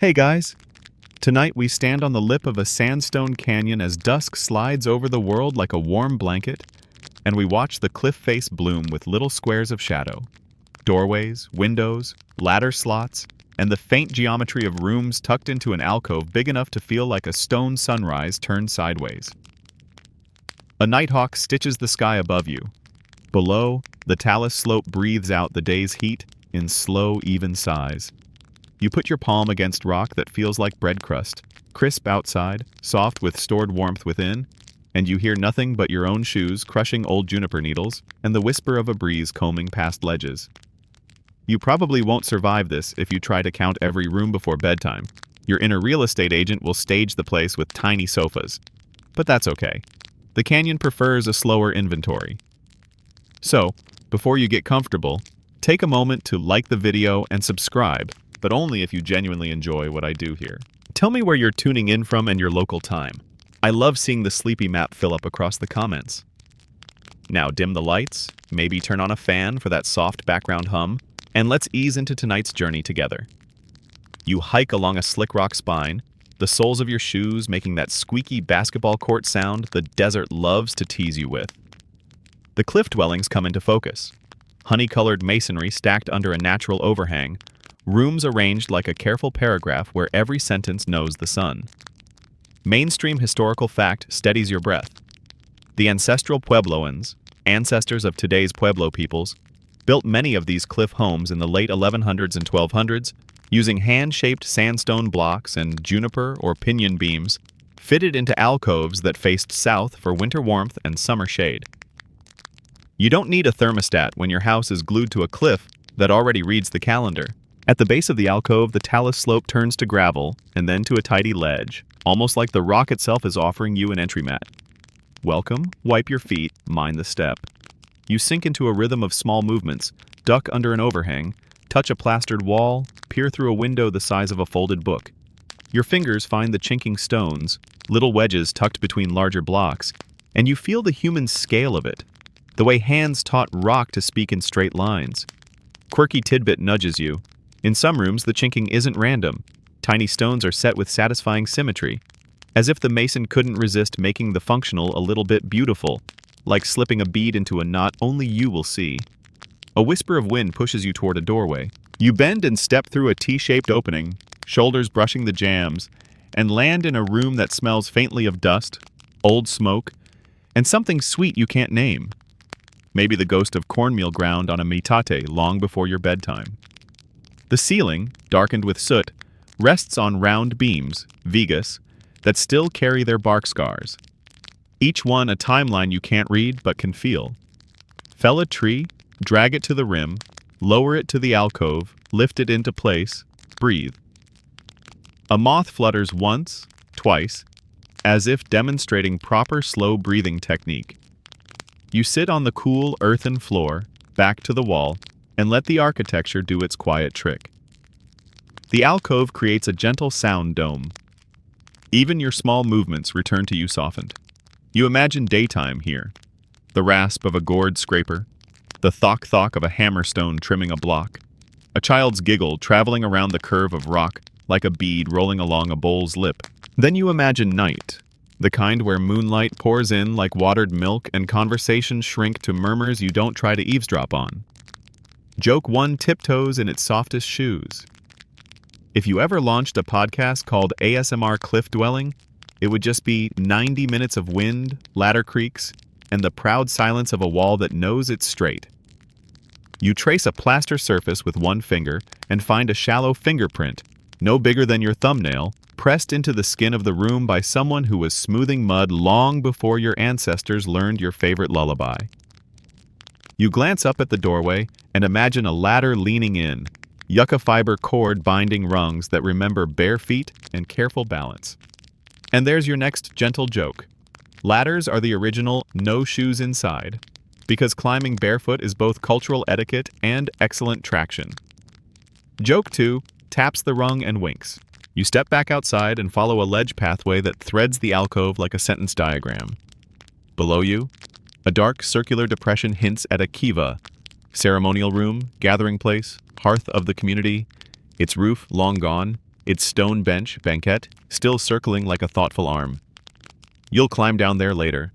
Hey guys! Tonight we stand on the lip of a sandstone canyon as dusk slides over the world like a warm blanket, and we watch the cliff face bloom with little squares of shadow. Doorways, windows, ladder slots, and the faint geometry of rooms tucked into an alcove big enough to feel like a stone sunrise turned sideways. A nighthawk stitches the sky above you. Below, the talus slope breathes out the day's heat in slow, even sighs. You put your palm against rock that feels like bread crust, crisp outside, soft with stored warmth within, and you hear nothing but your own shoes crushing old juniper needles and the whisper of a breeze combing past ledges. You probably won't survive this if you try to count every room before bedtime. Your inner real estate agent will stage the place with tiny sofas. But that's okay. The canyon prefers a slower inventory. So, before you get comfortable, take a moment to like the video and subscribe, but only if you genuinely enjoy what I do here. Tell me where you're tuning in from and your local time. I love seeing the sleepy map fill up across the comments. Now dim the lights, maybe turn on a fan for that soft background hum, and let's ease into tonight's journey together. You hike along a slick rock spine, the soles of your shoes making that squeaky basketball court sound the desert loves to tease you with. The cliff dwellings come into focus. Honey-colored masonry stacked under a natural overhang, rooms arranged like a careful paragraph where every sentence knows the sun. Mainstream historical fact steadies your breath. The ancestral Puebloans, ancestors of today's Pueblo peoples, built many of these cliff homes in the late 1100s and 1200s using hand-shaped sandstone blocks and juniper or pinyon beams fitted into alcoves that faced south for winter warmth and summer shade. You don't need a thermostat when your house is glued to a cliff that already reads the calendar. At the base of the alcove, the talus slope turns to gravel and then to a tidy ledge, almost like the rock itself is offering you an entry mat. Welcome, wipe your feet, mind the step. You sink into a rhythm of small movements, duck under an overhang, touch a plastered wall, peer through a window the size of a folded book. Your fingers find the chinking stones, little wedges tucked between larger blocks, and you feel the human scale of it, the way hands taught rock to speak in straight lines. Quirky tidbit nudges you. In some rooms, the chinking isn't random. Tiny stones are set with satisfying symmetry, as if the mason couldn't resist making the functional a little bit beautiful, like slipping a bead into a knot only you will see. A whisper of wind pushes you toward a doorway. You bend and step through a T-shaped opening, shoulders brushing the jambs, and land in a room that smells faintly of dust, old smoke, and something sweet you can't name. Maybe the ghost of cornmeal ground on a metate long before your bedtime. The ceiling, darkened with soot, rests on round beams, vigas, that still carry their bark scars. Each one a timeline you can't read but can feel. Fell a tree, drag it to the rim, lower it to the alcove, lift it into place, breathe. A moth flutters once, twice, as if demonstrating proper slow breathing technique. You sit on the cool earthen floor, back to the wall, and let the architecture do its quiet trick. The alcove creates a gentle sound dome. Even your small movements return to you softened. You imagine daytime here. The rasp of a gourd scraper, the thok-thok of a hammerstone trimming a block, a child's giggle traveling around the curve of rock like a bead rolling along a bowl's lip. Then you imagine night, the kind where moonlight pours in like watered milk and conversations shrink to murmurs you don't try to eavesdrop on. Joke one tiptoes in its softest shoes. If you ever launched a podcast called ASMR Cliff Dwelling, it would just be 90 minutes of wind, ladder creaks, and the proud silence of a wall that knows it's straight. You trace a plaster surface with one finger and find a shallow fingerprint, no bigger than your thumbnail, pressed into the skin of the room by someone who was smoothing mud long before your ancestors learned your favorite lullaby. You glance up at the doorway and imagine a ladder leaning in, yucca fiber cord binding rungs that remember bare feet and careful balance. And there's your next gentle joke. Ladders are the original no shoes inside, because climbing barefoot is both cultural etiquette and excellent traction. Joke 2 taps the rung and winks. You step back outside and follow a ledge pathway that threads the alcove like a sentence diagram. Below you, a dark circular depression hints at a kiva, ceremonial room, gathering place, hearth of the community, its roof long gone, its stone bench, banquette, still circling like a thoughtful arm. You'll climb down there later.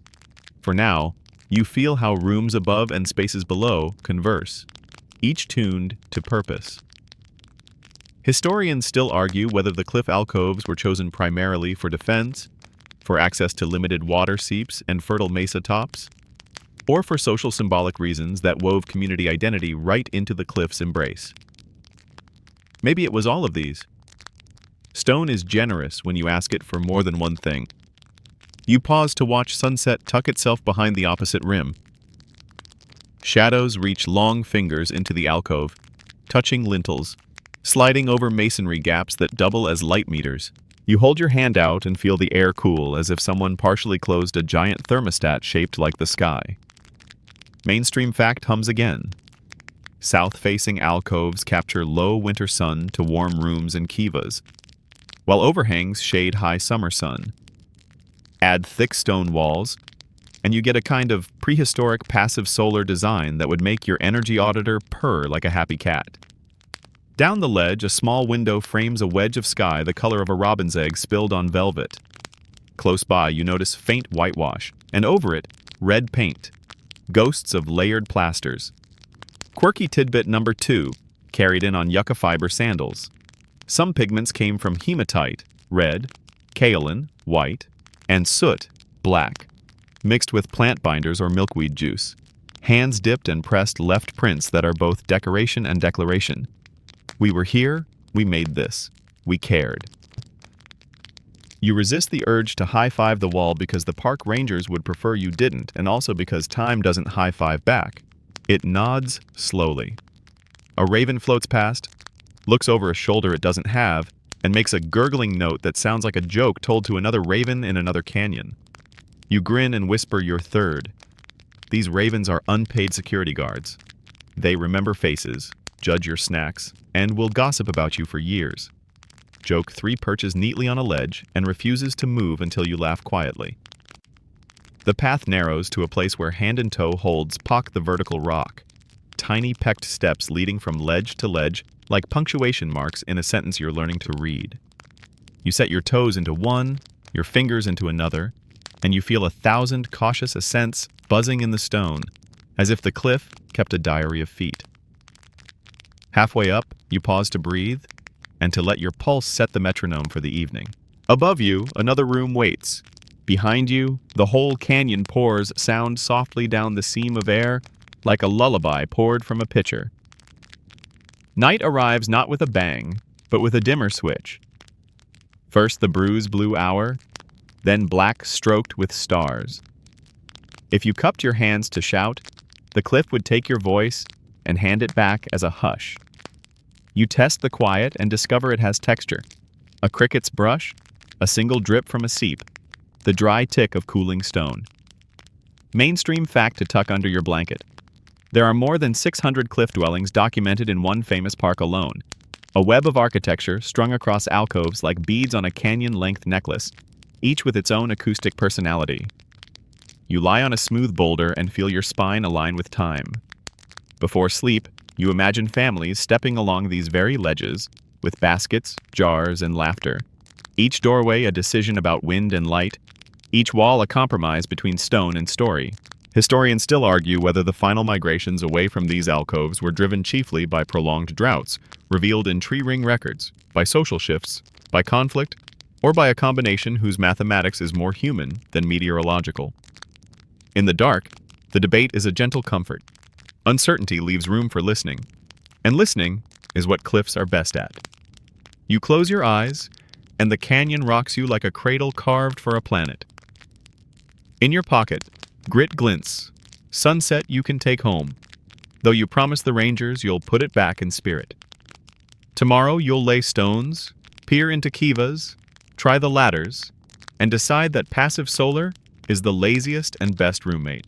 For now, you feel how rooms above and spaces below converse, each tuned to purpose. Historians still argue whether the cliff alcoves were chosen primarily for defense, for access to limited water seeps and fertile mesa tops, or for social symbolic reasons that wove community identity right into the cliff's embrace. Maybe it was all of these. Stone is generous when you ask it for more than one thing. You pause to watch sunset tuck itself behind the opposite rim. Shadows reach long fingers into the alcove, touching lintels, sliding over masonry gaps that double as light meters. You hold your hand out and feel the air cool as if someone partially closed a giant thermostat shaped like the sky. Mainstream fact hums again. South-facing alcoves capture low winter sun to warm rooms and kivas, while overhangs shade high summer sun. Add thick stone walls, and you get a kind of prehistoric passive solar design that would make your energy auditor purr like a happy cat. Down the ledge, a small window frames a wedge of sky the color of a robin's egg spilled on velvet. Close by, you notice faint whitewash, and over it, red paint. Ghosts of layered plasters. Quirky tidbit number 2, carried in on yucca fiber sandals. Some pigments came from hematite, red, kaolin, white, and soot, black, mixed with plant binders or milkweed juice. Hands dipped and pressed left prints that are both decoration and declaration. We were here, we made this, we cared. You resist the urge to high-five the wall because the park rangers would prefer you didn't, and also because time doesn't high-five back. It nods slowly. A raven floats past, looks over a shoulder it doesn't have, and makes a gurgling note that sounds like a joke told to another raven in another canyon. You grin and whisper your third. These ravens are unpaid security guards. They remember faces, judge your snacks, and will gossip about you for years. Joke 3 perches neatly on a ledge and refuses to move until you laugh quietly. The path narrows to a place where hand and toe holds Pock the vertical rock. Tiny pecked steps leading from ledge to ledge like punctuation marks in a sentence you're learning to read. You set your toes into one, your fingers into another, and you feel 1,000 cautious ascents buzzing in the stone, as if the cliff kept a diary of feet. Halfway up, you pause to breathe, and to let your pulse set the metronome for the evening. Above you, another room waits. Behind you, the whole canyon pours sound softly down the seam of air, like a lullaby poured from a pitcher. Night arrives not with a bang, but with a dimmer switch. First the bruised blue hour, then black stroked with stars. If you cupped your hands to shout, the cliff would take your voice and hand it back as a hush. You test the quiet and discover it has texture. A cricket's brush, a single drip from a seep, the dry tick of cooling stone. Mainstream fact to tuck under your blanket. There are more than 600 cliff dwellings documented in one famous park alone. A web of architecture strung across alcoves like beads on a canyon-length necklace, each with its own acoustic personality. You lie on a smooth boulder and feel your spine align with time. Before sleep, you imagine families stepping along these very ledges, with baskets, jars, and laughter. Each doorway a decision about wind and light, each wall a compromise between stone and story. Historians still argue whether the final migrations away from these alcoves were driven chiefly by prolonged droughts, revealed in tree ring records, by social shifts, by conflict, or by a combination whose mathematics is more human than meteorological. In the dark, the debate is a gentle comfort. Uncertainty leaves room for listening, and listening is what cliffs are best at. You close your eyes, and the canyon rocks you like a cradle carved for a planet. In your pocket, grit glints, sunset you can take home, though you promise the rangers you'll put it back in spirit. Tomorrow you'll lay stones, peer into kivas, try the ladders, and decide that passive solar is the laziest and best roommate.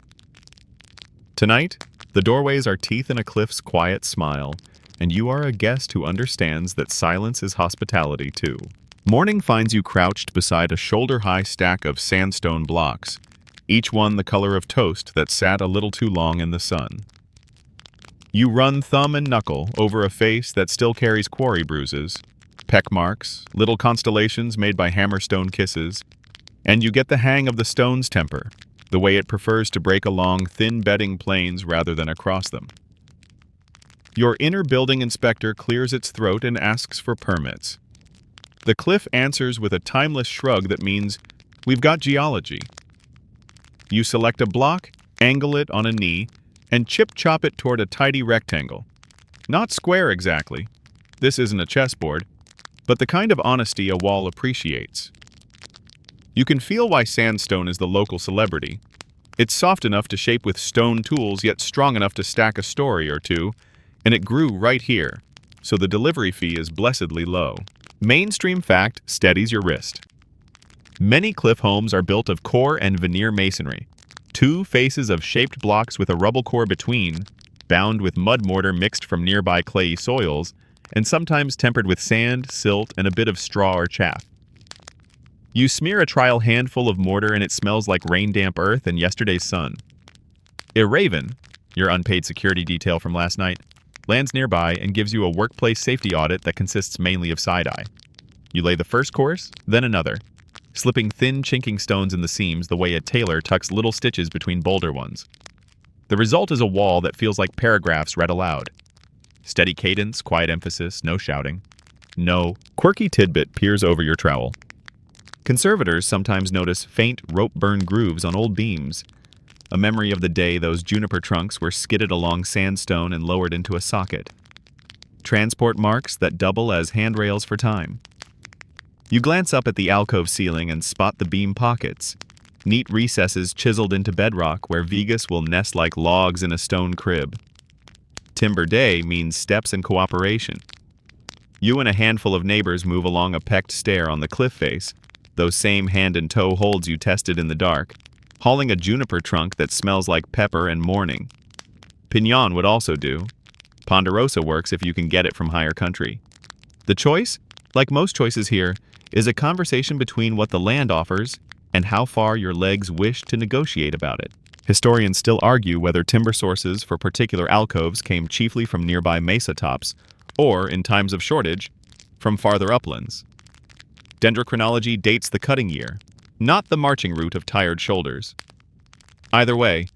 Tonight, the doorways are teeth in a cliff's quiet smile, and you are a guest who understands that silence is hospitality too. Morning finds you crouched beside a shoulder-high stack of sandstone blocks, each one the color of toast that sat a little too long in the sun. You run thumb and knuckle over a face that still carries quarry bruises, peck marks, little constellations made by hammerstone kisses, and you get the hang of the stone's temper, the way it prefers to break along thin bedding planes rather than across them. Your inner building inspector clears its throat and asks for permits. The cliff answers with a timeless shrug that means, "We've got geology." You select a block, angle it on a knee, and chip-chop it toward a tidy rectangle. Not square exactly. This isn't a chessboard, but the kind of honesty a wall appreciates. You can feel why sandstone is the local celebrity. It's soft enough to shape with stone tools, yet strong enough to stack a story or two, and it grew right here, so the delivery fee is blessedly low. Mainstream fact steadies your wrist. Many cliff homes are built of core and veneer masonry, two faces of shaped blocks with a rubble core between, bound with mud mortar mixed from nearby clayey soils, and sometimes tempered with sand, silt, and a bit of straw or chaff. You smear a trial handful of mortar and it smells like rain-damp earth and yesterday's sun. A raven, your unpaid security detail from last night, lands nearby and gives you a workplace safety audit that consists mainly of side-eye. You lay the first course, then another, slipping thin chinking stones in the seams the way a tailor tucks little stitches between bolder ones. The result is a wall that feels like paragraphs read aloud. Steady cadence, quiet emphasis, no shouting. No quirky tidbit peers over your trowel. Conservators sometimes notice faint rope-burn grooves on old beams, a memory of the day those juniper trunks were skidded along sandstone and lowered into a socket. Transport marks that double as handrails for time. You glance up at the alcove ceiling and spot the beam pockets, neat recesses chiseled into bedrock where Vegas will nest like logs in a stone crib. Timber Day means steps and cooperation. You and a handful of neighbors move along a pecked stair on the cliff face, those same hand and toe holds you tested in the dark, hauling a juniper trunk that smells like pepper and morning. Piñon would also do. Ponderosa works if you can get it from higher country. The choice, like most choices here, is a conversation between what the land offers and how far your legs wish to negotiate about it. Historians still argue whether timber sources for particular alcoves came chiefly from nearby mesa tops, or, in times of shortage, from farther uplands. Dendrochronology dates the cutting year, not the marching route of tired shoulders. Either way,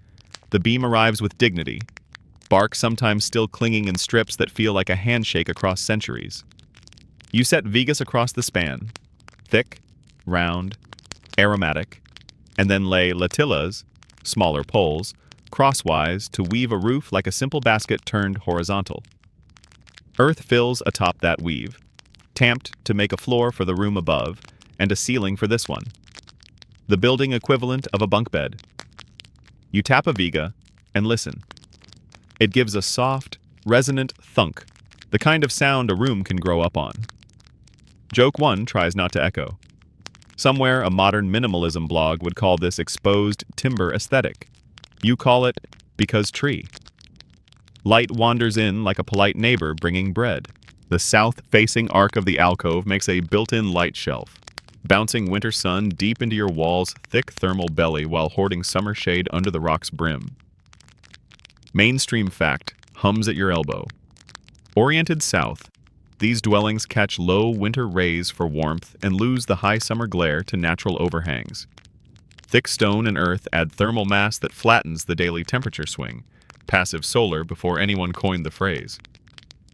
the beam arrives with dignity, bark sometimes still clinging in strips that feel like a handshake across centuries. You set Vegas across the span, thick, round, aromatic, and then lay latillas, smaller poles, crosswise to weave a roof like a simple basket turned horizontal. Earth fills atop that weave, tamped to make a floor for the room above and a ceiling for this one, the building equivalent of a bunk bed. You tap a viga and listen. It gives a soft, resonant thunk, the kind of sound a room can grow up on. Joke 1 tries not to echo. Somewhere a modern minimalism blog would call this exposed timber aesthetic. You call it because tree. Light wanders in like a polite neighbor bringing bread. The south-facing arc of the alcove makes a built-in light shelf, bouncing winter sun deep into your wall's thick thermal belly while hoarding summer shade under the rock's brim. Mainstream fact hums at your elbow. Oriented south, these dwellings catch low winter rays for warmth and lose the high summer glare to natural overhangs. Thick stone and earth add thermal mass that flattens the daily temperature swing, passive solar before anyone coined the phrase.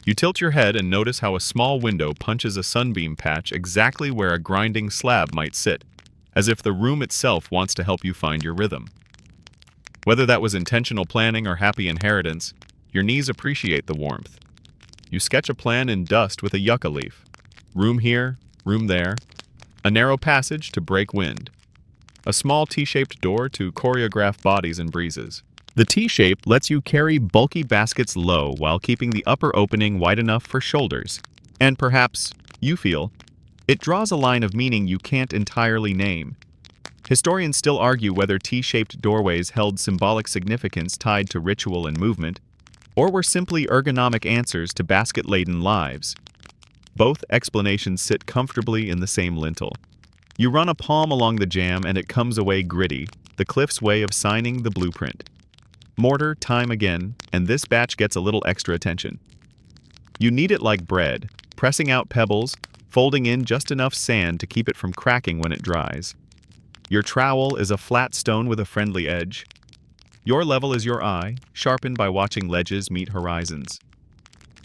You tilt your head and notice how a small window punches a sunbeam patch exactly where a grinding slab might sit, as if the room itself wants to help you find your rhythm. Whether that was intentional planning or happy inheritance, your knees appreciate the warmth. You sketch a plan in dust with a yucca leaf. Room here, room there. A narrow passage to break wind. A small T-shaped door to choreograph bodies and breezes. The T-shape lets you carry bulky baskets low while keeping the upper opening wide enough for shoulders. And perhaps, you feel, it draws a line of meaning you can't entirely name. Historians still argue whether T-shaped doorways held symbolic significance tied to ritual and movement, or were simply ergonomic answers to basket-laden lives. Both explanations sit comfortably in the same lintel. You run a palm along the jamb and it comes away gritty, the cliff's way of signing the blueprint. Mortar, time again, and this batch gets a little extra attention. You knead it like bread, pressing out pebbles, folding in just enough sand to keep it from cracking when it dries. Your trowel is a flat stone with a friendly edge. Your level is your eye, sharpened by watching ledges meet horizons.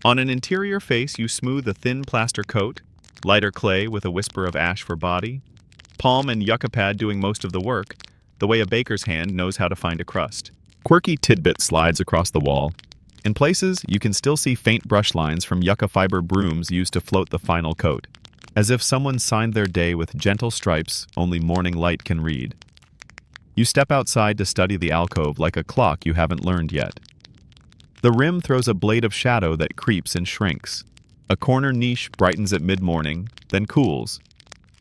On an interior face, you smooth a thin plaster coat, lighter clay with a whisper of ash for body, palm and yucca pad doing most of the work, the way a baker's hand knows how to find a crust. Quirky tidbit slides across the wall. In places, you can still see faint brush lines from yucca fiber brooms used to float the final coat, as if someone signed their day with gentle stripes only morning light can read. You step outside to study the alcove like a clock you haven't learned yet. The rim throws a blade of shadow that creeps and shrinks. A corner niche brightens at mid-morning, then cools.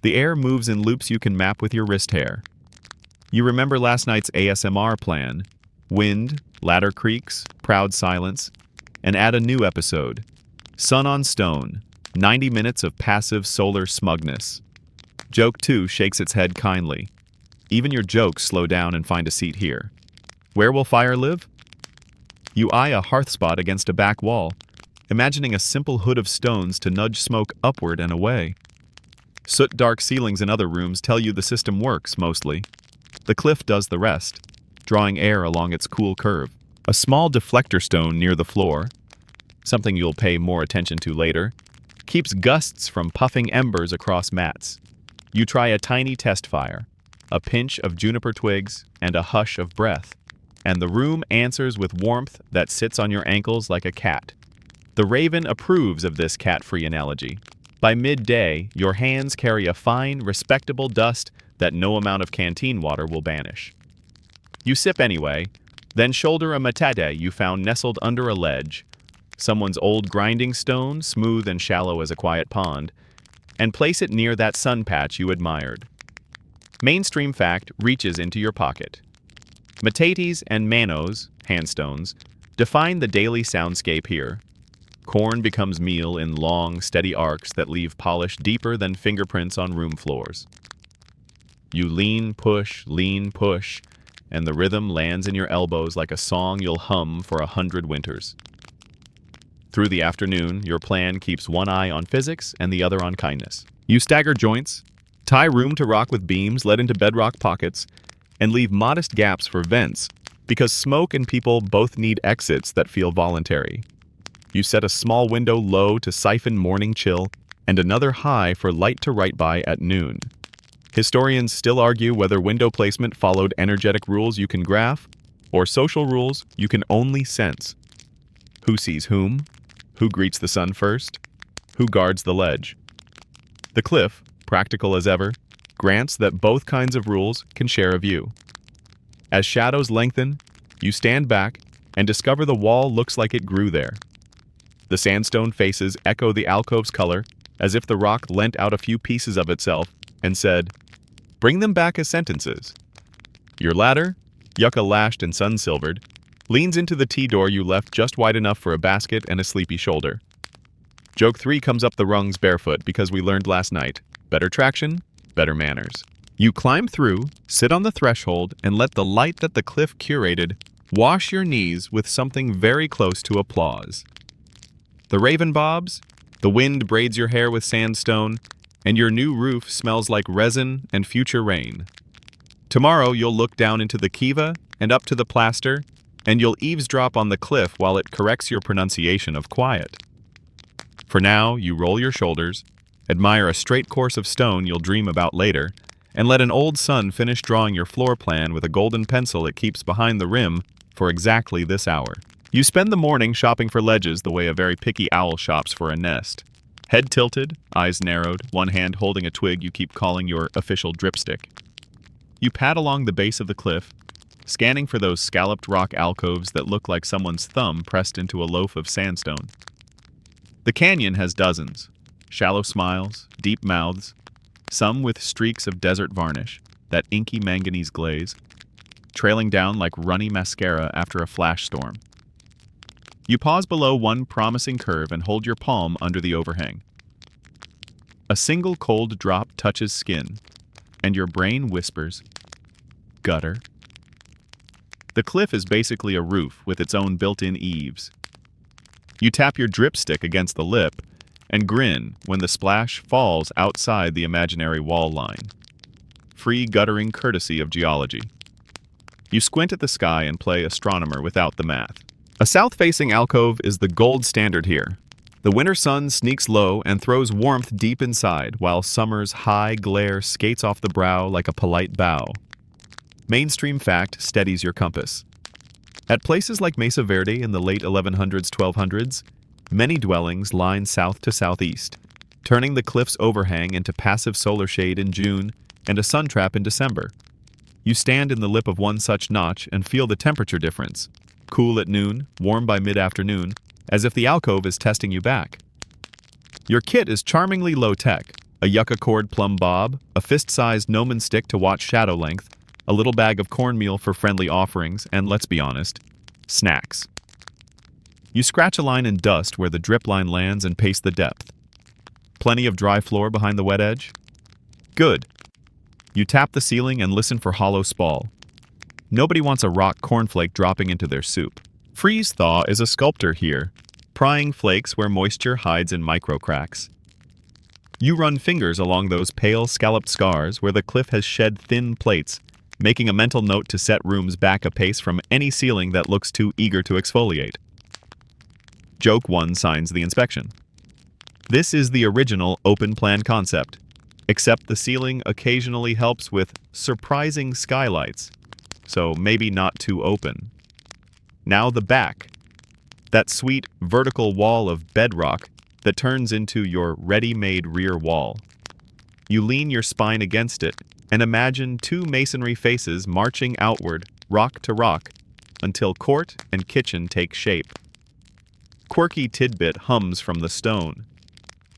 The air moves in loops you can map with your wrist hair. You remember last night's ASMR plan: wind, ladder creaks, proud silence, and add a new episode: Sun on Stone, 90 minutes of passive solar smugness. Joke 2 shakes its head kindly. Even your jokes slow down and find a seat here. Where will fire live? You eye a hearth spot against a back wall, imagining a simple hood of stones to nudge smoke upward and away. Soot-dark ceilings in other rooms tell you the system works, mostly. The cliff does the rest, drawing air along its cool curve. A small deflector stone near the floor, something you'll pay more attention to later, keeps gusts from puffing embers across mats. You try a tiny test fire, a pinch of juniper twigs and a hush of breath, and the room answers with warmth that sits on your ankles like a cat. The raven approves of this cat-free analogy. By midday, your hands carry a fine, respectable dust that no amount of canteen water will banish. You sip anyway, then shoulder a matade you found nestled under a ledge, someone's old grinding stone, smooth and shallow as a quiet pond, and place it near that sun patch you admired. Mainstream fact reaches into your pocket. Matates and manos, handstones, define the daily soundscape here. Corn becomes meal in long, steady arcs that leave polish deeper than fingerprints on room floors. You lean, push, and the rhythm lands in your elbows like a song you'll hum for 100 winters. Through the afternoon, your plan keeps one eye on physics and the other on kindness. You stagger joints, tie room to rock with beams let into bedrock pockets, and leave modest gaps for vents, because smoke and people both need exits that feel voluntary. You set a small window low to siphon morning chill, and another high for light to right by at noon. Historians still argue whether window placement followed energetic rules you can graph, or social rules you can only sense. Who sees whom? Who greets the sun first? Who guards the ledge? The cliff, practical as ever, grants that both kinds of rules can share a view. As shadows lengthen, you stand back and discover the wall looks like it grew there. The sandstone faces echo the alcove's color, as if the rock lent out a few pieces of itself and said, "Bring them back as sentences." Your ladder, yucca lashed and sun-silvered, leans into the T-door you left just wide enough for a basket and a sleepy shoulder. Joke 3 comes up the rungs barefoot because we learned last night: better traction, better manners. You climb through, sit on the threshold, and let the light that the cliff curated wash your knees with something very close to applause. The raven bobs, the wind braids your hair with sandstone, and your new roof smells like resin and future rain. Tomorrow you'll look down into the kiva and up to the plaster, and you'll eavesdrop on the cliff while it corrects your pronunciation of quiet. For now, you roll your shoulders, admire a straight course of stone you'll dream about later, and let an old sun finish drawing your floor plan with a golden pencil it keeps behind the rim for exactly this hour. You spend the morning shopping for ledges the way a very picky owl shops for a nest. Head tilted, eyes narrowed, one hand holding a twig you keep calling your official dripstick. You pad along the base of the cliff, scanning for those scalloped rock alcoves that look like someone's thumb pressed into a loaf of sandstone. The canyon has dozens. Shallow smiles, deep mouths, some with streaks of desert varnish, that inky manganese glaze, trailing down like runny mascara after a flash storm. You pause below one promising curve and hold your palm under the overhang. A single cold drop touches skin, and your brain whispers, "Gutter." The cliff is basically a roof with its own built-in eaves. You tap your dripstick against the lip, and grin when the splash falls outside the imaginary wall line. Free guttering courtesy of geology. You squint at the sky and play astronomer without the math. A south-facing alcove is the gold standard here. The winter sun sneaks low and throws warmth deep inside, while summer's high glare skates off the brow like a polite bow. Mainstream fact steadies your compass. At places like Mesa Verde in the late 1100s, 1200s, many dwellings line south to southeast, turning the cliff's overhang into passive solar shade in June and a sun trap in December. You stand in the lip of one such notch and feel the temperature difference. Cool at noon, warm by mid-afternoon, as if the alcove is testing you back. Your kit is charmingly low-tech. A yucca cord plumb bob, a fist-sized gnomon stick to watch shadow length, a little bag of cornmeal for friendly offerings, and let's be honest, snacks. You scratch a line in dust where the drip line lands and pace the depth. Plenty of dry floor behind the wet edge? Good. You tap the ceiling and listen for hollow spall. Nobody wants a rock cornflake dropping into their soup. Freeze thaw is a sculptor here, prying flakes where moisture hides in micro cracks. You run fingers along those pale scalloped scars where the cliff has shed thin plates, making a mental note to set rooms back a pace from any ceiling that looks too eager to exfoliate. Joke 1 signs the inspection. This is the original open plan concept, except the ceiling occasionally helps with surprising skylights, so maybe not too open. Now the back, that sweet vertical wall of bedrock that turns into your ready-made rear wall. You lean your spine against it and imagine two masonry faces marching outward, rock to rock, until court and kitchen take shape. Quirky tidbit hums from the stone.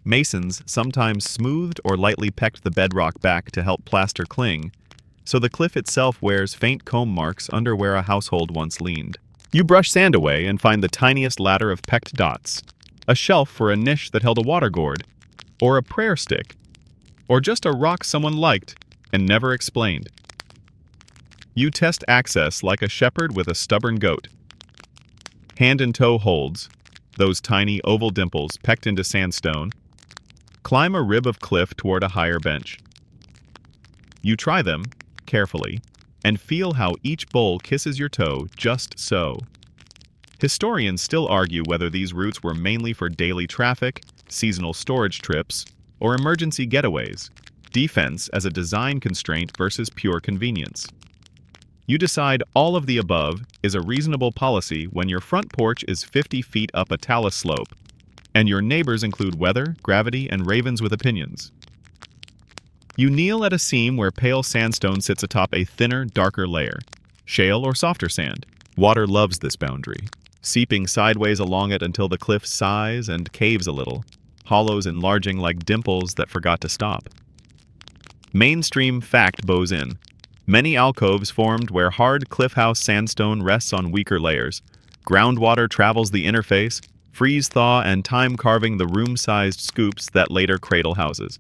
Masons sometimes smoothed or lightly pecked the bedrock back to help plaster cling, so the cliff itself wears faint comb marks under where a household once leaned. You brush sand away and find the tiniest ladder of pecked dots, a shelf for a niche that held a water gourd, or a prayer stick, or just a rock someone liked and never explained. You test access like a shepherd with a stubborn goat. Hand and toe holds, those tiny oval dimples pecked into sandstone. Climb a rib of cliff toward a higher bench. You try them, carefully, and feel how each bowl kisses your toe just so. Historians still argue whether these routes were mainly for daily traffic, seasonal storage trips, or emergency getaways, defense as a design constraint versus pure convenience. You decide all of the above is a reasonable policy when your front porch is 50 feet up a talus slope, and your neighbors include weather, gravity, and ravens with opinions. You kneel at a seam where pale sandstone sits atop a thinner, darker layer, shale or softer sand. Water loves this boundary, seeping sideways along it until the cliff sighs and caves a little, hollows enlarging like dimples that forgot to stop. Mainstream fact bows in. Many alcoves formed where hard cliff-house sandstone rests on weaker layers. Groundwater travels the interface, freeze-thaw and time carving the room-sized scoops that later cradle houses.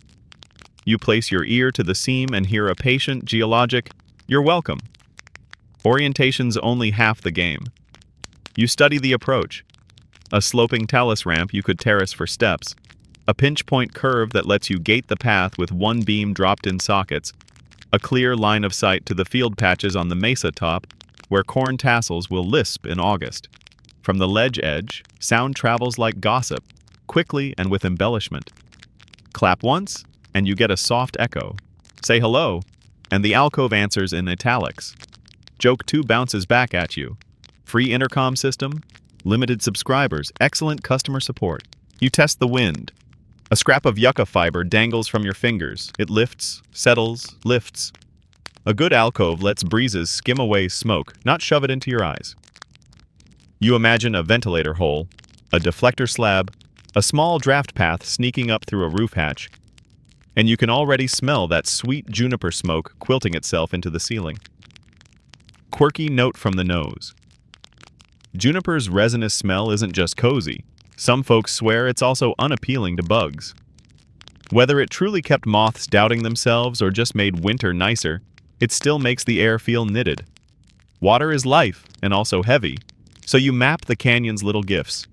You place your ear to the seam and hear a patient, geologic, "You're welcome." Orientation's only half the game. You study the approach. A sloping talus ramp you could terrace for steps. A pinch-point curve that lets you gate the path with one beam dropped in sockets. A clear line of sight to the field patches on the mesa top, where corn tassels will lisp in August. From the ledge edge, sound travels like gossip, quickly and with embellishment. Clap once, and you get a soft echo. Say hello, and the alcove answers in italics. Joke 2 bounces back at you. Free intercom system, limited subscribers, excellent customer support. You test the wind. A scrap of yucca fiber dangles from your fingers. It lifts, settles, lifts. A good alcove lets breezes skim away smoke, not shove it into your eyes. You imagine a ventilator hole, a deflector slab, a small draft path sneaking up through a roof hatch, and you can already smell that sweet juniper smoke quilting itself into the ceiling. Quirky note from the nose. Juniper's resinous smell isn't just cozy. Some folks swear it's also unappealing to bugs. Whether it truly kept moths doubting themselves or just made winter nicer, it still makes the air feel knitted. Water is life, and also heavy, so you map the canyon's little gifts.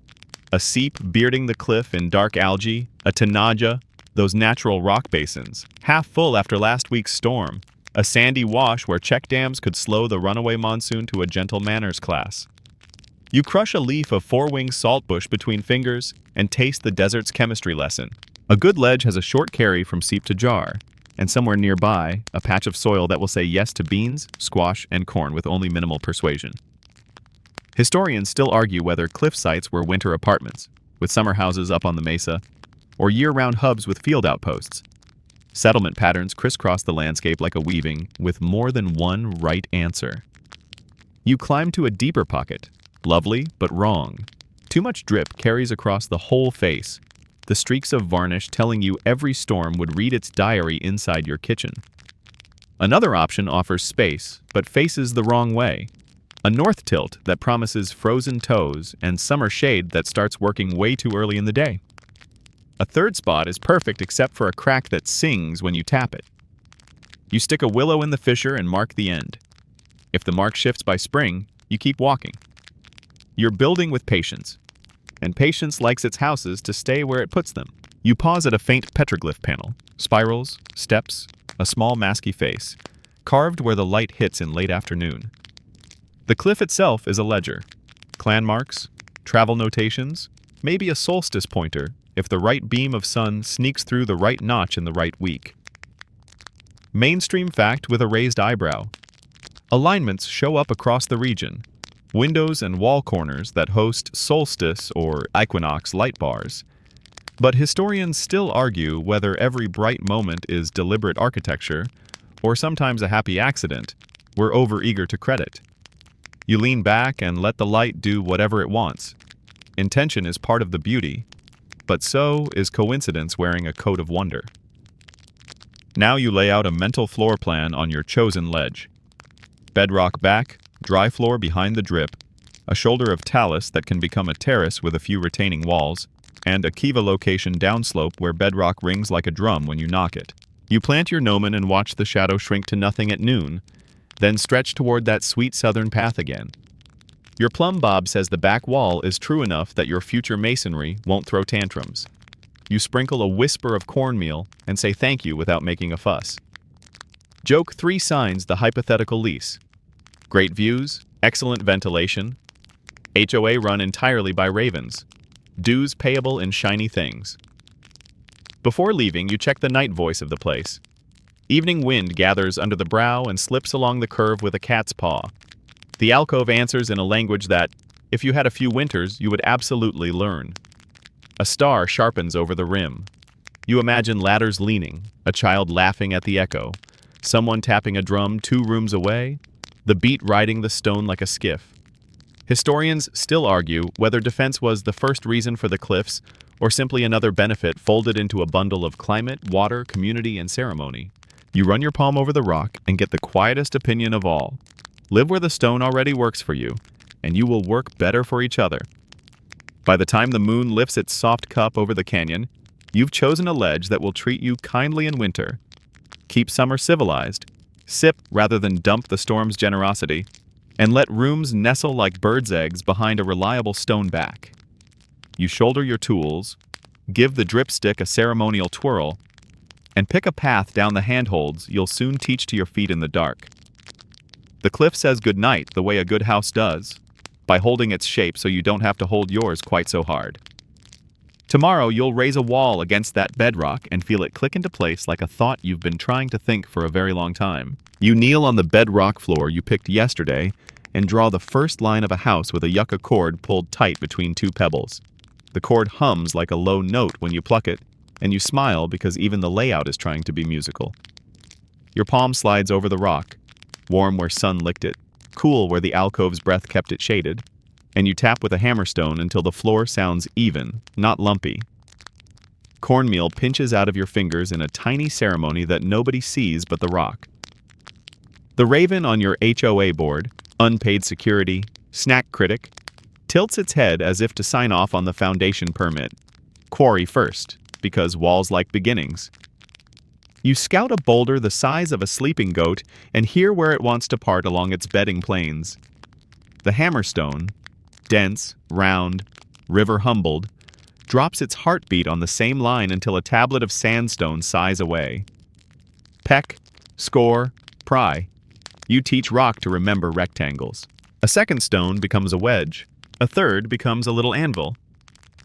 A seep bearding the cliff in dark algae, a tanaja, those natural rock basins, half full after last week's storm, a sandy wash where check dams could slow the runaway monsoon to a gentle manners class. You crush a leaf of four-winged saltbush between fingers and taste the desert's chemistry lesson. A good ledge has a short carry from seep to jar, and somewhere nearby, a patch of soil that will say yes to beans, squash, and corn with only minimal persuasion. Historians still argue whether cliff sites were winter apartments, with summer houses up on the mesa, or year-round hubs with field outposts. Settlement patterns crisscross the landscape like a weaving, with more than one right answer. You climb to a deeper pocket. Lovely, but wrong. Too much drip carries across the whole face, the streaks of varnish telling you every storm would read its diary inside your kitchen. Another option offers space, but faces the wrong way. A north tilt that promises frozen toes and summer shade that starts working way too early in the day. A third spot is perfect except for a crack that sings when you tap it. You stick a willow in the fissure and mark the end. If the mark shifts by spring, you keep walking. You're building with patience, and patience likes its houses to stay where it puts them. You pause at a faint petroglyph panel, spirals, steps, a small masky face, carved where the light hits in late afternoon. The cliff itself is a ledger. Clan marks, travel notations, maybe a solstice pointer if the right beam of sun sneaks through the right notch in the right week. Mainstream fact with a raised eyebrow. Alignments show up across the region. Windows and wall corners that host solstice or equinox light bars. But historians still argue whether every bright moment is deliberate architecture or sometimes a happy accident we're overeager to credit. You lean back and let the light do whatever it wants. Intention is part of the beauty, but so is coincidence wearing a coat of wonder. Now you lay out a mental floor plan on your chosen ledge. Bedrock back, dry floor behind the drip, a shoulder of talus that can become a terrace with a few retaining walls, and a kiva location downslope where bedrock rings like a drum when you knock it. You plant your gnomon and watch the shadow shrink to nothing at noon, then stretch toward that sweet southern path again. Your plumb bob says the back wall is true enough that your future masonry won't throw tantrums. You sprinkle a whisper of cornmeal and say thank you without making a fuss. Joke 3 signs the hypothetical lease. Great views, excellent ventilation, HOA run entirely by ravens, dues payable in shiny things. Before leaving, you check the night voice of the place. Evening wind gathers under the brow and slips along the curve with a cat's paw. The alcove answers in a language that, if you had a few winters, you would absolutely learn. A star sharpens over the rim. You imagine ladders leaning, a child laughing at the echo, someone tapping a drum 2 rooms away, the beat riding the stone like a skiff. Historians still argue whether defense was the first reason for the cliffs or simply another benefit folded into a bundle of climate, water, community, and ceremony. You run your palm over the rock and get the quietest opinion of all. Live where the stone already works for you, and you will work better for each other. By the time the moon lifts its soft cup over the canyon, you've chosen a ledge that will treat you kindly in winter. Keep summer civilized. Sip rather than dump the storm's generosity, and let rooms nestle like birds' eggs behind a reliable stone back. You shoulder your tools, give the dripstick a ceremonial twirl, and pick a path down the handholds you'll soon teach to your feet in the dark. The cliff says goodnight the way a good house does, by holding its shape so you don't have to hold yours quite so hard. Tomorrow you'll raise a wall against that bedrock and feel it click into place like a thought you've been trying to think for a very long time. You kneel on the bedrock floor you picked yesterday and draw the first line of a house with a yucca cord pulled tight between 2 pebbles. The cord hums like a low note when you pluck it, and you smile because even the layout is trying to be musical. Your palm slides over the rock, warm where sun licked it, cool where the alcove's breath kept it shaded, and you tap with a hammerstone until the floor sounds even, not lumpy. Cornmeal pinches out of your fingers in a tiny ceremony that nobody sees but the rock. The raven on your HOA board, unpaid security, snack critic, tilts its head as if to sign off on the foundation permit. Quarry first, because walls like beginnings. You scout a boulder the size of a sleeping goat and hear where it wants to part along its bedding planes. The hammerstone, dense, round, river humbled, drops its heartbeat on the same line until a tablet of sandstone sighs away. Peck, score, pry. You teach rock to remember rectangles. A second stone becomes a wedge. A third becomes a little anvil.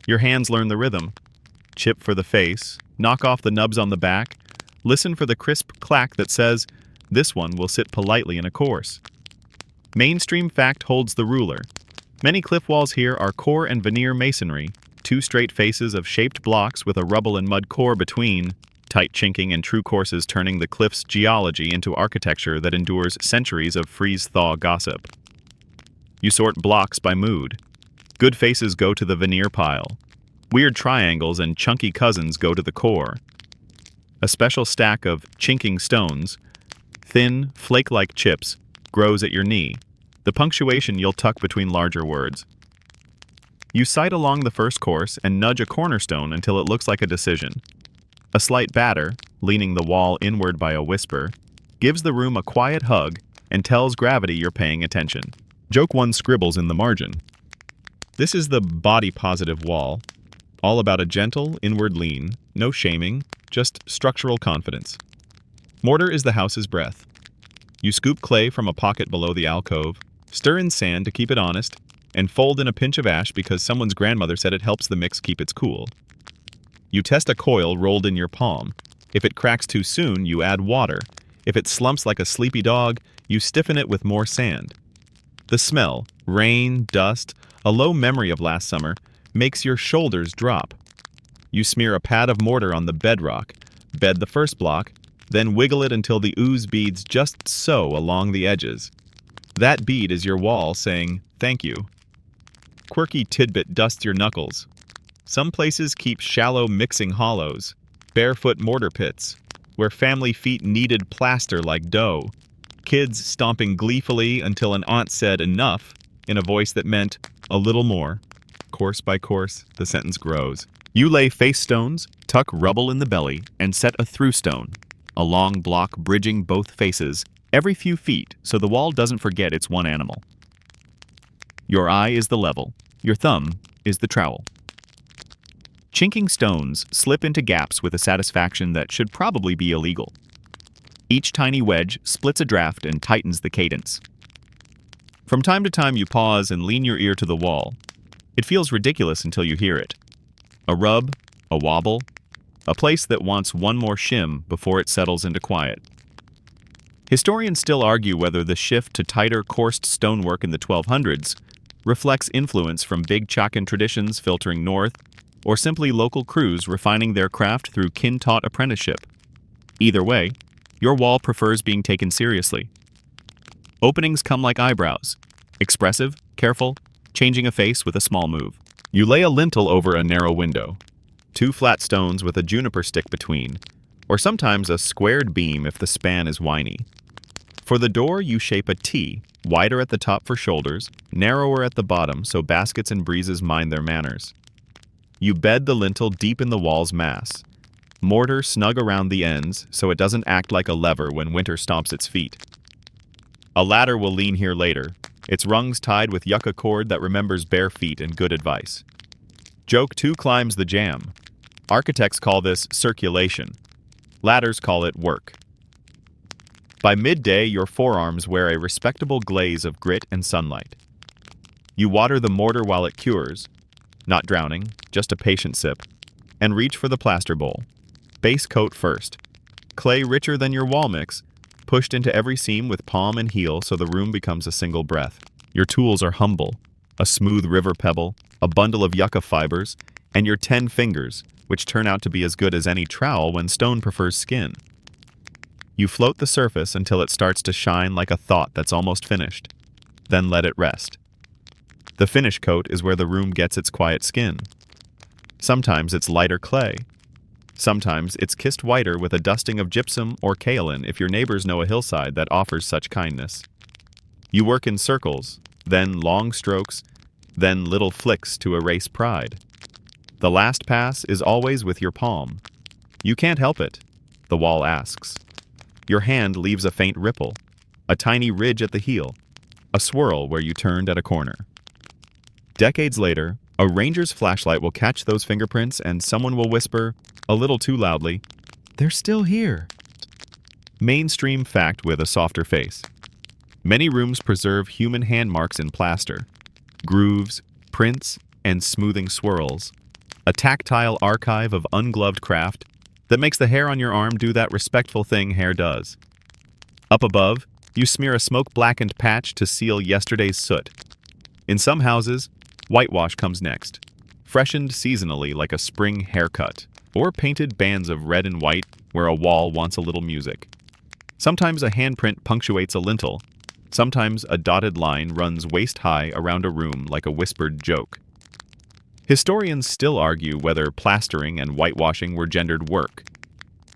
Your hands learn the rhythm. Chip for the face, knock off the nubs on the back, listen for the crisp clack that says, this one will sit politely in a course. Mainstream fact holds the ruler. Many cliff walls here are core and veneer masonry, two straight faces of shaped blocks with a rubble and mud core between, tight chinking and true courses turning the cliff's geology into architecture that endures centuries of freeze-thaw gossip. You sort blocks by mood. Good faces go to the veneer pile. Weird triangles and chunky cousins go to the core. A special stack of chinking stones, thin, flake-like chips, grows at your knee, the punctuation you'll tuck between larger words. You sight along the first course and nudge a cornerstone until it looks like a decision. A slight batter, leaning the wall inward by a whisper, gives the room a quiet hug and tells gravity you're paying attention. Joke one scribbles in the margin. This is the body-positive wall, all about a gentle, inward lean, no shaming, just structural confidence. Mortar is the house's breath. You scoop clay from a pocket below the alcove, stir in sand to keep it honest, and fold in a pinch of ash because someone's grandmother said it helps the mix keep its cool. You test a coil rolled in your palm. If it cracks too soon, you add water. If it slumps like a sleepy dog, you stiffen it with more sand. The smell, rain, dust, a low memory of last summer, makes your shoulders drop. You smear a pad of mortar on the bedrock, bed the first block, then wiggle it until the ooze beads just so along the edges. That bead is your wall saying, thank you. Quirky tidbit dusts your knuckles. Some places keep shallow mixing hollows, barefoot mortar pits, where family feet kneaded plaster like dough. Kids stomping gleefully until an aunt said enough in a voice that meant a little more. Course by course, the sentence grows. You lay face stones, tuck rubble in the belly, and set a through stone, a long block bridging both faces, every few feet so the wall doesn't forget it's one animal. Your eye is the level, your thumb is the trowel. Chinking stones slip into gaps with a satisfaction that should probably be illegal. Each tiny wedge splits a draft and tightens the cadence. From time to time you pause and lean your ear to the wall. It feels ridiculous until you hear it. A rub, a wobble, a place that wants one more shim before it settles into quiet. Historians still argue whether the shift to tighter, coursed stonework in the 1200s reflects influence from big Chacan traditions filtering north, or simply local crews refining their craft through kin-taught apprenticeship. Either way, your wall prefers being taken seriously. Openings come like eyebrows, expressive, careful, changing a face with a small move. You lay a lintel over a narrow window, two flat stones with a juniper stick between, or sometimes a squared beam if the span is whiny. For the door, you shape a T, wider at the top for shoulders, narrower at the bottom so baskets and breezes mind their manners. You bed the lintel deep in the wall's mass, mortar snug around the ends so it doesn't act like a lever when winter stomps its feet. A ladder will lean here later, its rungs tied with yucca cord that remembers bare feet and good advice. Joke 2 climbs the jam. Architects call this circulation. Ladders call it work. By midday, your forearms wear a respectable glaze of grit and sunlight. You water the mortar while it cures, not drowning, just a patient sip, and reach for the plaster bowl. Base coat first. Clay richer than your wall mix, pushed into every seam with palm and heel so the room becomes a single breath. Your tools are humble, a smooth river pebble, a bundle of yucca fibers, and your 10 fingers, which turn out to be as good as any trowel when stone prefers skin. You float the surface until it starts to shine like a thought that's almost finished. Then let it rest. The finish coat is where the room gets its quiet skin. Sometimes it's lighter clay. Sometimes it's kissed whiter with a dusting of gypsum or kaolin if your neighbors know a hillside that offers such kindness. You work in circles, then long strokes, then little flicks to erase pride. The last pass is always with your palm. You can't help it, the wall asks. Your hand leaves a faint ripple, a tiny ridge at the heel, a swirl where you turned at a corner. Decades later, A ranger's flashlight will catch those fingerprints and someone will whisper, a little too loudly, "They're still here." Mainstream fact with a softer face. Many rooms preserve human hand marks in plaster, grooves, prints, and smoothing swirls. A tactile archive of ungloved craft that makes the hair on your arm do that respectful thing hair does. Up above, you smear a smoke-blackened patch to seal yesterday's soot. In some houses, whitewash comes next, freshened seasonally like a spring haircut, or painted bands of red and white where a wall wants a little music. Sometimes a handprint punctuates a lintel. Sometimes a dotted line runs waist-high around a room like a whispered joke. Historians still argue whether plastering and whitewashing were gendered work.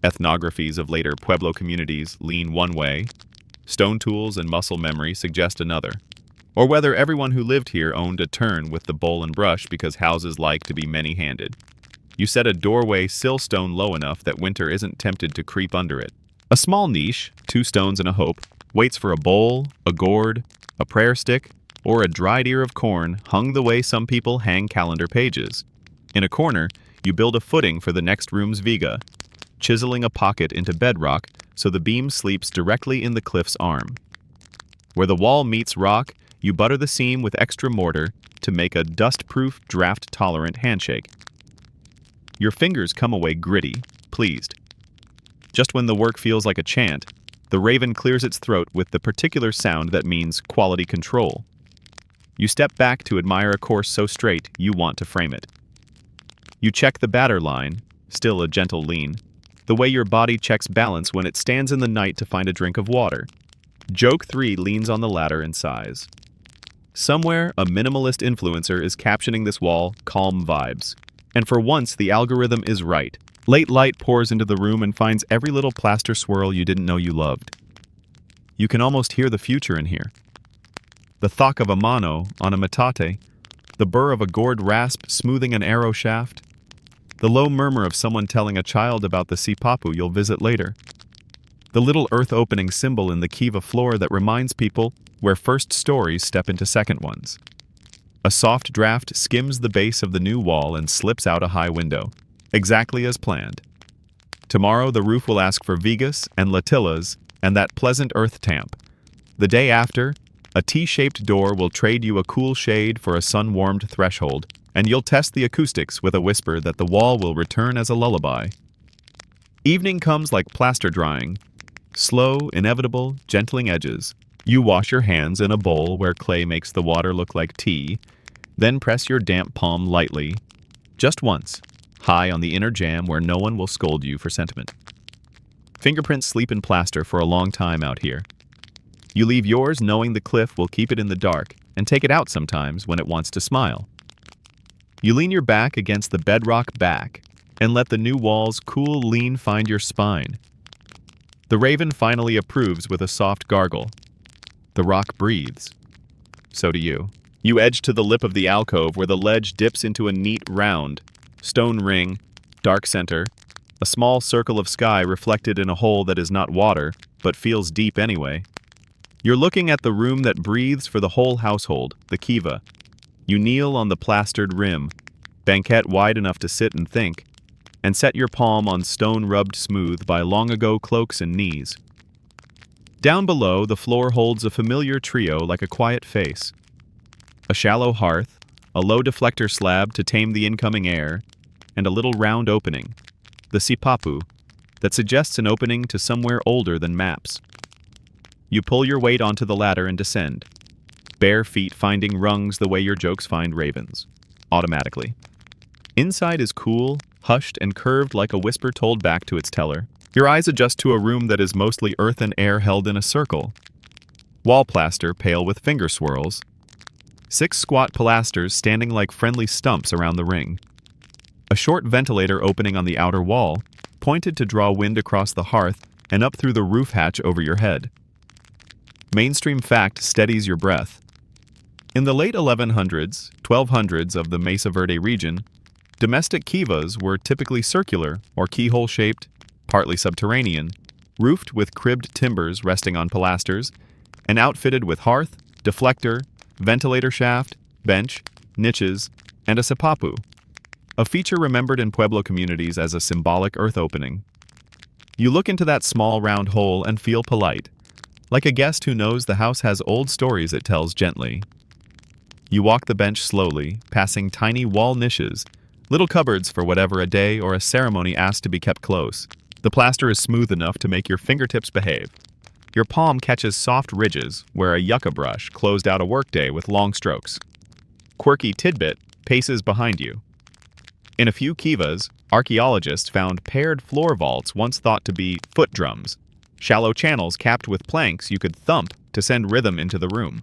Ethnographies of later Pueblo communities lean one way, stone tools and muscle memory suggest another, or whether everyone who lived here owned a turn with the bowl and brush because houses like to be many-handed. You set a doorway sill-stone low enough that winter isn't tempted to creep under it. A small niche, 2 stones and a hope, waits for a bowl, a gourd, a prayer stick, or a dried ear of corn hung the way some people hang calendar pages. In a corner, you build a footing for the next room's viga, chiseling a pocket into bedrock so the beam sleeps directly in the cliff's arm. Where the wall meets rock, you butter the seam with extra mortar to make a dust-proof, draft-tolerant handshake. Your fingers come away gritty, pleased. Just when the work feels like a chant, the raven clears its throat with the particular sound that means quality control. You step back to admire a course so straight you want to frame it. You check the batter line, still a gentle lean, the way your body checks balance when it stands in the night to find a drink of water. Joke 3 leans on the ladder in size. Somewhere, a minimalist influencer is captioning this wall calm vibes. And for once, the algorithm is right. Late light pours into the room and finds every little plaster swirl you didn't know you loved. You can almost hear the future in here. The thok of a mano on a metate, the burr of a gourd rasp smoothing an arrow shaft, the low murmur of someone telling a child about the sipapu you'll visit later, the little earth-opening symbol in the kiva floor that reminds people where first stories step into second ones. A soft draft skims the base of the new wall and slips out a high window, exactly as planned. Tomorrow the roof will ask for vigas and latillas and that pleasant earth tamp. The day after, a T-shaped door will trade you a cool shade for a sun-warmed threshold, and you'll test the acoustics with a whisper that the wall will return as a lullaby. Evening comes like plaster drying. Slow, inevitable, gentling edges. You wash your hands in a bowl where clay makes the water look like tea, then press your damp palm lightly, just once, high on the inner jam where no one will scold you for sentiment. Fingerprints sleep in plaster for a long time out here. You leave yours knowing the cliff will keep it in the dark and take it out sometimes when it wants to smile. You lean your back against the bedrock back and let the new wall's cool lean find your spine. The raven finally approves with a soft gargle. The rock breathes. So do you. You edge to the lip of the alcove where the ledge dips into a neat round, stone ring, dark center, a small circle of sky reflected in a hole that is not water, but feels deep anyway. You're looking at the room that breathes for the whole household, the kiva. You kneel on the plastered rim, banquette wide enough to sit and think, and set your palm on stone rubbed smooth by long-ago cloaks and knees. Down below, the floor holds a familiar trio like a quiet face. A shallow hearth, a low deflector slab to tame the incoming air, and a little round opening, the sipapu, that suggests an opening to somewhere older than maps. You pull your weight onto the ladder and descend, bare feet finding rungs the way your jokes find ravens, automatically. Inside is cool, hushed, and curved like a whisper told back to its teller. Your eyes adjust to a room that is mostly earth and air held in a circle. Wall plaster pale with finger swirls. 6 squat pilasters standing like friendly stumps around the ring. A short ventilator opening on the outer wall, pointed to draw wind across the hearth and up through the roof hatch over your head. Mainstream fact steadies your breath. In the late 1100s, 1200s of the Mesa Verde region, domestic kivas were typically circular or keyhole-shaped, partly subterranean, roofed with cribbed timbers resting on pilasters, and outfitted with hearth, deflector, ventilator shaft, bench, niches, and a sipapu, a feature remembered in Pueblo communities as a symbolic earth opening. You look into that small round hole and feel polite, like a guest who knows the house has old stories it tells gently. You walk the bench slowly, passing tiny wall niches, little cupboards for whatever a day or a ceremony asks to be kept close. The plaster is smooth enough to make your fingertips behave. Your palm catches soft ridges where a yucca brush closed out a workday with long strokes. Quirky tidbit paces behind you. In a few kivas, archaeologists found paired floor vaults once thought to be foot drums, shallow channels capped with planks you could thump to send rhythm into the room.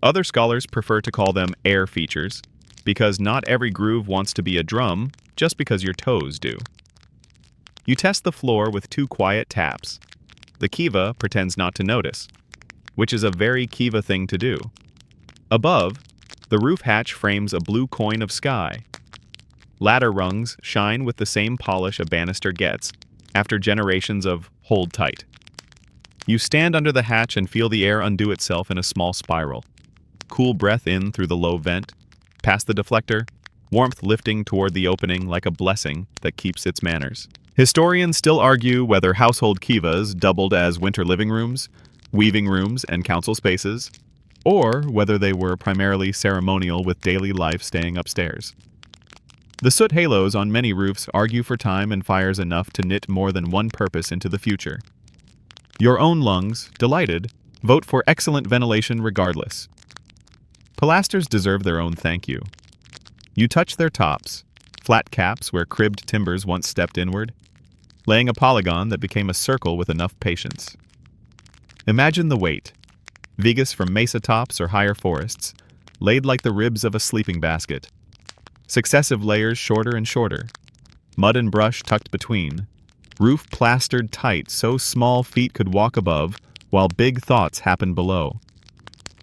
Other scholars prefer to call them air features, because not every groove wants to be a drum just because your toes do. You test the floor with 2 quiet taps. The kiva pretends not to notice, which is a very kiva thing to do. Above, the roof hatch frames a blue coin of sky. Ladder rungs shine with the same polish a banister gets after generations of hold tight. You stand under the hatch and feel the air undo itself in a small spiral. Cool breath in through the low vent, past the deflector, warmth lifting toward the opening like a blessing that keeps its manners. Historians still argue whether household kivas doubled as winter living rooms, weaving rooms, and council spaces, or whether they were primarily ceremonial with daily life staying upstairs. The soot halos on many roofs argue for time and fires enough to knit more than one purpose into the future. Your own lungs, delighted, vote for excellent ventilation regardless. Pilasters deserve their own thank you. You touch their tops, flat caps where cribbed timbers once stepped inward, laying a polygon that became a circle with enough patience. Imagine the weight, vigas from mesa tops or higher forests, laid like the ribs of a sleeping basket. Successive layers shorter and shorter, mud and brush tucked between, roof plastered tight so small feet could walk above while big thoughts happen below.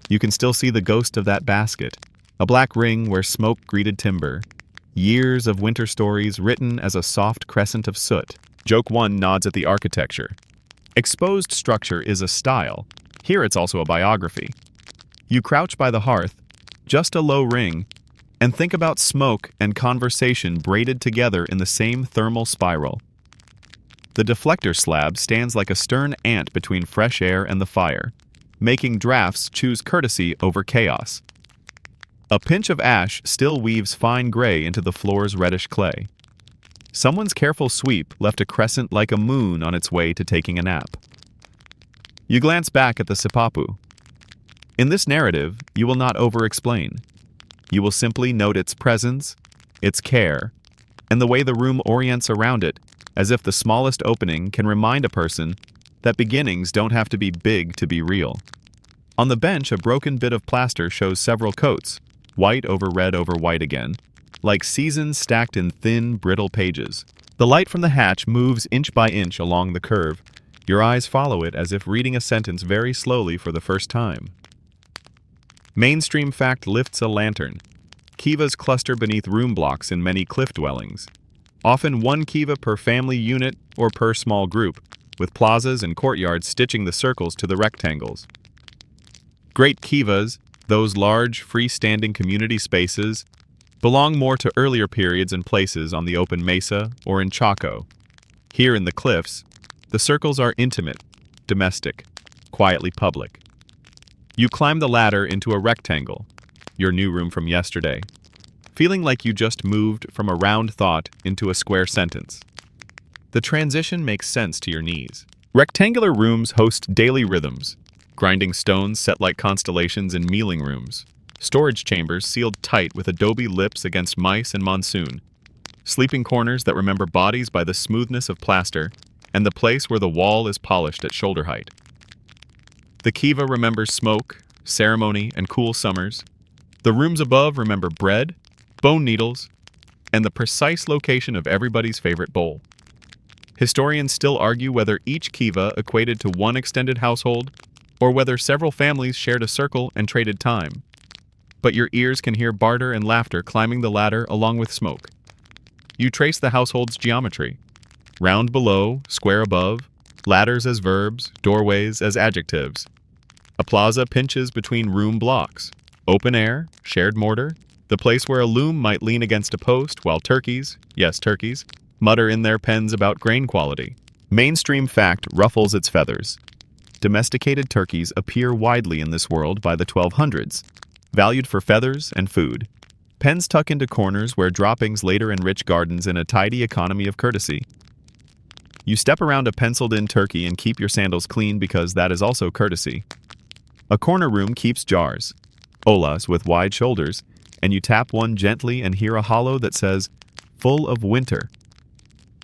You can still see the ghost of that basket, a black ring where smoke greeted timber, years of winter stories written as a soft crescent of soot. Joke 1 nods at the architecture. Exposed structure is a style. Here it's also a biography. You crouch by the hearth, just a low ring, and think about smoke and conversation braided together in the same thermal spiral. The deflector slab stands like a stern ant between fresh air and the fire, making drafts choose courtesy over chaos. A pinch of ash still weaves fine gray into the floor's reddish clay. Someone's careful sweep left a crescent like a moon on its way to taking a nap. You glance back at the sipapu. In this narrative, you will not over-explain. You will simply note its presence, its care, and the way the room orients around it, as if the smallest opening can remind a person that beginnings don't have to be big to be real. On the bench, a broken bit of plaster shows several coats, white over white again, like seasons stacked in thin, brittle pages. The light from the hatch moves inch by inch along the curve. Your eyes follow it as if reading a sentence very slowly for the first time. Mainstream fact lifts a lantern. Kivas cluster beneath room blocks in many cliff dwellings. Often one kiva per family unit or per small group, with plazas and courtyards stitching the circles to the rectangles. Great kivas, those large, freestanding community spaces, belong more to earlier periods and places on the open mesa or in Chaco. Here in the cliffs, the circles are intimate, domestic, quietly public. You climb the ladder into a rectangle, your new room from yesterday, feeling like you just moved from a round thought into a square sentence. The transition makes sense to your knees. Rectangular rooms host daily rhythms, grinding stones set like constellations in mealing rooms, storage chambers sealed tight with adobe lips against mice and monsoon, sleeping corners that remember bodies by the smoothness of plaster, and the place where the wall is polished at shoulder height. The kiva remembers smoke, ceremony, and cool summers. The rooms above remember bread, bone needles, and the precise location of everybody's favorite bowl. Historians still argue whether each kiva equated to one extended household or whether several families shared a circle and traded time. But your ears can hear barter and laughter climbing the ladder along with smoke. You trace the household's geometry. Round below, square above, ladders as verbs, doorways as adjectives. A plaza pinches between room blocks. Open air, shared mortar, The place where a loom might lean against a post while turkeys, yes turkeys, mutter in their pens about grain quality. Mainstream fact ruffles its feathers. Domesticated turkeys appear widely in this world by the 1200s, valued for feathers and food. Pens tuck into corners where droppings later enrich gardens in a tidy economy of courtesy. You step around a penciled-in turkey and keep your sandals clean because that is also courtesy. A corner room keeps jars, olas with wide shoulders, and you tap one gently and hear a hollow that says, "Full of winter."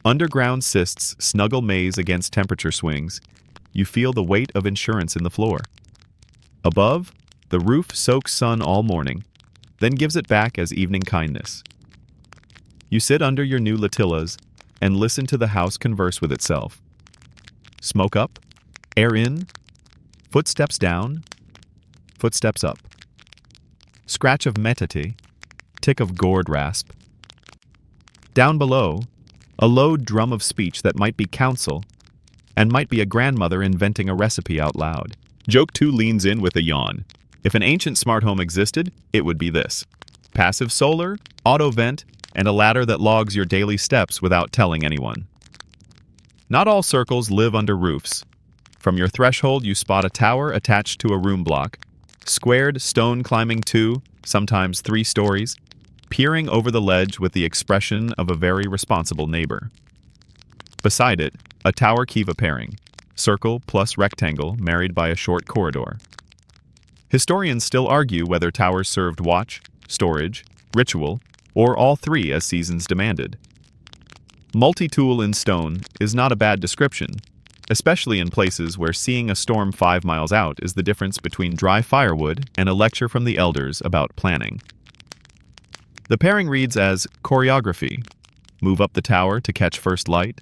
Underground cysts snuggle maze against temperature swings. You feel the weight of insurance in the floor. Above, the roof soaks sun all morning, then gives it back as evening kindness. You sit under your new latillas and listen to the house converse with itself. Smoke up, air in, footsteps down, footsteps up. Scratch of metati, tick of gourd rasp. Down below, a low drum of speech that might be counsel and might be a grandmother inventing a recipe out loud. Joke 2 leans in with a yawn. If an ancient smart home existed, it would be this. Passive solar, auto vent, and a ladder that logs your daily steps without telling anyone. Not all circles live under roofs. From your threshold, you spot a tower attached to a room block, squared stone climbing 2, sometimes 3 stories, peering over the ledge with the expression of a very responsible neighbor. Beside it, a tower kiva pairing, circle plus rectangle married by a short corridor. Historians still argue whether towers served watch, storage, ritual, or all three as seasons demanded. Multi-tool in stone is not a bad description, especially in places where seeing a storm 5 miles out is the difference between dry firewood and a lecture from the elders about planning. The pairing reads as choreography. Move up the tower to catch first light.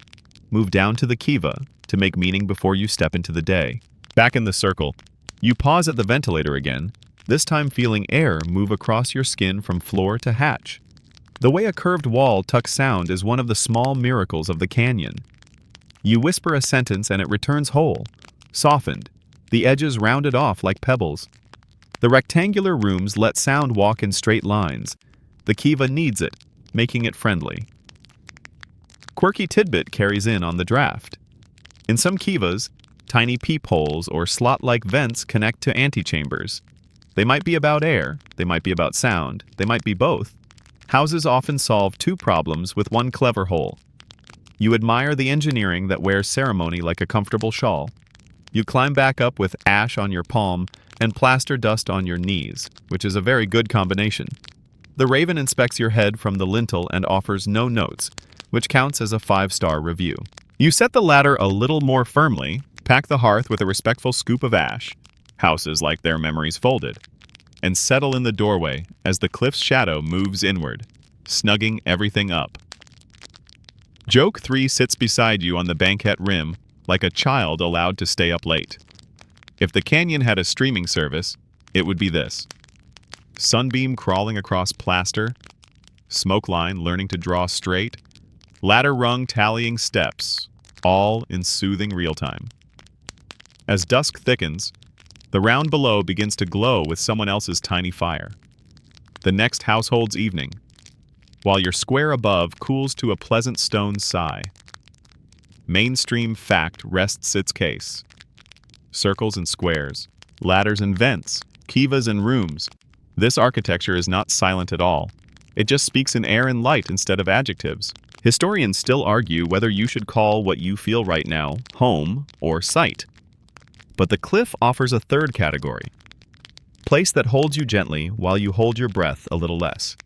Move down to the kiva to make meaning before you step into the day. Back in the circle, you pause at the ventilator again, this time feeling air move across your skin from floor to hatch. The way a curved wall tucks sound is one of the small miracles of the canyon. You whisper a sentence and it returns whole, softened, the edges rounded off like pebbles. The rectangular rooms let sound walk in straight lines. The kiva needs it, making it friendly. Quirky tidbit carries in on the draft. In some kivas, tiny peepholes or slot-like vents connect to antechambers. They might be about air, they might be about sound, they might be both. Houses often solve 2 problems with one clever hole. You admire the engineering that wears ceremony like a comfortable shawl. You climb back up with ash on your palm and plaster dust on your knees, which is a very good combination. The raven inspects your head from the lintel and offers no notes, which counts as a 5-star review. You set the ladder a little more firmly, pack the hearth with a respectful scoop of ash, houses like their memories folded, and settle in the doorway as the cliff's shadow moves inward, snugging everything up. Joke 3 sits beside you on the banquette rim like a child allowed to stay up late. If the canyon had a streaming service, it would be this. Sunbeam crawling across plaster, smoke line learning to draw straight, ladder rung tallying steps, all in soothing real time. As dusk thickens, the round below begins to glow with someone else's tiny fire. The next household's evening, while your square above cools to a pleasant stone sigh. Mainstream fact rests its case. Circles and squares, ladders and vents, kivas and rooms. This architecture is not silent at all. It just speaks in air and light instead of adjectives. Historians still argue whether you should call what you feel right now home or site. But the cliff offers a third category. Place that holds you gently while you hold your breath a little less.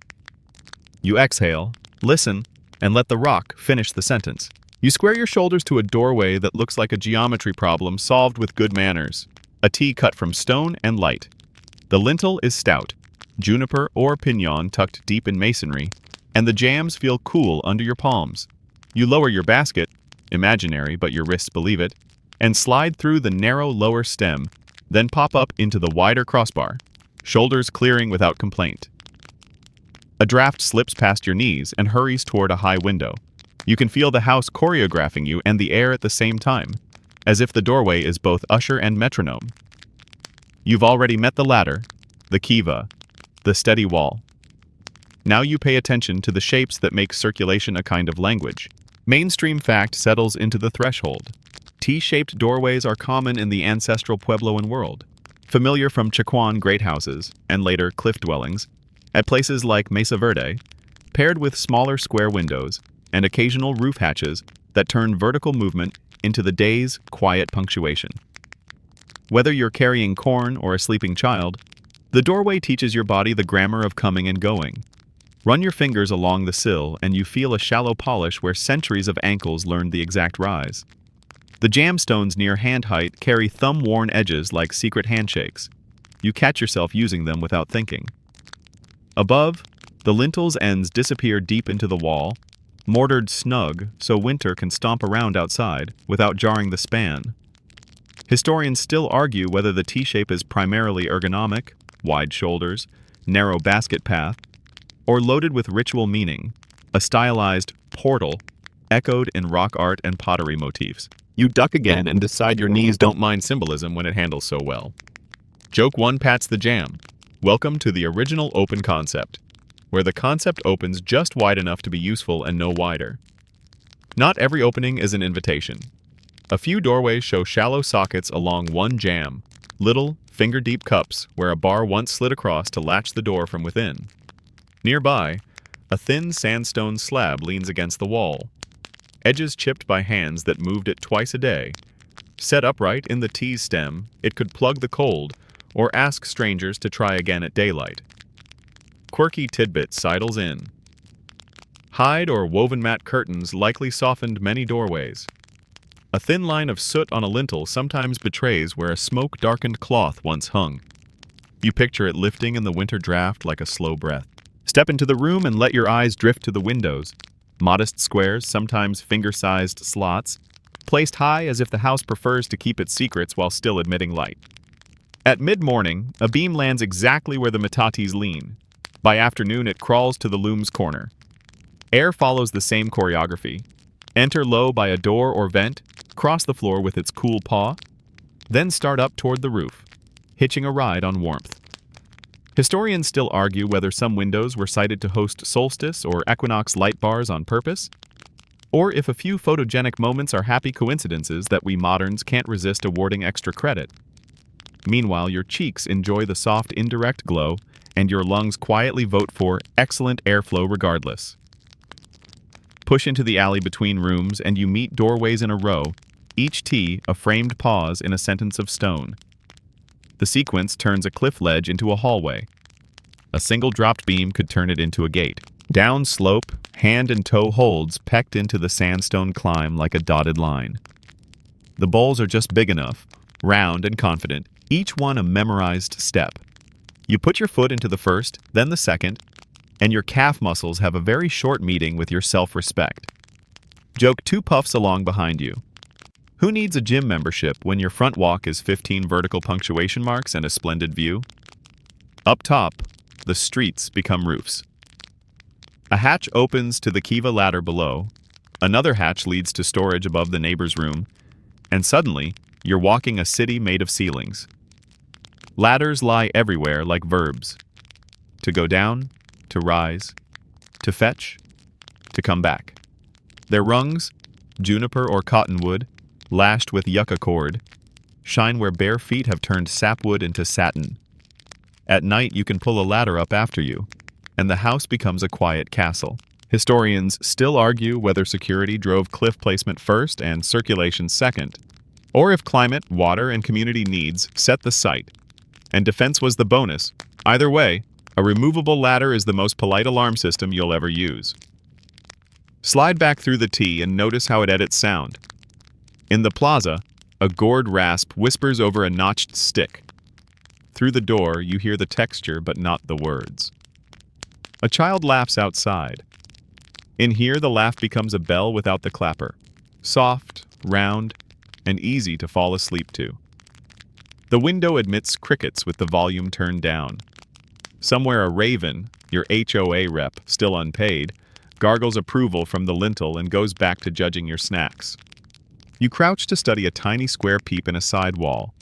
You exhale, listen, and let the rock finish the sentence. You square your shoulders to a doorway that looks like a geometry problem solved with good manners. A T cut from stone and light. The lintel is stout, juniper or pinon tucked deep in masonry, and the jambs feel cool under your palms. You lower your basket, imaginary but your wrists believe it, and slide through the narrow lower stem, then pop up into the wider crossbar, shoulders clearing without complaint. A draft slips past your knees and hurries toward a high window. You can feel the house choreographing you and the air at the same time, as if the doorway is both usher and metronome. You've already met the ladder, the kiva, the steady wall. Now you pay attention to the shapes that make circulation a kind of language. Mainstream fact settles into the threshold. T-shaped doorways are common in the ancestral Puebloan world, familiar from Chiquan great houses and later cliff dwellings, at places like Mesa Verde, paired with smaller square windows and occasional roof hatches that turn vertical movement into the day's quiet punctuation. Whether you're carrying corn or a sleeping child, the doorway teaches your body the grammar of coming and going. Run your fingers along the sill and you feel a shallow polish where centuries of ankles learned the exact rise. The jamstones near hand height carry thumb-worn edges like secret handshakes. You catch yourself using them without thinking. Above, the lintels' ends disappear deep into the wall, mortared snug so winter can stomp around outside without jarring the span. Historians still argue whether the T-shape is primarily ergonomic, wide shoulders, narrow basket path, or loaded with ritual meaning, a stylized portal echoed in rock art and pottery motifs. You duck again and decide your knees don't mind symbolism when it handles so well. Joke 1 pats the jam. Welcome to the original open concept, where the concept opens just wide enough to be useful and no wider. Not every opening is an invitation. A few doorways show shallow sockets along one jamb, little, finger-deep cups where a bar once slid across to latch the door from within. Nearby, a thin sandstone slab leans against the wall, edges chipped by hands that moved it twice a day. Set upright in the T-stem, it could plug the cold or ask strangers to try again at daylight. Quirky tidbit sidles in. Hide or woven mat curtains likely softened many doorways. A thin line of soot on a lintel sometimes betrays where a smoke-darkened cloth once hung. You picture it lifting in the winter draft like a slow breath. Step into the room and let your eyes drift to the windows. Modest squares, sometimes finger-sized slots, placed high as if the house prefers to keep its secrets while still admitting light. At mid-morning, a beam lands exactly where the metates lean. By afternoon, it crawls to the loom's corner. Air follows the same choreography. Enter low by a door or vent, cross the floor with its cool paw, then start up toward the roof, hitching a ride on warmth. Historians still argue whether some windows were sited to host solstice or equinox light bars on purpose, or if a few photogenic moments are happy coincidences that we moderns can't resist awarding extra credit. Meanwhile, your cheeks enjoy the soft indirect glow, and your lungs quietly vote for excellent airflow regardless. Push into the alley between rooms and you meet doorways in a row, each T a framed pause in a sentence of stone. The sequence turns a cliff ledge into a hallway. A single dropped beam could turn it into a gate. Down slope, hand and toe holds pecked into the sandstone climb like a dotted line. The bowls are just big enough, round and confident, each one a memorized step. You put your foot into the first, then the second, and your calf muscles have a very short meeting with your self-respect. Joke 2 puffs along behind you. Who needs a gym membership when your front walk is 15 vertical punctuation marks and a splendid view? Up top, the streets become roofs. A hatch opens to the Kiva ladder below, another hatch leads to storage above the neighbor's room, and suddenly, you're walking a city made of ceilings. Ladders lie everywhere like verbs. To go down, to rise, to fetch, to come back. Their rungs, juniper or cottonwood, lashed with yucca cord, shine where bare feet have turned sapwood into satin. At night you can pull a ladder up after you, and the house becomes a quiet castle. Historians still argue whether security drove cliff placement first and circulation second, or if climate, water, and community needs set the site, and defense was the bonus. Either way, a removable ladder is the most polite alarm system you'll ever use. Slide back through the T and notice how it edits sound. In the plaza, a gourd rasp whispers over a notched stick. Through the door, you hear the texture but not the words. A child laughs outside. In here, the laugh becomes a bell without the clapper. Soft, round, and easy to fall asleep to. The window admits crickets with the volume turned down. Somewhere a raven, your HOA rep, still unpaid, gargles approval from the lintel and goes back to judging your snacks. You crouch to study a tiny square peep in a side wall.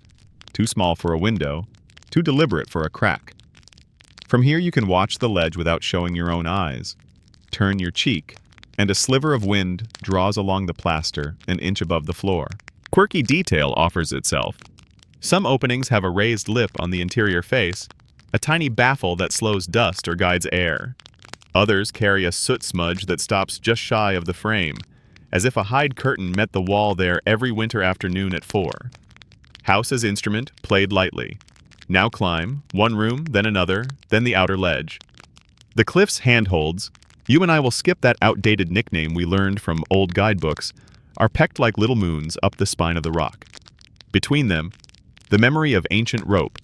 Too small for a window, too deliberate for a crack. From here you can watch the ledge without showing your own eyes. Turn your cheek, and a sliver of wind draws along the plaster an inch above the floor. Quirky detail offers itself. Some openings have a raised lip on the interior face, a tiny baffle that slows dust or guides air. Others carry a soot smudge that stops just shy of the frame, as if a hide curtain met the wall there every winter afternoon at 4. House as instrument, played lightly. Now climb, one room, then another, then the outer ledge. The cliff's handholds, you and I will skip that outdated nickname we learned from old guidebooks, are pecked like little moons up the spine of the rock. Between them, the memory of ancient rope,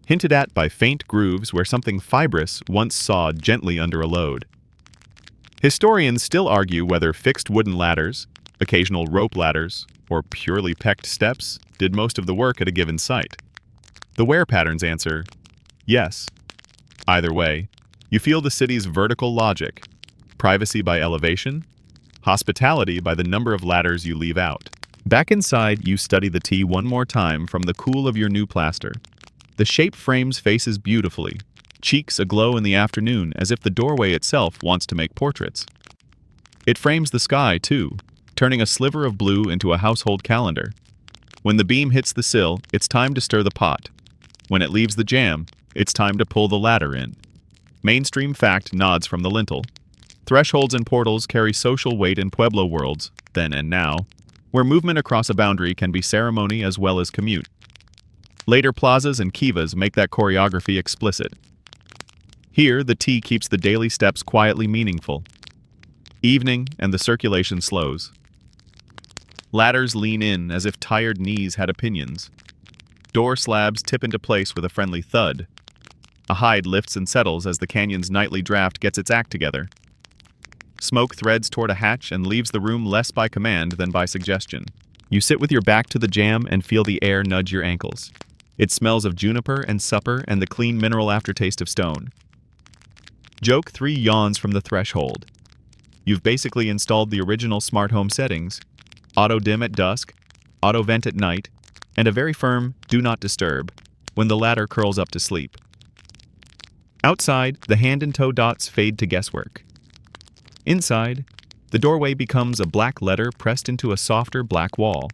hinted at by faint grooves where something fibrous once sawed gently under a load. Historians still argue whether fixed wooden ladders, occasional rope ladders, or purely pecked steps did most of the work at a given site. The wear patterns answer, yes. Either way, you feel the city's vertical logic, privacy by elevation, hospitality by the number of ladders you leave out. Back inside, you study the tea one more time from the cool of your new plaster. The shape frames faces beautifully, cheeks aglow in the afternoon as if the doorway itself wants to make portraits. It frames the sky, too, turning a sliver of blue into a household calendar. When the beam hits the sill, it's time to stir the pot. When it leaves the jam, it's time to pull the ladder in. Mainstream fact nods from the lintel. Thresholds and portals carry social weight in Pueblo worlds, then and now, where movement across a boundary can be ceremony as well as commute. Later plazas and kivas make that choreography explicit. Here, the tea keeps the daily steps quietly meaningful. Evening, and the circulation slows. Ladders lean in as if tired knees had opinions. Door slabs tip into place with a friendly thud. A hide lifts and settles as the canyon's nightly draft gets its act together. Smoke threads toward a hatch and leaves the room less by command than by suggestion. You sit with your back to the jam and feel the air nudge your ankles. It smells of juniper and supper and the clean mineral aftertaste of stone. Joke 3 yawns from the threshold. You've basically installed the original smart home settings: auto dim at dusk, auto vent at night, and a very firm do not disturb when the ladder curls up to sleep. Outside, the hand and toe dots fade to guesswork. Inside, the doorway becomes a black letter pressed into a softer black wall.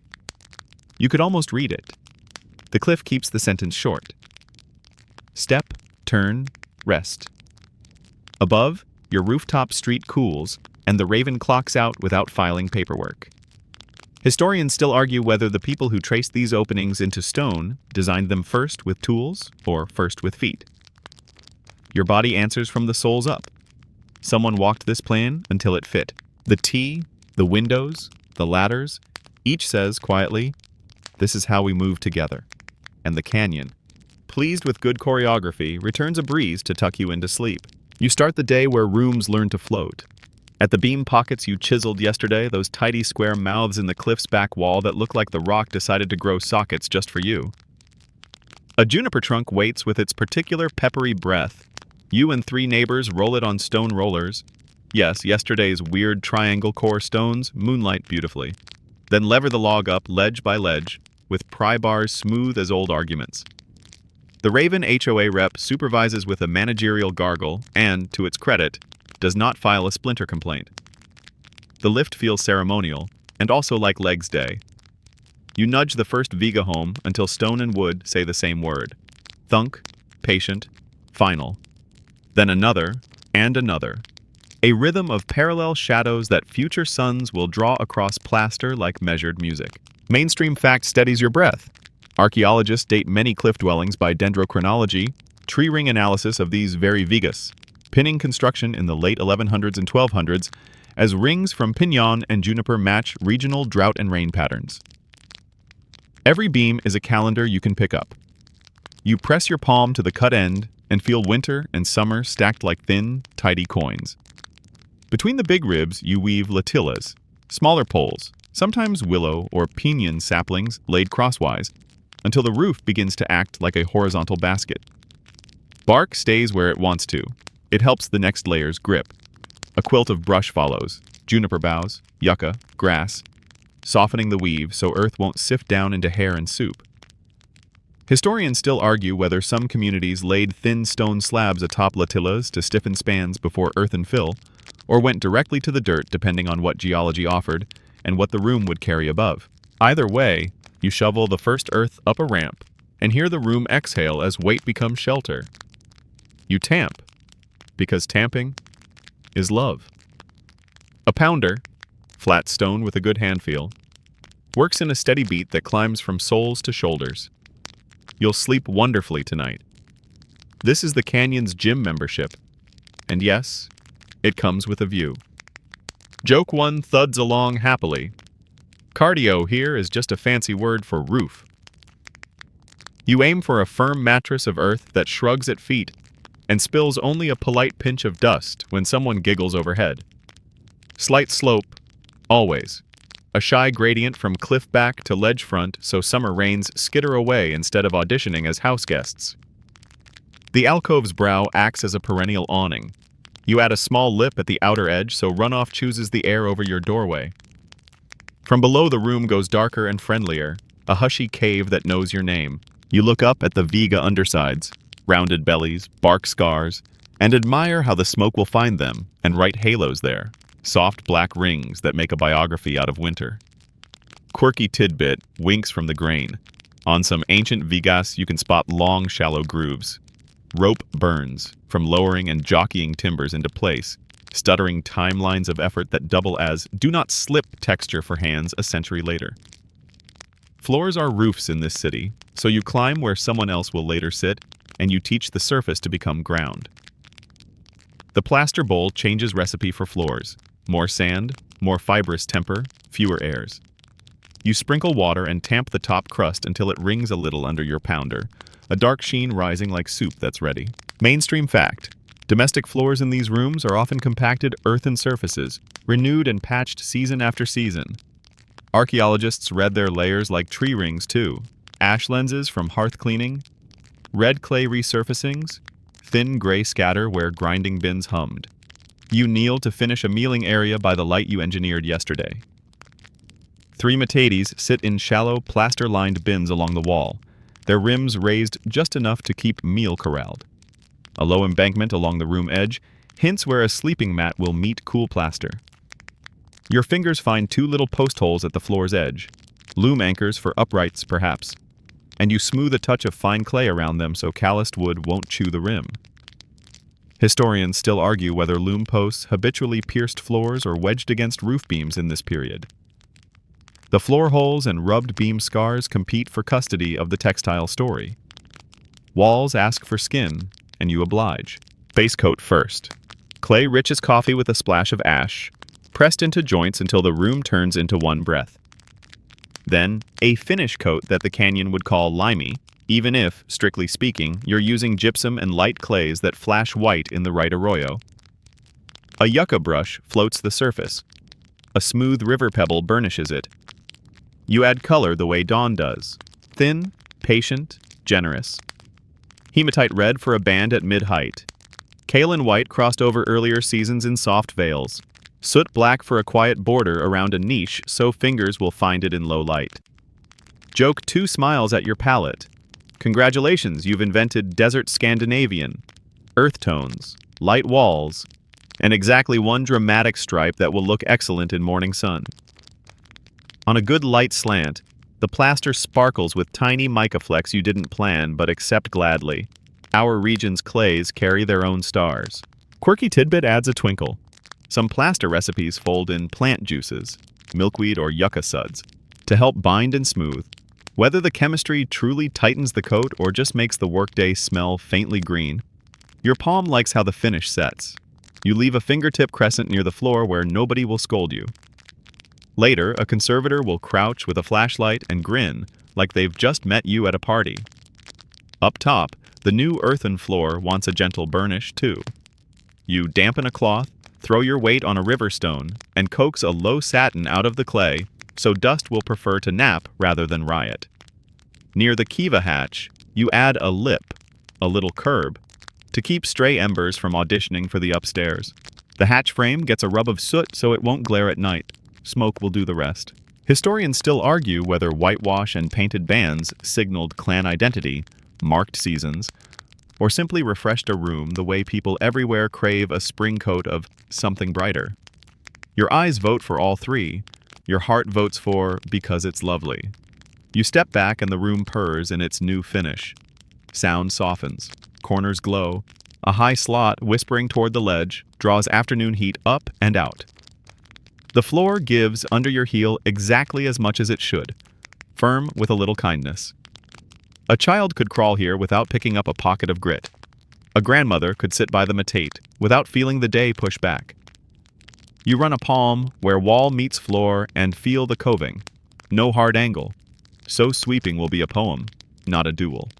You could almost read it. The cliff keeps the sentence short. Step, turn, rest. Above, your rooftop street cools, and the raven clocks out without filing paperwork. Historians still argue whether the people who traced these openings into stone designed them first with tools or first with feet. Your body answers from the soles up. Someone walked this plan until it fit. The tea, the windows, the ladders, each says quietly, "This is how we move together." And the canyon, pleased with good choreography, returns a breeze to tuck you into sleep. You start the day where rooms learn to float. At the beam pockets you chiseled yesterday, those tidy square mouths in the cliff's back wall that look like the rock decided to grow sockets just for you. A juniper trunk waits with its particular peppery breath. You and 3 neighbors roll it on stone rollers. Yes, yesterday's weird triangle core stones moonlight beautifully. Then lever the log up ledge by ledge, with pry bars smooth as old arguments. The Raven HOA rep supervises with a managerial gargle and, to its credit, does not file a splinter complaint. The lift feels ceremonial, and also like Legs Day. You nudge the first Viga home until stone and wood say the same word. Thunk, patient, final. Then another, and another. A rhythm of parallel shadows that future suns will draw across plaster like measured music. Mainstream fact steadies your breath. Archaeologists date many cliff dwellings by dendrochronology, tree ring analysis of these very vigas, pinning construction in the late 1100s and 1200s as rings from pinon and juniper match regional drought and rain patterns. Every beam is a calendar you can pick up. You press your palm to the cut end and feel winter and summer stacked like thin, tidy coins. Between the big ribs, you weave latillas, smaller poles, sometimes willow or pinon saplings laid crosswise, until the roof begins to act like a horizontal basket. Bark stays where it wants to. It helps the next layers grip. A quilt of brush follows, juniper boughs, yucca, grass, softening the weave so earth won't sift down into hair and soup. Historians still argue whether some communities laid thin stone slabs atop latillas to stiffen spans before earthen fill, or went directly to the dirt depending on what geology offered and what the room would carry above. Either way, you shovel the first earth up a ramp and hear the room exhale as weight becomes shelter. You tamp, because tamping is love. A pounder, flat stone with a good hand feel, works in a steady beat that climbs from soles to shoulders. You'll sleep wonderfully tonight. This is the canyon's gym membership, and yes, it comes with a view. Joke 1 thuds along happily. Cardio here is just a fancy word for roof. You aim for a firm mattress of earth that shrugs at feet and spills only a polite pinch of dust when someone giggles overhead. Slight slope, always. A shy gradient from cliff back to ledge front so summer rains skitter away instead of auditioning as house guests. The alcove's brow acts as a perennial awning. You add a small lip at the outer edge so runoff chooses the air over your doorway. From below, the room goes darker and friendlier, a hushy cave that knows your name. You look up at the Vega undersides, rounded bellies, bark scars, and admire how the smoke will find them and write halos there. Soft black rings that make a biography out of winter. Quirky tidbit winks from the grain. On some ancient vigas you can spot long, shallow grooves. Rope burns from lowering and jockeying timbers into place, stuttering timelines of effort that double as do-not-slip texture for hands a century later. Floors are roofs in this city, so you climb where someone else will later sit, and you teach the surface to become ground. The plaster bowl changes recipe for floors. More sand, more fibrous temper, fewer airs. You sprinkle water and tamp the top crust until it rings a little under your pounder, a dark sheen rising like soup that's ready. Mainstream fact: domestic floors in these rooms are often compacted earthen surfaces, renewed and patched season after season. Archaeologists read their layers like tree rings too. Ash lenses from hearth cleaning, red clay resurfacings, thin gray scatter where grinding bins hummed. You kneel to finish a mealing area by the light you engineered yesterday. 3 Mercedes sit in shallow, plaster-lined bins along the wall, their rims raised just enough to keep meal corralled. A low embankment along the room edge hints where a sleeping mat will meet cool plaster. Your fingers find 2 little post holes at the floor's edge, loom anchors for uprights perhaps, and you smooth a touch of fine clay around them so calloused wood won't chew the rim. Historians still argue whether loom posts habitually pierced floors or wedged against roof beams in this period. The floor holes and rubbed beam scars compete for custody of the textile story. Walls ask for skin, and you oblige. Base coat first. Clay rich as coffee with a splash of ash, pressed into joints until the room turns into one breath. Then, a finish coat that the canyon would call limey, even if, strictly speaking, you're using gypsum and light clays that flash white in the right arroyo. A yucca brush floats the surface. A smooth river pebble burnishes it. You add color the way dawn does. Thin, patient, generous. Hematite red for a band at mid-height. Kaolin white crossed over earlier seasons in soft veils. Soot black for a quiet border around a niche so fingers will find it in low light. Joke 2 smiles at your palate. Congratulations, you've invented desert Scandinavian, earth tones, light walls, and exactly one dramatic stripe that will look excellent in morning sun. On a good light slant, the plaster sparkles with tiny mica flecks you didn't plan but accept gladly. Our region's clays carry their own stars. Quirky tidbit adds a twinkle. Some plaster recipes fold in plant juices, milkweed or yucca suds, to help bind and smooth. Whether the chemistry truly tightens the coat or just makes the workday smell faintly green, your palm likes how the finish sets. You leave a fingertip crescent near the floor where nobody will scold you. Later, a conservator will crouch with a flashlight and grin like they've just met you at a party. Up top, the new earthen floor wants a gentle burnish too. You dampen a cloth, throw your weight on a river stone, and coax a low satin out of the clay so dust will prefer to nap rather than riot. Near the kiva hatch, you add a lip, a little curb, to keep stray embers from auditioning for the upstairs. The hatch frame gets a rub of soot so it won't glare at night. Smoke will do the rest. Historians still argue whether whitewash and painted bands signaled clan identity, marked seasons, or simply refreshed a room the way people everywhere crave a spring coat of something brighter. Your eyes vote for all three. Your heart votes for because it's lovely. You step back and the room purrs in its new finish. Sound softens. Corners glow. A high slot whispering toward the ledge draws afternoon heat up and out. The floor gives under your heel exactly as much as it should, firm with a little kindness. A child could crawl here without picking up a pocket of grit. A grandmother could sit by the matate without feeling the day push back. You run a palm where wall meets floor and feel the coving. No hard angle. So sweeping will be a poem, not a duel.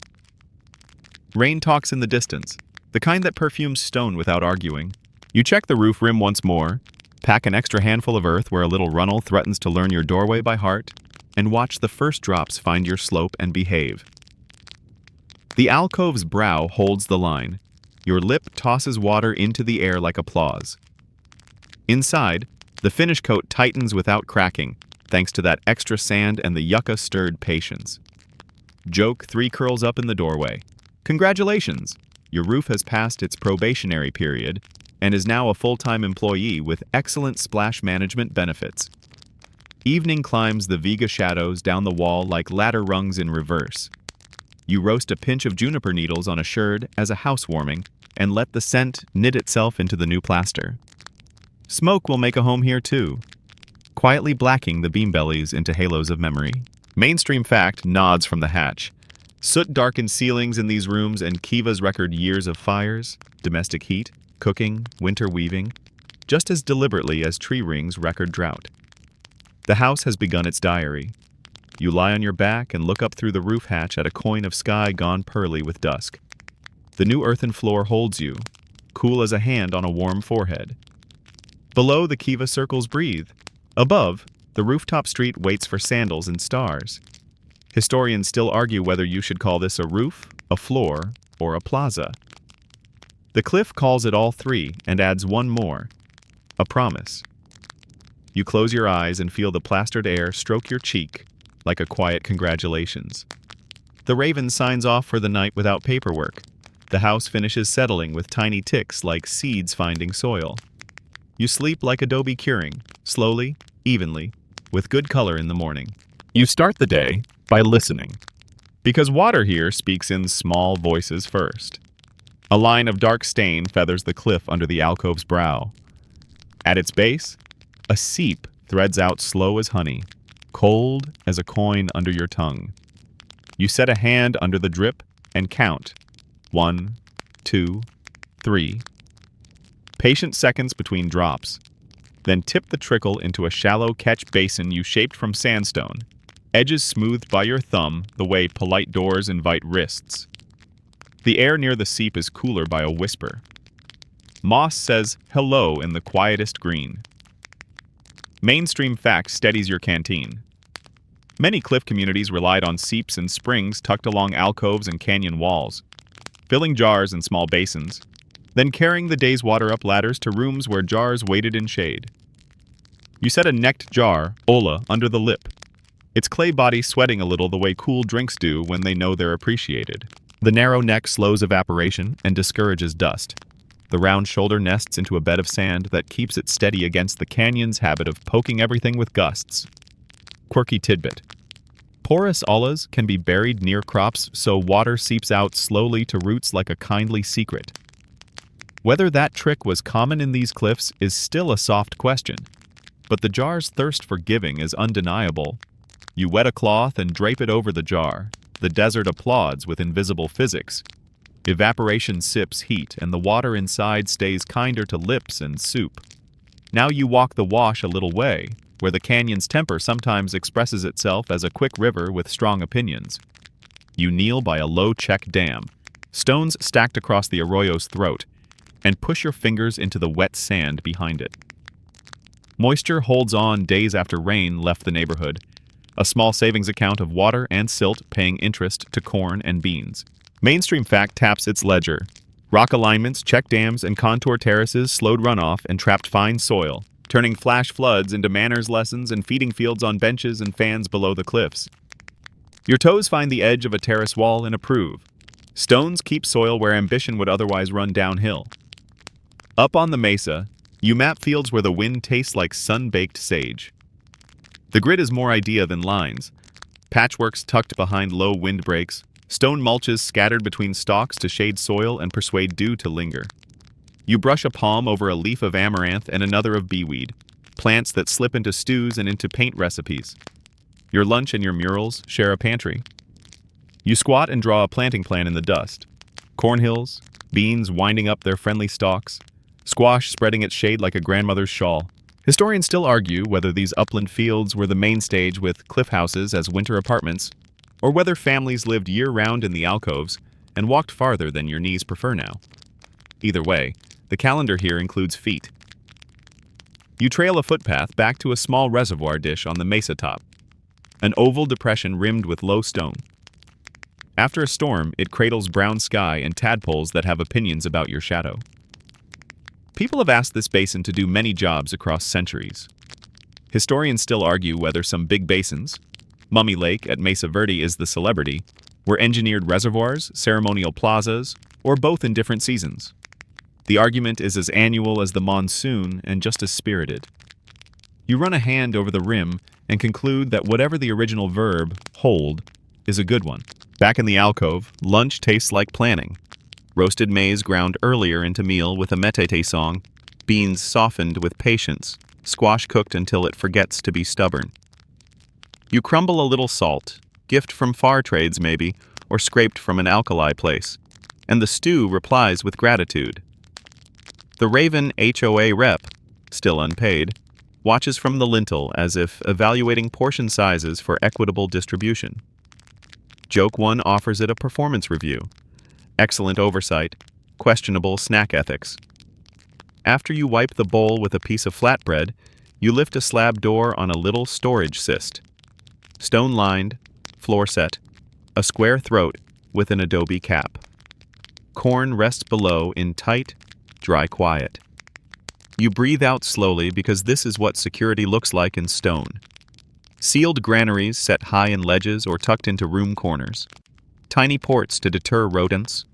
Rain talks in the distance, the kind that perfumes stone without arguing. You check the roof rim once more, pack an extra handful of earth where a little runnel threatens to learn your doorway by heart, and watch the first drops find your slope and behave. The alcove's brow holds the line. Your lip tosses water into the air like applause. Inside, the finish coat tightens without cracking, thanks to that extra sand and the yucca-stirred patience. Joke 3 curls up in the doorway. Congratulations! Your roof has passed its probationary period and is now a full-time employee with excellent splash management benefits. Evening climbs the Vega shadows down the wall like ladder rungs in reverse. You roast a pinch of juniper needles on a sherd as a housewarming and let the scent knit itself into the new plaster. Smoke will make a home here too, quietly blacking the beam bellies into halos of memory. Mainstream fact nods from the hatch. Soot-darkened ceilings in these rooms and Kiva's record years of fires, domestic heat, cooking, winter weaving, just as deliberately as tree rings record drought. The house has begun its diary. You lie on your back and look up through the roof hatch at a coin of sky gone pearly with dusk. The new earthen floor holds you, cool as a hand on a warm forehead. Below, the Kiva circles breathe. Above, the rooftop street waits for sandals and stars. Historians still argue whether you should call this a roof, a floor, or a plaza. The cliff calls it all three and adds one more, a promise. You close your eyes and feel the plastered air stroke your cheek like a quiet congratulations. The raven signs off for the night without paperwork. The house finishes settling with tiny ticks like seeds finding soil. You sleep like adobe curing, slowly, evenly, with good color in the morning. You start the day by listening, because water here speaks in small voices first. A line of dark stain feathers the cliff under the alcove's brow. At its base, a seep threads out slow as honey, cold as a coin under your tongue. You set a hand under the drip and count. 1, 2, 3. Patient seconds between drops. Then tip the trickle into a shallow catch basin you shaped from sandstone, edges smoothed by your thumb the way polite doors invite wrists. The air near the seep is cooler by a whisper. Moss says hello in the quietest green. Mainstream fact steadies your canteen. Many cliff communities relied on seeps and springs tucked along alcoves and canyon walls, filling jars and small basins, then carrying the day's water up ladders to rooms where jars waited in shade. You set a necked jar, Ola, under the lip, its clay body sweating a little the way cool drinks do when they know they're appreciated. The narrow neck slows evaporation and discourages dust. The round shoulder nests into a bed of sand that keeps it steady against the canyon's habit of poking everything with gusts. Quirky tidbit. Porous olas can be buried near crops so water seeps out slowly to roots like a kindly secret. Whether that trick was common in these cliffs is still a soft question, but the jar's thirst for giving is undeniable. You wet a cloth and drape it over the jar. The desert applauds with invisible physics. Evaporation sips heat, and the water inside stays kinder to lips and soup. Now you walk the wash a little way, where the canyon's temper sometimes expresses itself as a quick river with strong opinions. You kneel by a low check dam, stones stacked across the arroyo's throat, and push your fingers into the wet sand behind it. Moisture holds on days after rain left the neighborhood, a small savings account of water and silt paying interest to corn and beans. Mainstream fact taps its ledger. Rock alignments, check dams, and contour terraces slowed runoff and trapped fine soil, turning flash floods into manners lessons and feeding fields on benches and fans below the cliffs. Your toes find the edge of a terrace wall and approve. Stones keep soil where ambition would otherwise run downhill. Up on the mesa, you map fields where the wind tastes like sun-baked sage. The grid is more idea than lines. Patchworks tucked behind low windbreaks, stone mulches scattered between stalks to shade soil and persuade dew to linger. You brush a palm over a leaf of amaranth and another of beeweed, plants that slip into stews and into paint recipes. Your lunch and your murals share a pantry. You squat and draw a planting plan in the dust. Cornhills, beans winding up their friendly stalks, squash spreading its shade like a grandmother's shawl. Historians still argue whether these upland fields were the main stage with cliff houses as winter apartments, or whether families lived year-round in the alcoves and walked farther than your knees prefer now. Either way, the calendar here includes feet. You trail a footpath back to a small reservoir dish on the mesa top, an oval depression rimmed with low stone. After a storm, it cradles brown sky and tadpoles that have opinions about your shadow. People have asked this basin to do many jobs across centuries. Historians still argue whether some big basins, Mummy Lake at Mesa Verde is the celebrity, were engineered reservoirs, ceremonial plazas, or both in different seasons. The argument is as annual as the monsoon and just as spirited. You run a hand over the rim and conclude that whatever the original verb, hold, is a good one. Back in the alcove, lunch tastes like planning. Roasted maize ground earlier into meal with a metete song, beans softened with patience, squash cooked until it forgets to be stubborn. You crumble a little salt, gift from far trades maybe, or scraped from an alkali place, and the stew replies with gratitude. The Raven HOA rep, still unpaid, watches from the lintel as if evaluating portion sizes for equitable distribution. Joke One offers it a performance review. Excellent oversight, questionable snack ethics. After you wipe the bowl with a piece of flatbread, you lift a slab door on a little storage cyst. Stone-lined, floor set, a square throat with an adobe cap. Corn rests below in tight, dry quiet. You breathe out slowly because this is what security looks like in stone. Sealed granaries set high in ledges or tucked into room corners. Tiny ports to deter rodents.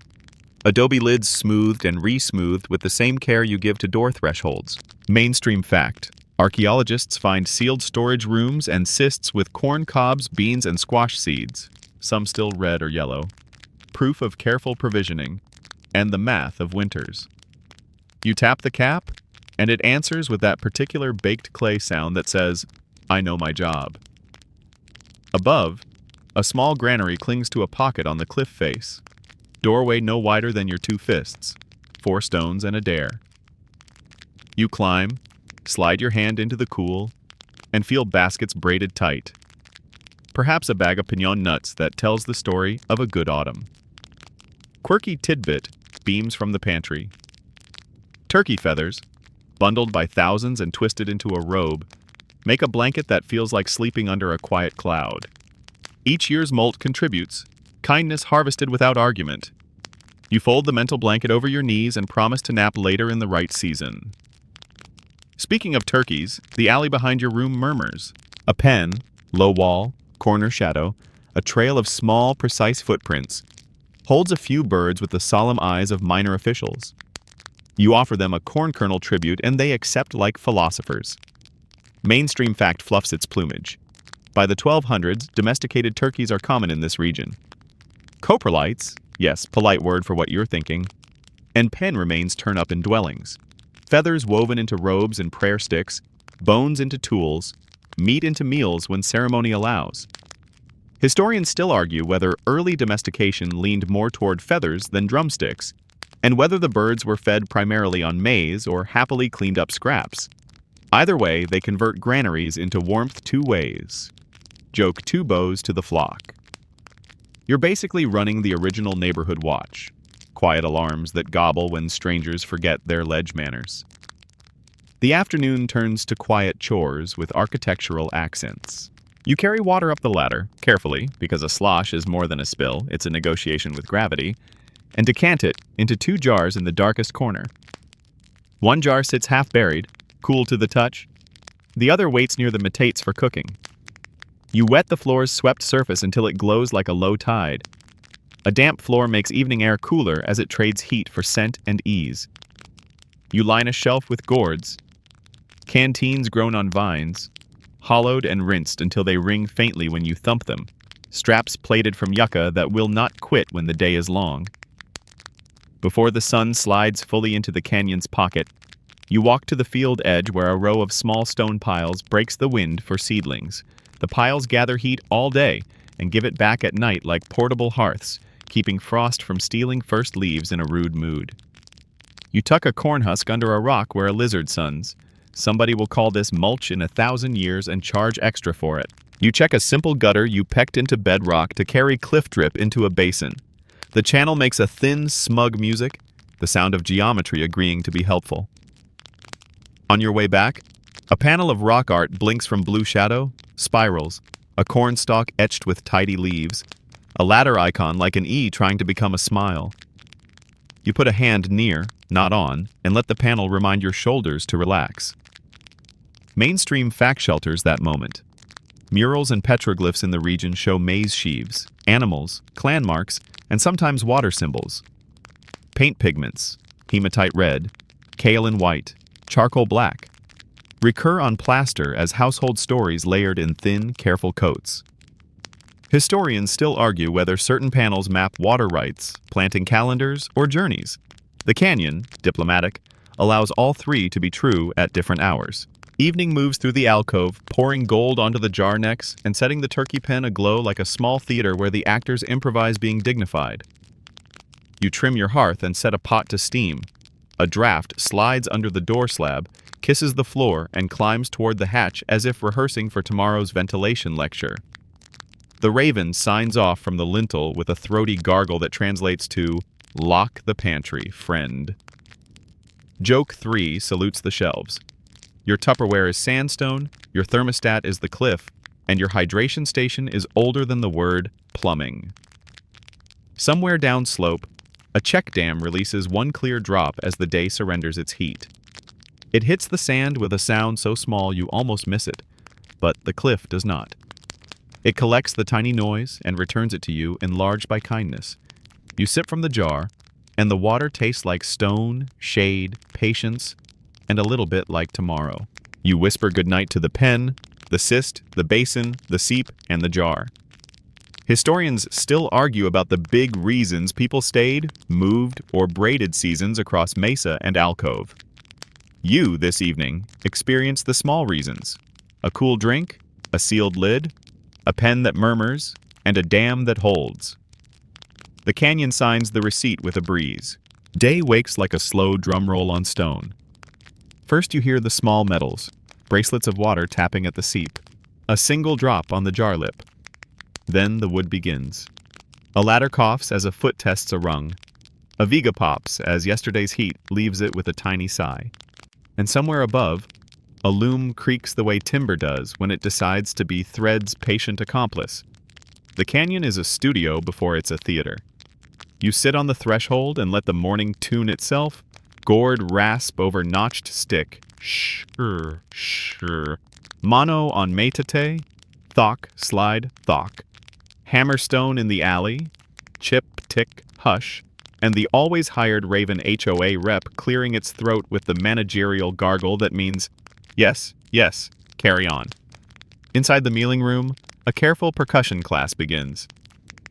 Adobe lids smoothed and re-smoothed with the same care you give to door thresholds. Mainstream fact. Archaeologists find sealed storage rooms and cysts with corn cobs, beans, and squash seeds, some still red or yellow. Proof of careful provisioning and the math of winters. You tap the cap, and it answers with that particular baked clay sound that says, "I know my job." Above, a small granary clings to a pocket on the cliff face. Doorway no wider than your 2 fists, 4 stones and a dare. You climb, slide your hand into the cool, and feel baskets braided tight. Perhaps a bag of piñon nuts that tells the story of a good autumn. Quirky tidbit beams from the pantry. Turkey feathers, bundled by thousands and twisted into a robe, make a blanket that feels like sleeping under a quiet cloud. Each year's molt contributes, kindness harvested without argument. You fold the mental blanket over your knees and promise to nap later in the right season. Speaking of turkeys, the alley behind your room murmurs. A pen, low wall, corner shadow, a trail of small, precise footprints, holds a few birds with the solemn eyes of minor officials. You offer them a corn kernel tribute and they accept like philosophers. Mainstream fact fluffs its plumage. By the 1200s, domesticated turkeys are common in this region. Coprolites, yes, polite word for what you're thinking, and pen remains turn up in dwellings. Feathers woven into robes and prayer sticks, bones into tools, meat into meals when ceremony allows. Historians still argue whether early domestication leaned more toward feathers than drumsticks, and whether the birds were fed primarily on maize or happily cleaned up scraps. Either way, they convert granaries into warmth 2 ways. Joke 2 bows to the flock. You're basically running the original neighborhood watch. Quiet alarms that gobble when strangers forget their ledge manners. The afternoon turns to quiet chores with architectural accents. You carry water up the ladder, carefully, because a slosh is more than a spill, it's a negotiation with gravity, and decant it into 2 jars in the darkest corner. One jar sits half buried, cool to the touch. The other waits near the metates for cooking. You wet the floor's swept surface until it glows like a low tide. A damp floor makes evening air cooler as it trades heat for scent and ease. You line a shelf with gourds, canteens grown on vines, hollowed and rinsed until they ring faintly when you thump them, straps plaited from yucca that will not quit when the day is long. Before the sun slides fully into the canyon's pocket, you walk to the field edge where a row of small stone piles breaks the wind for seedlings. The piles gather heat all day and give it back at night like portable hearths, keeping frost from stealing first leaves in a rude mood. You tuck a corn husk under a rock where a lizard suns. Somebody will call this mulch in 1,000 years and charge extra for it. You check a simple gutter you pecked into bedrock to carry cliff drip into a basin. The channel makes a thin, smug music, the sound of geometry agreeing to be helpful. On your way back, a panel of rock art blinks from blue shadow, spirals, a cornstalk etched with tidy leaves, a ladder icon like an E trying to become a smile. You put a hand near, not on, and let the panel remind your shoulders to relax. Mainstream fact shelters that moment. Murals and petroglyphs in the region show maize sheaves, animals, clan marks, and sometimes water symbols. Paint pigments, hematite red, kaolin white, charcoal black, recur on plaster as household stories layered in thin, careful coats. Historians still argue whether certain panels map water rights, planting calendars, or journeys. The canyon, diplomatic, allows all three to be true at different hours. Evening moves through the alcove, pouring gold onto the jar necks and setting the turkey pen aglow like a small theater where the actors improvise being dignified. You trim your hearth and set a pot to steam. A draft slides under the door slab, kisses the floor, and climbs toward the hatch as if rehearsing for tomorrow's ventilation lecture. The raven signs off from the lintel with a throaty gargle that translates to, "Lock the pantry, friend." Joke 3 salutes the shelves. Your Tupperware is sandstone, your thermostat is the cliff, and your hydration station is older than the word plumbing. Somewhere downslope, a check dam releases one clear drop as the day surrenders its heat. It hits the sand with a sound so small you almost miss it, but the cliff does not. It collects the tiny noise and returns it to you enlarged by kindness. You sip from the jar, and the water tastes like stone, shade, patience, and a little bit like tomorrow. You whisper goodnight to the pen, the cyst, the basin, the seep, and the jar. Historians still argue about the big reasons people stayed, moved, or braided seasons across Mesa and Alcove. You, this evening, experience the small reasons: a cool drink, a sealed lid, a pen that murmurs, and a dam that holds. The canyon signs the receipt with a breeze. Day wakes like a slow drum roll on stone. First you hear the small metals, bracelets of water tapping at the seep, a single drop on the jar lip. Then the wood begins. A ladder coughs as a foot tests a rung. A viga pops as yesterday's heat leaves it with a tiny sigh. And somewhere above, a loom creaks the way timber does when it decides to be thread's patient accomplice. The canyon is a studio before it's a theater. You sit on the threshold and let the morning tune itself, gourd rasp over notched stick. Shur, shur. Mono on metate, thock, slide, thock. Hammerstone in the alley, chip, tick, hush, and the always hired Raven HOA rep clearing its throat with the managerial gargle that means, yes, yes, carry on. Inside the mealing room, a careful percussion class begins.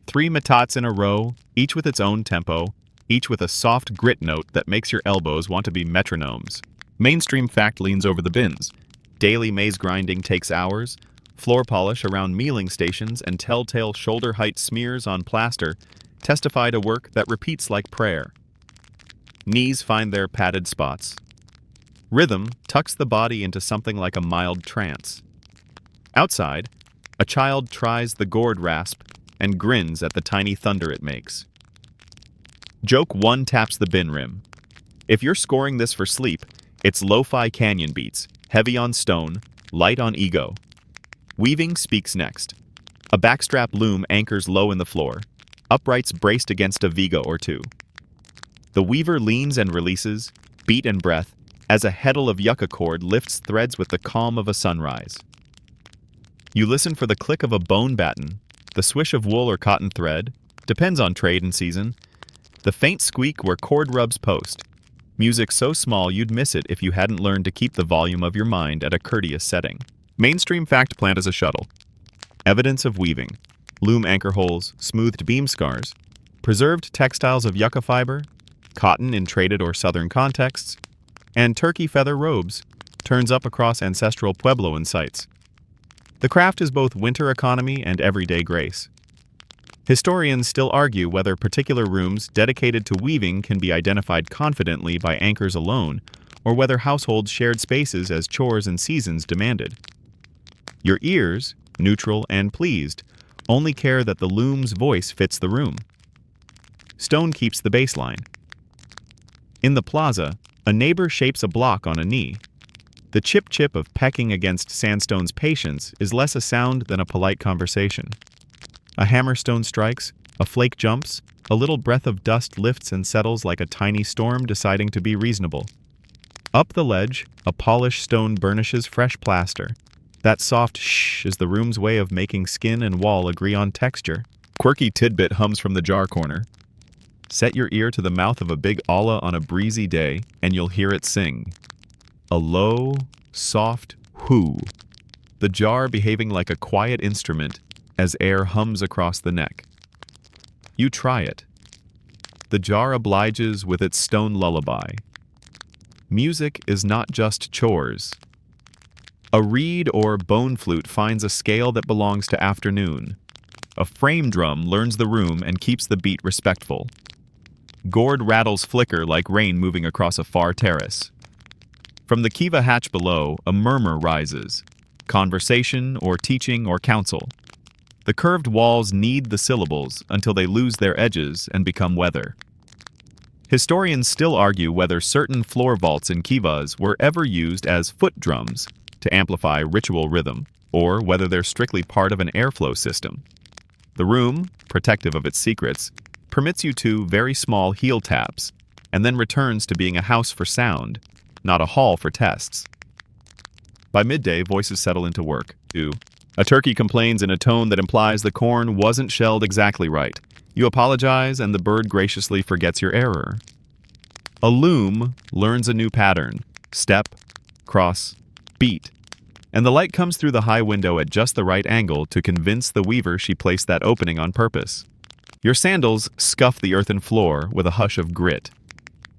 3 metats in a row, each with its own tempo, each with a soft grit note that makes your elbows want to be metronomes. Mainstream fact leans over the bins. Daily maize grinding takes hours. Floor polish around mealing stations and telltale shoulder-height smears on plaster testify to work that repeats like prayer. Knees find their padded spots. Rhythm tucks the body into something like a mild trance. Outside, a child tries the gourd rasp and grins at the tiny thunder it makes. Joke 1 taps the bin rim. If you're scoring this for sleep, it's lo-fi canyon beats, heavy on stone, light on ego. Weaving speaks next. A backstrap loom anchors low in the floor, uprights braced against a viga or two. The weaver leans and releases, beat and breath, as a heddle of yucca cord lifts threads with the calm of a sunrise. You listen for the click of a bone batten, the swish of wool or cotton thread, depends on trade and season, the faint squeak where cord rubs post, music so small you'd miss it if you hadn't learned to keep the volume of your mind at a courteous setting. Mainstream fact plant as a shuttle. Evidence of weaving, loom anchor holes, smoothed beam scars, preserved textiles of yucca fiber, cotton in traded or southern contexts, and turkey feather robes, turns up across ancestral Puebloan sites. The craft is both winter economy and everyday grace. Historians still argue whether particular rooms dedicated to weaving can be identified confidently by anchors alone, or whether households shared spaces as chores and seasons demanded. Your ears, neutral and pleased, only care that the loom's voice fits the room. Stone keeps the baseline. In the plaza, a neighbor shapes a block on a knee. The chip-chip of pecking against sandstone's patience is less a sound than a polite conversation. A hammerstone strikes, a flake jumps, a little breath of dust lifts and settles like a tiny storm deciding to be reasonable. Up the ledge, a polished stone burnishes fresh plaster. That soft shh is the room's way of making skin and wall agree on texture. Quirky tidbit hums from the jar corner. Set your ear to the mouth of a big olla on a breezy day, and you'll hear it sing. A low, soft whoo. The jar behaving like a quiet instrument as air hums across the neck. You try it. The jar obliges with its stone lullaby. Music is not just chores. A reed or bone flute finds a scale that belongs to afternoon. A frame drum learns the room and keeps the beat respectful. Gourd rattles flicker like rain moving across a far terrace. From the kiva hatch below, a murmur rises. Conversation or teaching or counsel. The curved walls knead the syllables until they lose their edges and become weather. Historians still argue whether certain floor vaults in kivas were ever used as foot drums to amplify ritual rhythm, or whether they're strictly part of an airflow system. The room, protective of its secrets, permits you two very small heel taps, and then returns to being a house for sound, not a hall for tests. By midday, voices settle into work. A turkey complains in a tone that implies the corn wasn't shelled exactly right. You apologize, and the bird graciously forgets your error. A loom learns a new pattern: step, cross, beat, and the light comes through the high window at just the right angle to convince the weaver she placed that opening on purpose. Your sandals scuff the earthen floor with a hush of grit.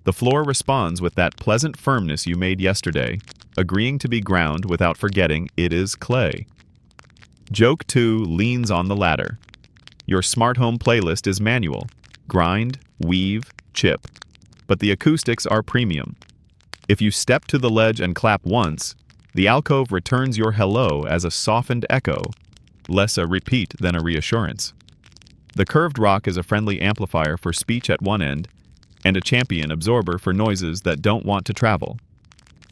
The floor responds with that pleasant firmness you made yesterday, agreeing to be ground without forgetting it is clay. Joke 2 leans on the ladder. Your smart home playlist is manual: grind, weave, chip. But the acoustics are premium. If you step to the ledge and clap once, the alcove returns your hello as a softened echo, less a repeat than a reassurance. The curved rock is a friendly amplifier for speech at one end, and a champion absorber for noises that don't want to travel.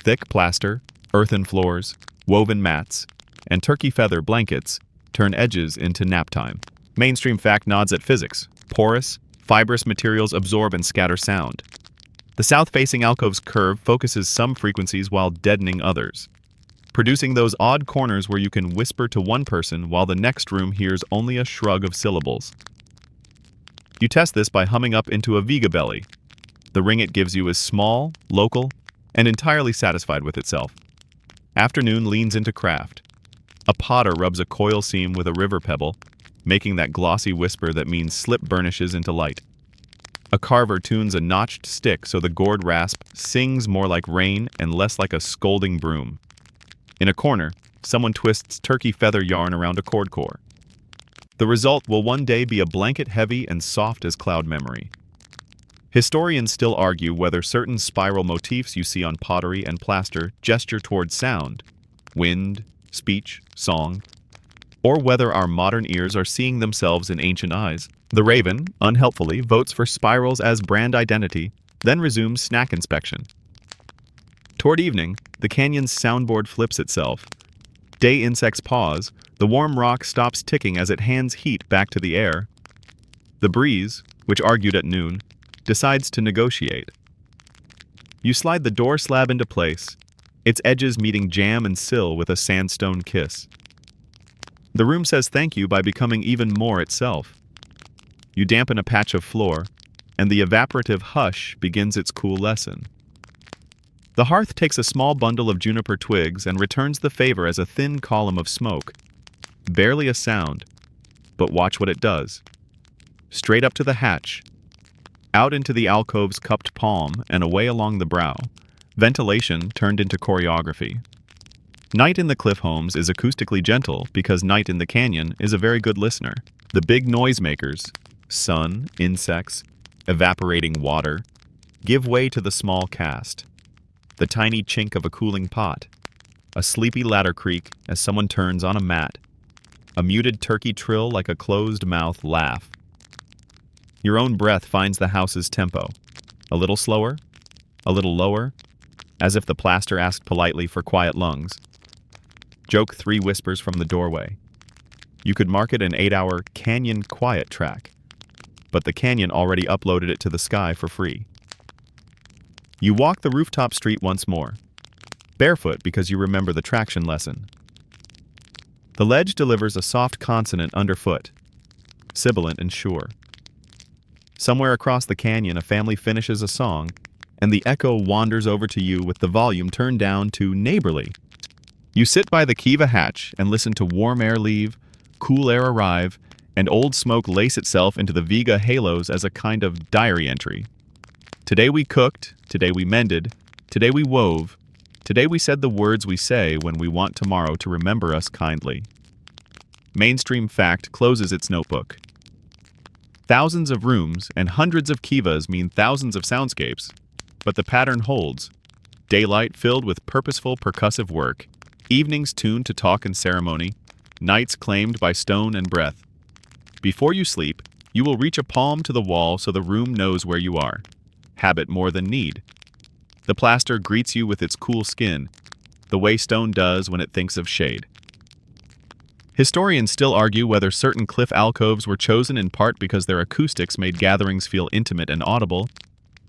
Thick plaster, earthen floors, woven mats, and turkey feather blankets turn edges into nap time. Mainstream fact nods at physics. Porous, fibrous materials absorb and scatter sound. The south-facing alcove's curve focuses some frequencies while deadening others, producing those odd corners where you can whisper to one person while the next room hears only a shrug of syllables. You test this by humming up into a Vega belly. The ring it gives you is small, local, and entirely satisfied with itself. Afternoon leans into craft. A potter rubs a coil seam with a river pebble, making that glossy whisper that means slip burnishes into light. A carver tunes a notched stick so the gourd rasp sings more like rain and less like a scolding broom. In a corner, someone twists turkey feather yarn around a cord core. The result will one day be a blanket heavy and soft as cloud memory. Historians still argue whether certain spiral motifs you see on pottery and plaster gesture toward sound, wind, speech, song, or whether our modern ears are seeing themselves in ancient eyes. The Raven, unhelpfully, votes for spirals as brand identity, then resumes snack inspection. Toward evening, the canyon's soundboard flips itself. Day insects pause, the warm rock stops ticking as it hands heat back to the air. The breeze, which argued at noon, decides to negotiate. You slide the door slab into place, its edges meeting jamb and sill with a sandstone kiss. The room says thank you by becoming even more itself. You dampen a patch of floor, and the evaporative hush begins its cool lesson. The hearth takes a small bundle of juniper twigs and returns the favor as a thin column of smoke. Barely a sound, but watch what it does. Straight up to the hatch, out into the alcove's cupped palm and away along the brow, ventilation turned into choreography. Night in the Cliff Homes is acoustically gentle because night in the canyon is a very good listener. The big noisemakers, sun, insects, evaporating water, give way to the small cast. The tiny chink of a cooling pot, a sleepy ladder creak as someone turns on a mat, a muted turkey trill like a closed-mouth laugh. Your own breath finds the house's tempo, a little slower, a little lower, as if the plaster asked politely for quiet lungs. Joke 3 whispers from the doorway. You could mark it an 8-hour canyon quiet track, but the canyon already uploaded it to the sky for free. You walk the rooftop street once more, barefoot because you remember the traction lesson. The ledge delivers a soft consonant underfoot, sibilant and sure. Somewhere across the canyon, a family finishes a song, and the echo wanders over to you with the volume turned down to neighborly. You sit by the Kiva hatch and listen to warm air leave, cool air arrive, and old smoke lace itself into the Vega halos as a kind of diary entry. Today we cooked, today we mended, today we wove, today we said the words we say when we want tomorrow to remember us kindly. Mainstream Fact closes its notebook. Thousands of rooms and hundreds of kivas mean thousands of soundscapes, but the pattern holds. Daylight filled with purposeful percussive work, evenings tuned to talk and ceremony, nights claimed by stone and breath. Before you sleep, you will reach a palm to the wall so the room knows where you are. Habit more than need. The plaster greets you with its cool skin, the way stone does when it thinks of shade. Historians still argue whether certain cliff alcoves were chosen in part because their acoustics made gatherings feel intimate and audible,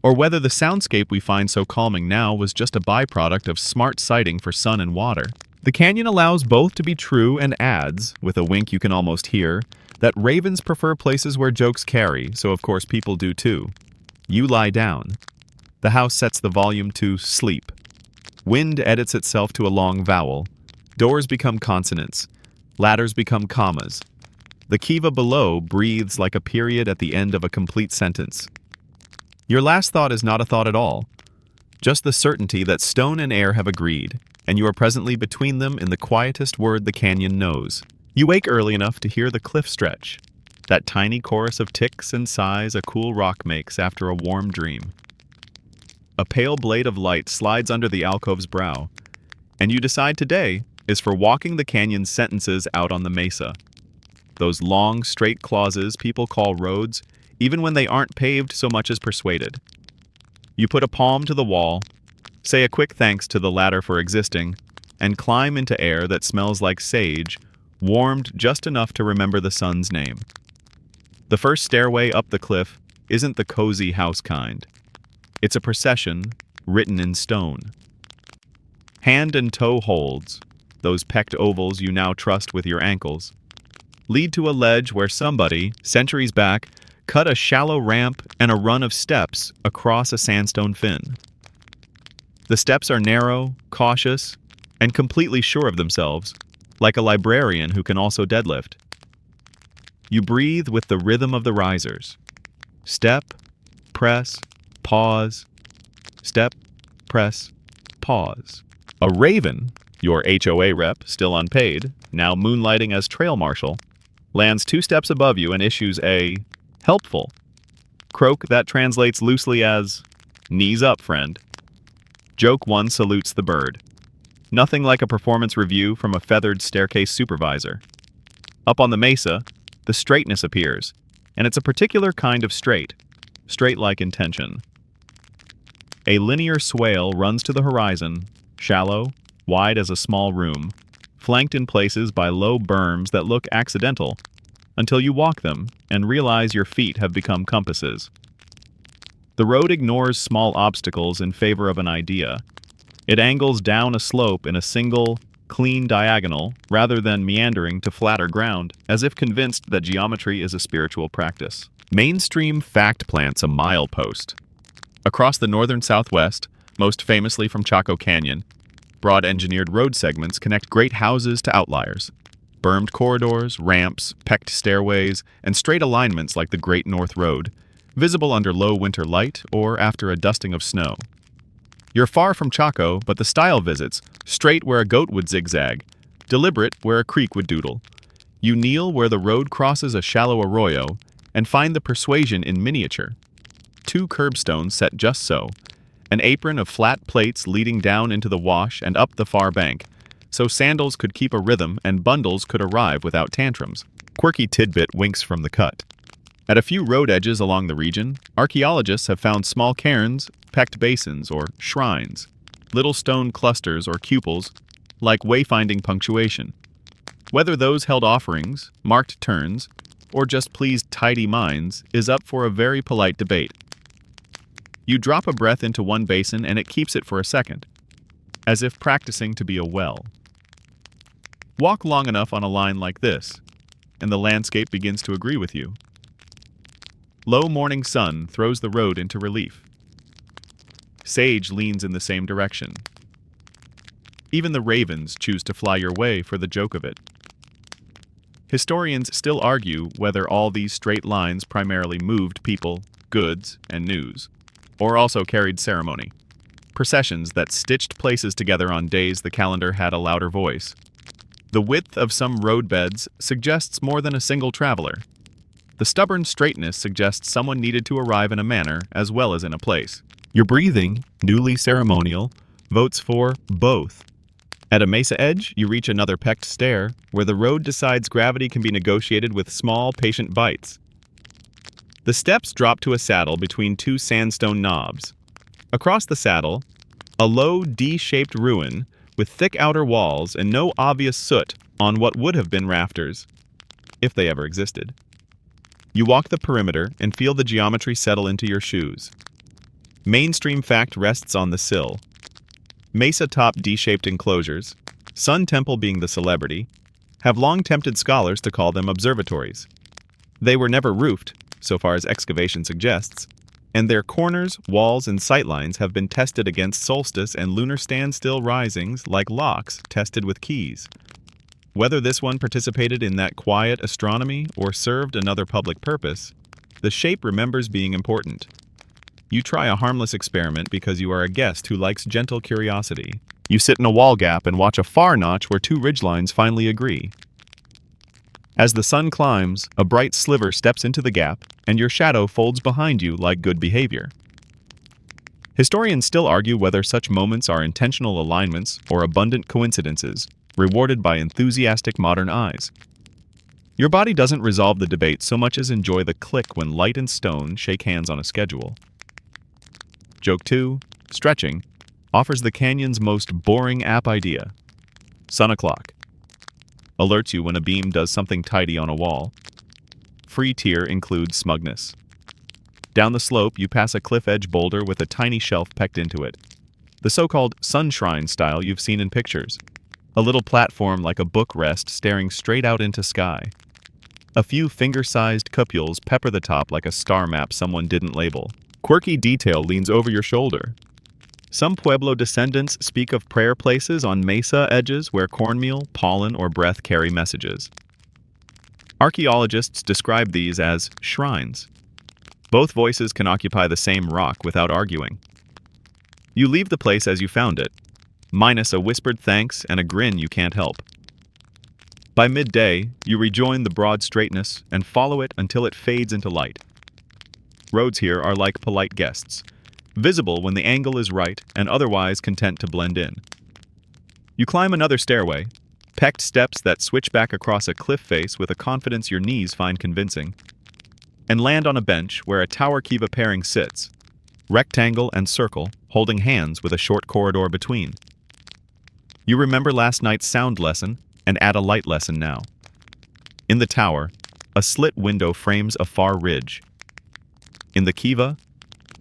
or whether the soundscape we find so calming now was just a byproduct of smart sighting for sun and water. The canyon allows both to be true and adds, with a wink you can almost hear, that ravens prefer places where jokes carry, so of course people do too. You lie down. The house sets the volume to sleep. Wind edits itself to a long vowel. Doors become consonants. Ladders become commas. The kiva below breathes like a period at the end of a complete sentence. Your last thought is not a thought at all. Just the certainty that stone and air have agreed, and you are presently between them in the quietest word the canyon knows. You wake early enough to hear the cliff stretch. That tiny chorus of ticks and sighs a cool rock makes after a warm dream. A pale blade of light slides under the alcove's brow, and you decide today is for walking the canyon's sentences out on the mesa. Those long, straight clauses people call roads, even when they aren't paved so much as persuaded. You put a palm to the wall, say a quick thanks to the ladder for existing, and climb into air that smells like sage, warmed just enough to remember the sun's name. The first stairway up the cliff isn't the cozy house kind. It's a procession written in stone. Hand and toe holds, those pecked ovals you now trust with your ankles, lead to a ledge where somebody, centuries back, cut a shallow ramp and a run of steps across a sandstone fin. The steps are narrow, cautious, and completely sure of themselves, like a librarian who can also deadlift. You breathe with the rhythm of the risers. Step, press, pause. Step, press, pause. A raven, your HOA rep, still unpaid, now moonlighting as trail marshal, lands 2 steps above you and issues a helpful croak that translates loosely as knees up, friend. Joke 1 salutes the bird. Nothing like a performance review from a feathered staircase supervisor. Up on the mesa, the straightness appears, and it's a particular kind of straight like intention. A linear swale runs to the horizon, shallow, wide as a small room, flanked in places by low berms that look accidental, until you walk them and realize your feet have become compasses. The road ignores small obstacles in favor of an idea. It angles down a slope in a single, clean diagonal rather than meandering to flatter ground, as if convinced that geometry is a spiritual practice. Mainstream fact plants a milepost. Across the northern southwest, most famously from Chaco Canyon, broad engineered road segments connect great houses to outliers. Bermed corridors, ramps, pecked stairways, and straight alignments like the Great North Road, visible under low winter light or after a dusting of snow. You're far from Chaco, but the style visits, straight where a goat would zigzag, deliberate where a creek would doodle. You kneel where the road crosses a shallow arroyo, and find the persuasion in miniature. 2 curbstones set just so, an apron of flat plates leading down into the wash and up the far bank, so sandals could keep a rhythm and bundles could arrive without tantrums. Quirky tidbit winks from the cut. At a few road edges along the region, archaeologists have found small cairns, pecked basins, or shrines, little stone clusters or cuples, like wayfinding punctuation. Whether those held offerings, marked turns, or just pleased tidy minds is up for a very polite debate. You drop a breath into one basin and it keeps it for a second, as if practicing to be a well. Walk long enough on a line like this, and the landscape begins to agree with you. Low morning sun throws the road into relief. Sage leans in the same direction. Even the ravens choose to fly your way for the joke of it. Historians still argue whether all these straight lines primarily moved people, goods, and news, or also carried ceremony. Processions that stitched places together on days the calendar had a louder voice. The width of some roadbeds suggests more than a single traveler. The stubborn straightness suggests someone needed to arrive in a manner as well as in a place. Your breathing, newly ceremonial, votes for both. At a mesa edge, you reach another pecked stair, where the road decides gravity can be negotiated with small, patient bites. The steps drop to a saddle between 2 sandstone knobs. Across the saddle, a low D-shaped ruin with thick outer walls and no obvious soot on what would have been rafters, if they ever existed. You walk the perimeter and feel the geometry settle into your shoes. Mainstream fact rests on the sill. Mesa-top D-shaped enclosures, Sun Temple being the celebrity, have long tempted scholars to call them observatories. They were never roofed, so far as excavation suggests, and their corners, walls, and sightlines have been tested against solstice and lunar standstill risings like locks tested with keys. Whether this one participated in that quiet astronomy or served another public purpose, the shape remembers being important. You try a harmless experiment because you are a guest who likes gentle curiosity. You sit in a wall gap and watch a far notch where 2 ridgelines finally agree. As the sun climbs, a bright sliver steps into the gap, and your shadow folds behind you like good behavior. Historians still argue whether such moments are intentional alignments or abundant coincidences, rewarded by enthusiastic modern eyes. Your body doesn't resolve the debate so much as enjoy the click when light and stone shake hands on a schedule. Joke 2, stretching, offers the canyon's most boring app idea. Sun o'clock. Alerts you when a beam does something tidy on a wall. Free tier includes smugness. Down the slope, you pass a cliff edge boulder with a tiny shelf pecked into it. The so-called sun shrine style you've seen in pictures. A little platform like a book rest staring straight out into sky. A few finger-sized cupules pepper the top like a star map someone didn't label. Quirky detail leans over your shoulder. Some Pueblo descendants speak of prayer places on mesa edges where cornmeal, pollen, or breath carry messages. Archaeologists describe these as shrines. Both voices can occupy the same rock without arguing. You leave the place as you found it, minus a whispered thanks and a grin you can't help. By midday, you rejoin the broad straightness and follow it until it fades into light. Roads here are like polite guests, visible when the angle is right and otherwise content to blend in. You climb another stairway, pecked steps that switch back across a cliff face with a confidence your knees find convincing, and land on a bench where a tower kiva pairing sits, rectangle and circle, holding hands with a short corridor between. You remember last night's sound lesson and add a light lesson now. In the tower, a slit window frames a far ridge. In the kiva,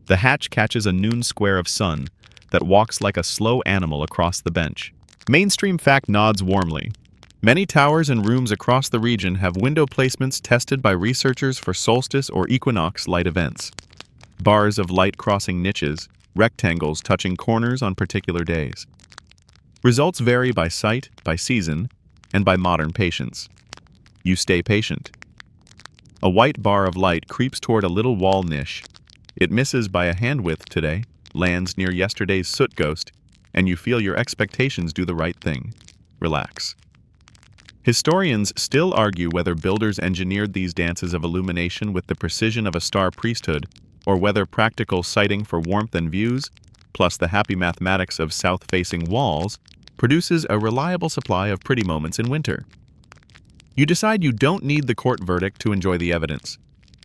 The hatch catches a noon square of sun that walks like a slow animal across the bench. Mainstream fact nods warmly. Many towers and rooms across the region have window placements tested by researchers for solstice or equinox light events. Bars of light crossing niches, rectangles touching corners on particular days. Results vary by site, by season, and by modern patience. You stay patient. A white bar of light creeps toward a little wall niche. It misses by a hand width today, lands near yesterday's soot ghost, and you feel your expectations do the right thing. Relax. Historians still argue whether builders engineered these dances of illumination with the precision of a star priesthood, or whether practical sighting for warmth and views, plus the happy mathematics of south-facing walls, produces a reliable supply of pretty moments in winter. You decide you don't need the court verdict to enjoy the evidence.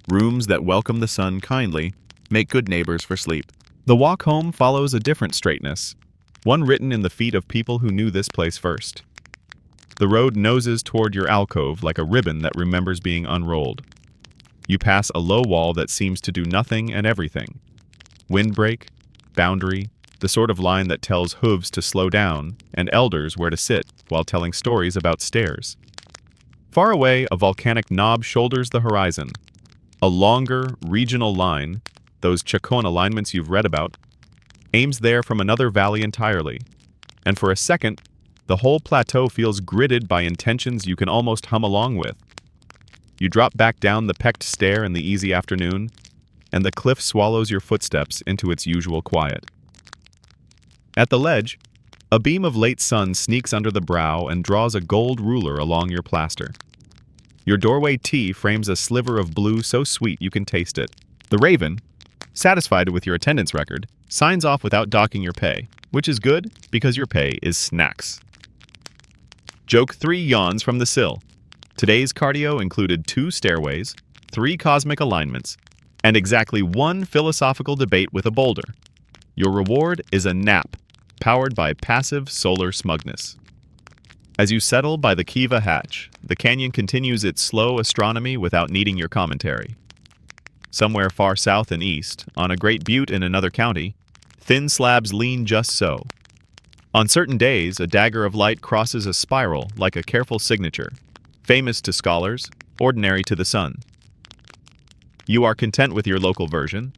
Rooms that welcome the sun kindly make good neighbors for sleep. The walk home follows a different straightness, one written in the feet of people who knew this place first. The road noses toward your alcove like a ribbon that remembers being unrolled. You pass a low wall that seems to do nothing and everything. Windbreak, boundary, the sort of line that tells hooves to slow down and elders where to sit while telling stories about stairs. Far away, a volcanic knob shoulders the horizon. A longer, regional line, those Chacon alignments you've read about, aims there from another valley entirely. And for a second, the whole plateau feels gridded by intentions you can almost hum along with. You drop back down the pecked stair in the easy afternoon, and the cliff swallows your footsteps into its usual quiet. At the ledge, a beam of late sun sneaks under the brow and draws a gold ruler along your plaster. Your doorway tea frames a sliver of blue so sweet you can taste it. The raven, satisfied with your attendance record, signs off without docking your pay, which is good because your pay is snacks. Joke 3 yawns from the sill. Today's cardio included 2 stairways, 3 cosmic alignments, and exactly 1 philosophical debate with a boulder. Your reward is a nap, powered by passive solar smugness. As you settle by the Kiva hatch, the canyon continues its slow astronomy without needing your commentary. Somewhere far south and east, on a great butte in another county, thin slabs lean just so. On certain days, a dagger of light crosses a spiral like a careful signature, famous to scholars, ordinary to the sun. You are content with your local version,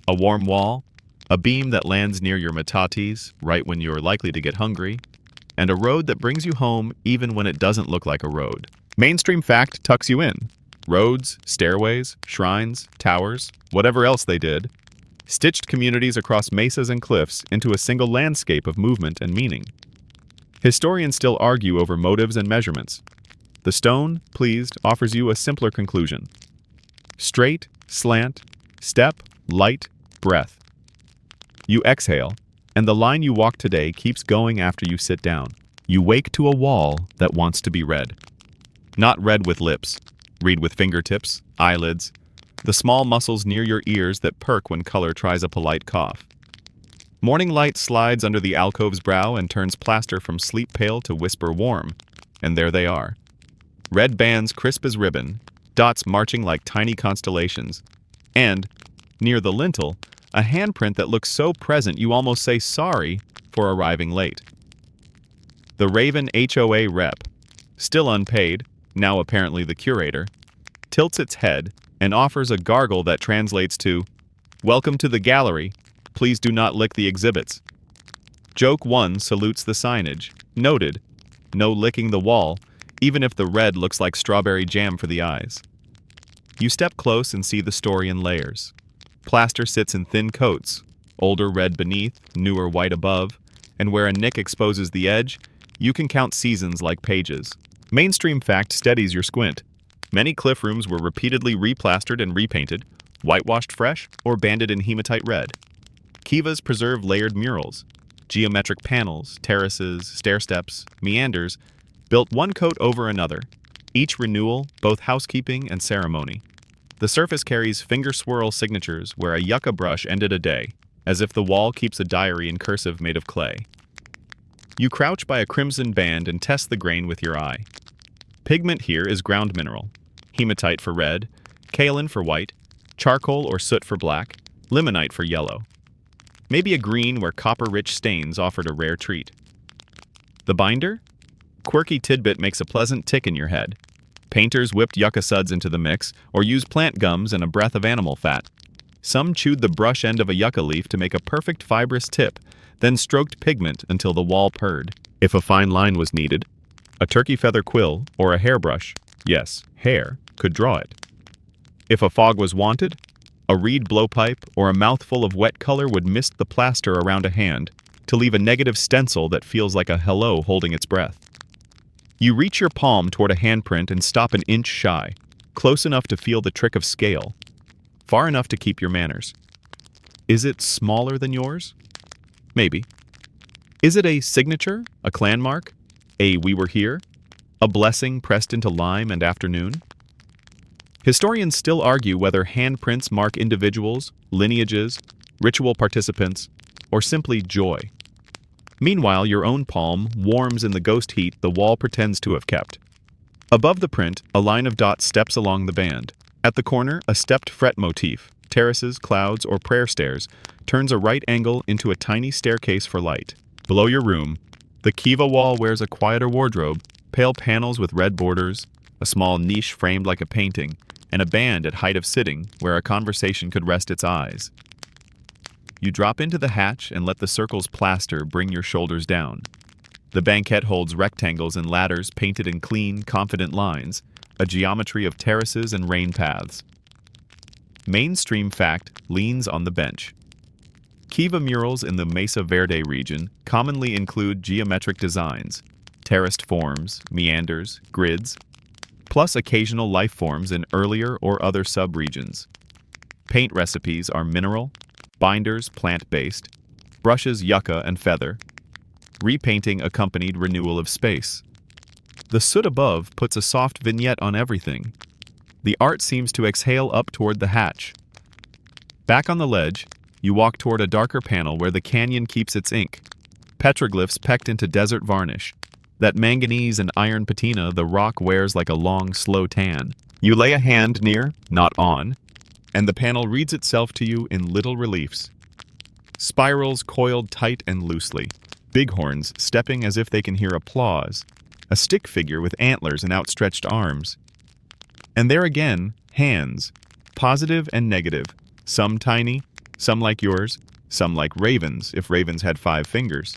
a warm wall, a beam that lands near your metates right when you're likely to get hungry, and a road that brings you home even when it doesn't look like a road. Mainstream fact tucks you in. Roads, stairways, shrines, towers, whatever else they did, stitched communities across mesas and cliffs into a single landscape of movement and meaning. Historians still argue over motives and measurements. The stone, pleased, offers you a simpler conclusion. Straight, slant, step, light, breath. You exhale, and the line you walk today keeps going after you sit down. You wake to a wall that wants to be read. Not read with lips. Read with fingertips, eyelids, the small muscles near your ears that perk when color tries a polite cough. Morning light slides under the alcove's brow and turns plaster from sleep pale to whisper warm, and there they are. Red bands crisp as ribbon, dots marching like tiny constellations, and, near the lintel, a handprint that looks so present you almost say sorry for arriving late. The Raven HOA rep, still unpaid, now apparently the curator, tilts its head and offers a gargle that translates to, "Welcome to the gallery, please do not lick the exhibits." Joke 1 salutes the signage, noted, no licking the wall, even if the red looks like strawberry jam for the eyes. You step close and see the story in layers. Plaster sits in thin coats, older red beneath, newer white above, and where a nick exposes the edge, you can count seasons like pages. Mainstream fact steadies your squint. Many cliff rooms were repeatedly replastered and repainted, whitewashed fresh, or banded in hematite red. Kivas preserve layered murals, geometric panels, terraces, stair steps, meanders, built one coat over another, each renewal, both housekeeping and ceremony. The surface carries finger swirl signatures where a yucca brush ended a day, as if the wall keeps a diary in cursive made of clay. You crouch by a crimson band and test the grain with your eye. Pigment here is ground mineral, hematite for red, kaolin for white, charcoal or soot for black, limonite for yellow. Maybe a green where copper-rich stains offered a rare treat. The binder? Quirky tidbit makes a pleasant tick in your head. Painters whipped yucca suds into the mix, or used plant gums and a breath of animal fat. Some chewed the brush end of a yucca leaf to make a perfect fibrous tip, then stroked pigment until the wall purred. If a fine line was needed, a turkey feather quill or a hairbrush, yes, hair, could draw it. If a fog was wanted, a reed blowpipe or a mouthful of wet color would mist the plaster around a hand to leave a negative stencil that feels like a hello holding its breath. You reach your palm toward a handprint and stop an inch shy, close enough to feel the trick of scale, far enough to keep your manners. Is it smaller than yours? Maybe. Is it a signature, a clan mark, a we were here, a blessing pressed into lime and afternoon? Historians still argue whether handprints mark individuals, lineages, ritual participants, or simply joy. Meanwhile, your own palm warms in the ghost heat the wall pretends to have kept. Above the print, a line of dots steps along the band. At the corner, a stepped fret motif, terraces, clouds, or prayer stairs, turns a right angle into a tiny staircase for light. Below your room, the kiva wall wears a quieter wardrobe, pale panels with red borders, a small niche framed like a painting, and a band at height of sitting where a conversation could rest its eyes. You drop into the hatch and let the circle's plaster bring your shoulders down. The banquette holds rectangles and ladders painted in clean, confident lines, a geometry of terraces and rain paths. Mainstream fact leans on the bench. Kiva murals in the Mesa Verde region commonly include geometric designs, terraced forms, meanders, grids, plus occasional life forms in earlier or other subregions. Paint recipes are mineral, binders plant-based, brushes yucca and feather. Repainting accompanied renewal of space. The soot above puts a soft vignette on everything. The art seems to exhale up toward the hatch. Back on the ledge, you walk toward a darker panel where the canyon keeps its ink. Petroglyphs pecked into desert varnish. That manganese and iron patina the rock wears like a long, slow tan. You lay a hand near, not on, and the panel reads itself to you in little reliefs. Spirals coiled tight and loosely. Bighorns stepping as if they can hear applause. A stick figure with antlers and outstretched arms. And there again, hands. Positive and negative. Some tiny, some like yours, some like ravens if ravens had 5 fingers.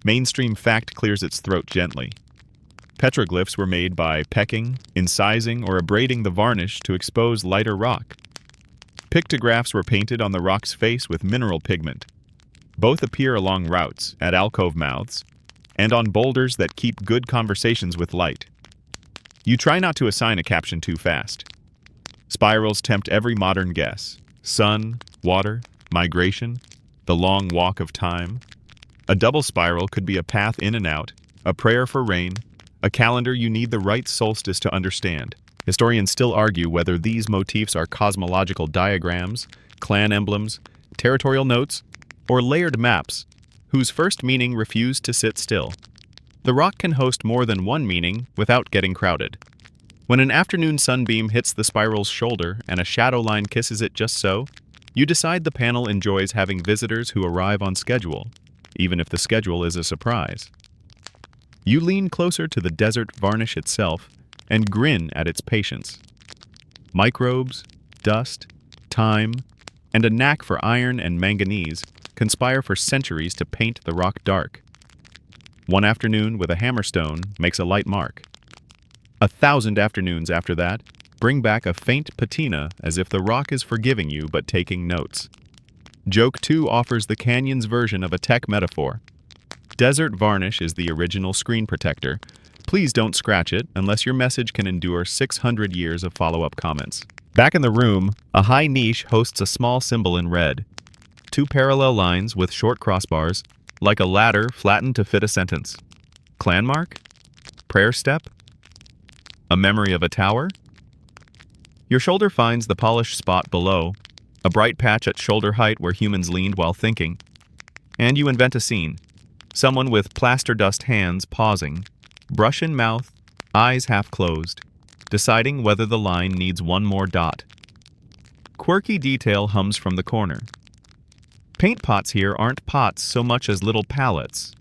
Mainstream fact clears its throat gently. Petroglyphs were made by pecking, incising, or abrading the varnish to expose lighter rock. Pictographs were painted on the rock's face with mineral pigment. Both appear along routes, at alcove mouths, and on boulders that keep good conversations with light. You try not to assign a caption too fast. Spirals tempt every modern guess. Sun, water, migration, the long walk of time. A double spiral could be a path in and out, a prayer for rain, a calendar you need the right solstice to understand. Historians still argue whether these motifs are cosmological diagrams, clan emblems, territorial notes, or layered maps, whose first meaning refused to sit still. The rock can host more than one meaning without getting crowded. When an afternoon sunbeam hits the spiral's shoulder and a shadow line kisses it just so, you decide the panel enjoys having visitors who arrive on schedule, even if the schedule is a surprise. You lean closer to the desert varnish itself and grin at its patience. Microbes, dust, time, and a knack for iron and manganese conspire for centuries to paint the rock dark. One afternoon with a hammerstone makes a light mark. 1,000 afternoons after that bring back a faint patina as if the rock is forgiving you but taking notes. Joke 2 offers the canyon's version of a tech metaphor. Desert varnish is the original screen protector. Please don't scratch it unless your message can endure 600 years of follow-up comments. Back in the room, a high niche hosts a small symbol in red. 2 parallel lines with short crossbars, like a ladder flattened to fit a sentence. Clan mark? Prayer step? A memory of a tower? Your shoulder finds the polished spot below, a bright patch at shoulder height where humans leaned while thinking. And you invent a scene. Someone with plaster dust hands pausing, brush in mouth, eyes half closed, deciding whether the line needs one more dot. quirky detail hums from the corner. Paint pots here aren't pots so much as little palettes.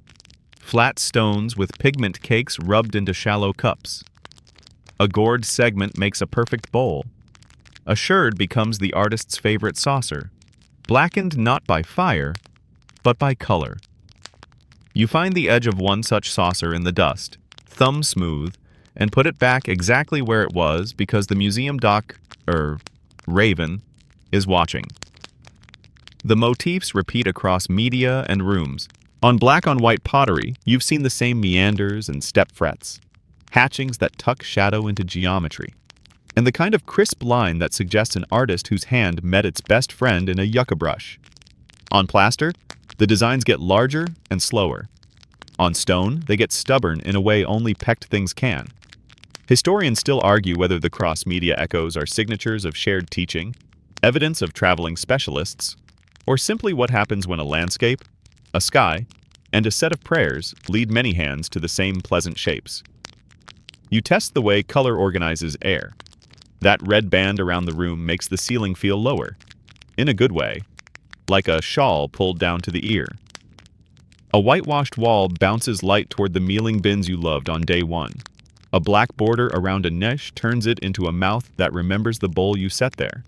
Flat stones with pigment cakes rubbed into shallow cups. A gourd segment makes a perfect bowl. A sherd becomes the artist's favorite saucer, blackened not by fire, but by color. You find the edge of one such saucer in the dust, thumb smooth, and put it back exactly where it was because the museum raven, is watching. The motifs repeat across media and rooms. On black-on-white pottery, you've seen the same meanders and step frets, hatchings that tuck shadow into geometry, and the kind of crisp line that suggests an artist whose hand met its best friend in a yucca brush. On plaster, the designs get larger and slower. On stone, they get stubborn in a way only pecked things can. Historians still argue whether the cross-media echoes are signatures of shared teaching, evidence of traveling specialists, or simply what happens when a landscape, a sky, and a set of prayers lead many hands to the same pleasant shapes. You test the way color organizes air. That red band around the room makes the ceiling feel lower, in a good way, like a shawl pulled down to the ear. A whitewashed wall bounces light toward the mealing bins you loved on day one. A black border around a niche turns it into a mouth that remembers the bowl you set there.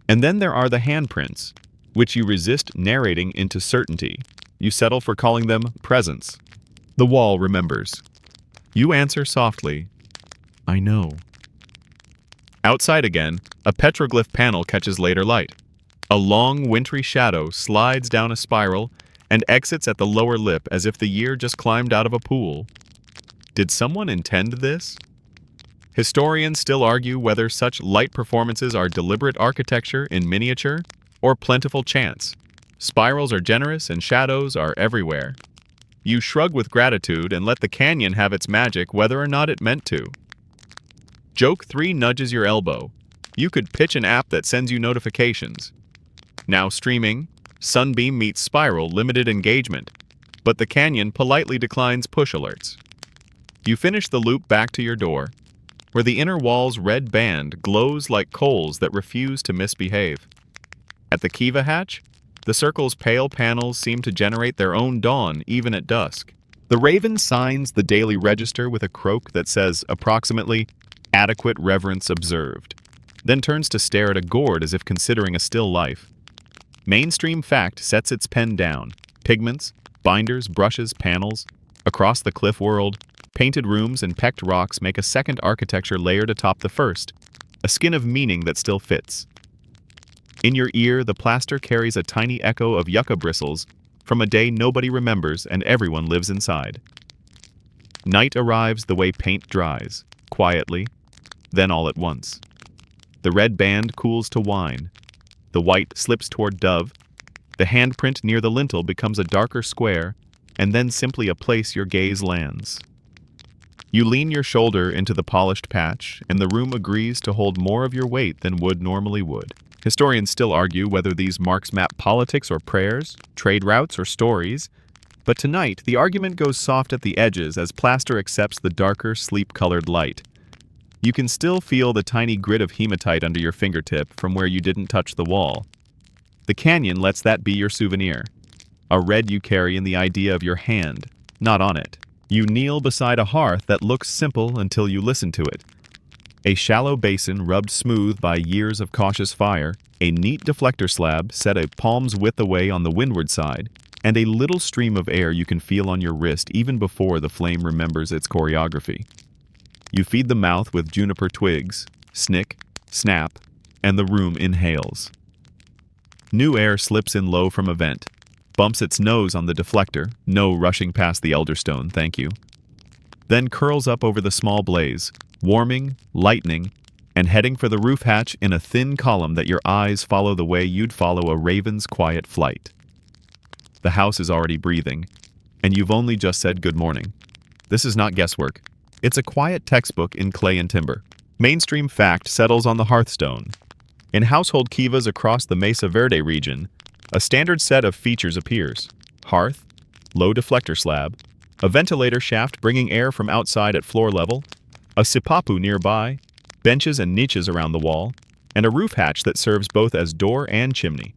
And then there are the handprints, which you resist narrating into certainty. You settle for calling them presents. The wall remembers. You answer softly, "I know." Outside again, a petroglyph panel catches later light. A long, wintry shadow slides down a spiral and exits at the lower lip as if the year just climbed out of a pool. Did someone intend this? Historians still argue whether such light performances are deliberate architecture in miniature or plentiful chance. Spirals are generous and shadows are everywhere. You shrug with gratitude and let the canyon have its magic whether or not it meant to. Joke 3 nudges your elbow. You could pitch an app that sends you notifications. Now streaming, Sunbeam meets Spiral limited engagement, but the canyon politely declines push alerts. You finish the loop back to your door, where the inner wall's red band glows like coals that refuse to misbehave. At the Kiva hatch, the circle's pale panels seem to generate their own dawn even at dusk. The raven signs the daily register with a croak that says approximately, "Adequate reverence observed," then turns to stare at a gourd as if considering a still life. Mainstream fact sets its pen down. Pigments, binders, brushes, panels. Across the cliff world, painted rooms and pecked rocks make a second architecture layered atop the first, a skin of meaning that still fits. In your ear, the plaster carries a tiny echo of yucca bristles from a day nobody remembers and everyone lives inside. Night arrives the way paint dries, quietly, then all at once. The red band cools to wine. The white slips toward dove. The handprint near the lintel becomes a darker square, and then simply a place your gaze lands. You lean your shoulder into the polished patch, and the room agrees to hold more of your weight than wood normally would. Historians still argue whether these marks map politics or prayers, trade routes or stories, but tonight the argument goes soft at the edges as plaster accepts the darker, sleep-colored light. You can still feel the tiny grit of hematite under your fingertip from where you didn't touch the wall. The canyon lets that be your souvenir, a red you carry in the idea of your hand, not on it. You kneel beside a hearth that looks simple until you listen to it. A shallow basin rubbed smooth by years of cautious fire, a neat deflector slab set a palm's width away on the windward side, and a little stream of air you can feel on your wrist even before the flame remembers its choreography. You feed the mouth with juniper twigs, snick, snap, and the room inhales. New air slips in low from a vent, bumps its nose on the deflector, no rushing past the elderstone, thank you. Then curls up over the small blaze, warming, lightening, and heading for the roof hatch in a thin column that your eyes follow the way you'd follow a raven's quiet flight. The house is already breathing, and you've only just said good morning. This is not guesswork. It's a quiet textbook in clay and timber. Mainstream fact settles on the hearthstone. In household kivas across the Mesa Verde region, a standard set of features appears. Hearth, low deflector slab, a ventilator shaft bringing air from outside at floor level, a sipapu nearby, benches and niches around the wall, and a roof hatch that serves both as door and chimney.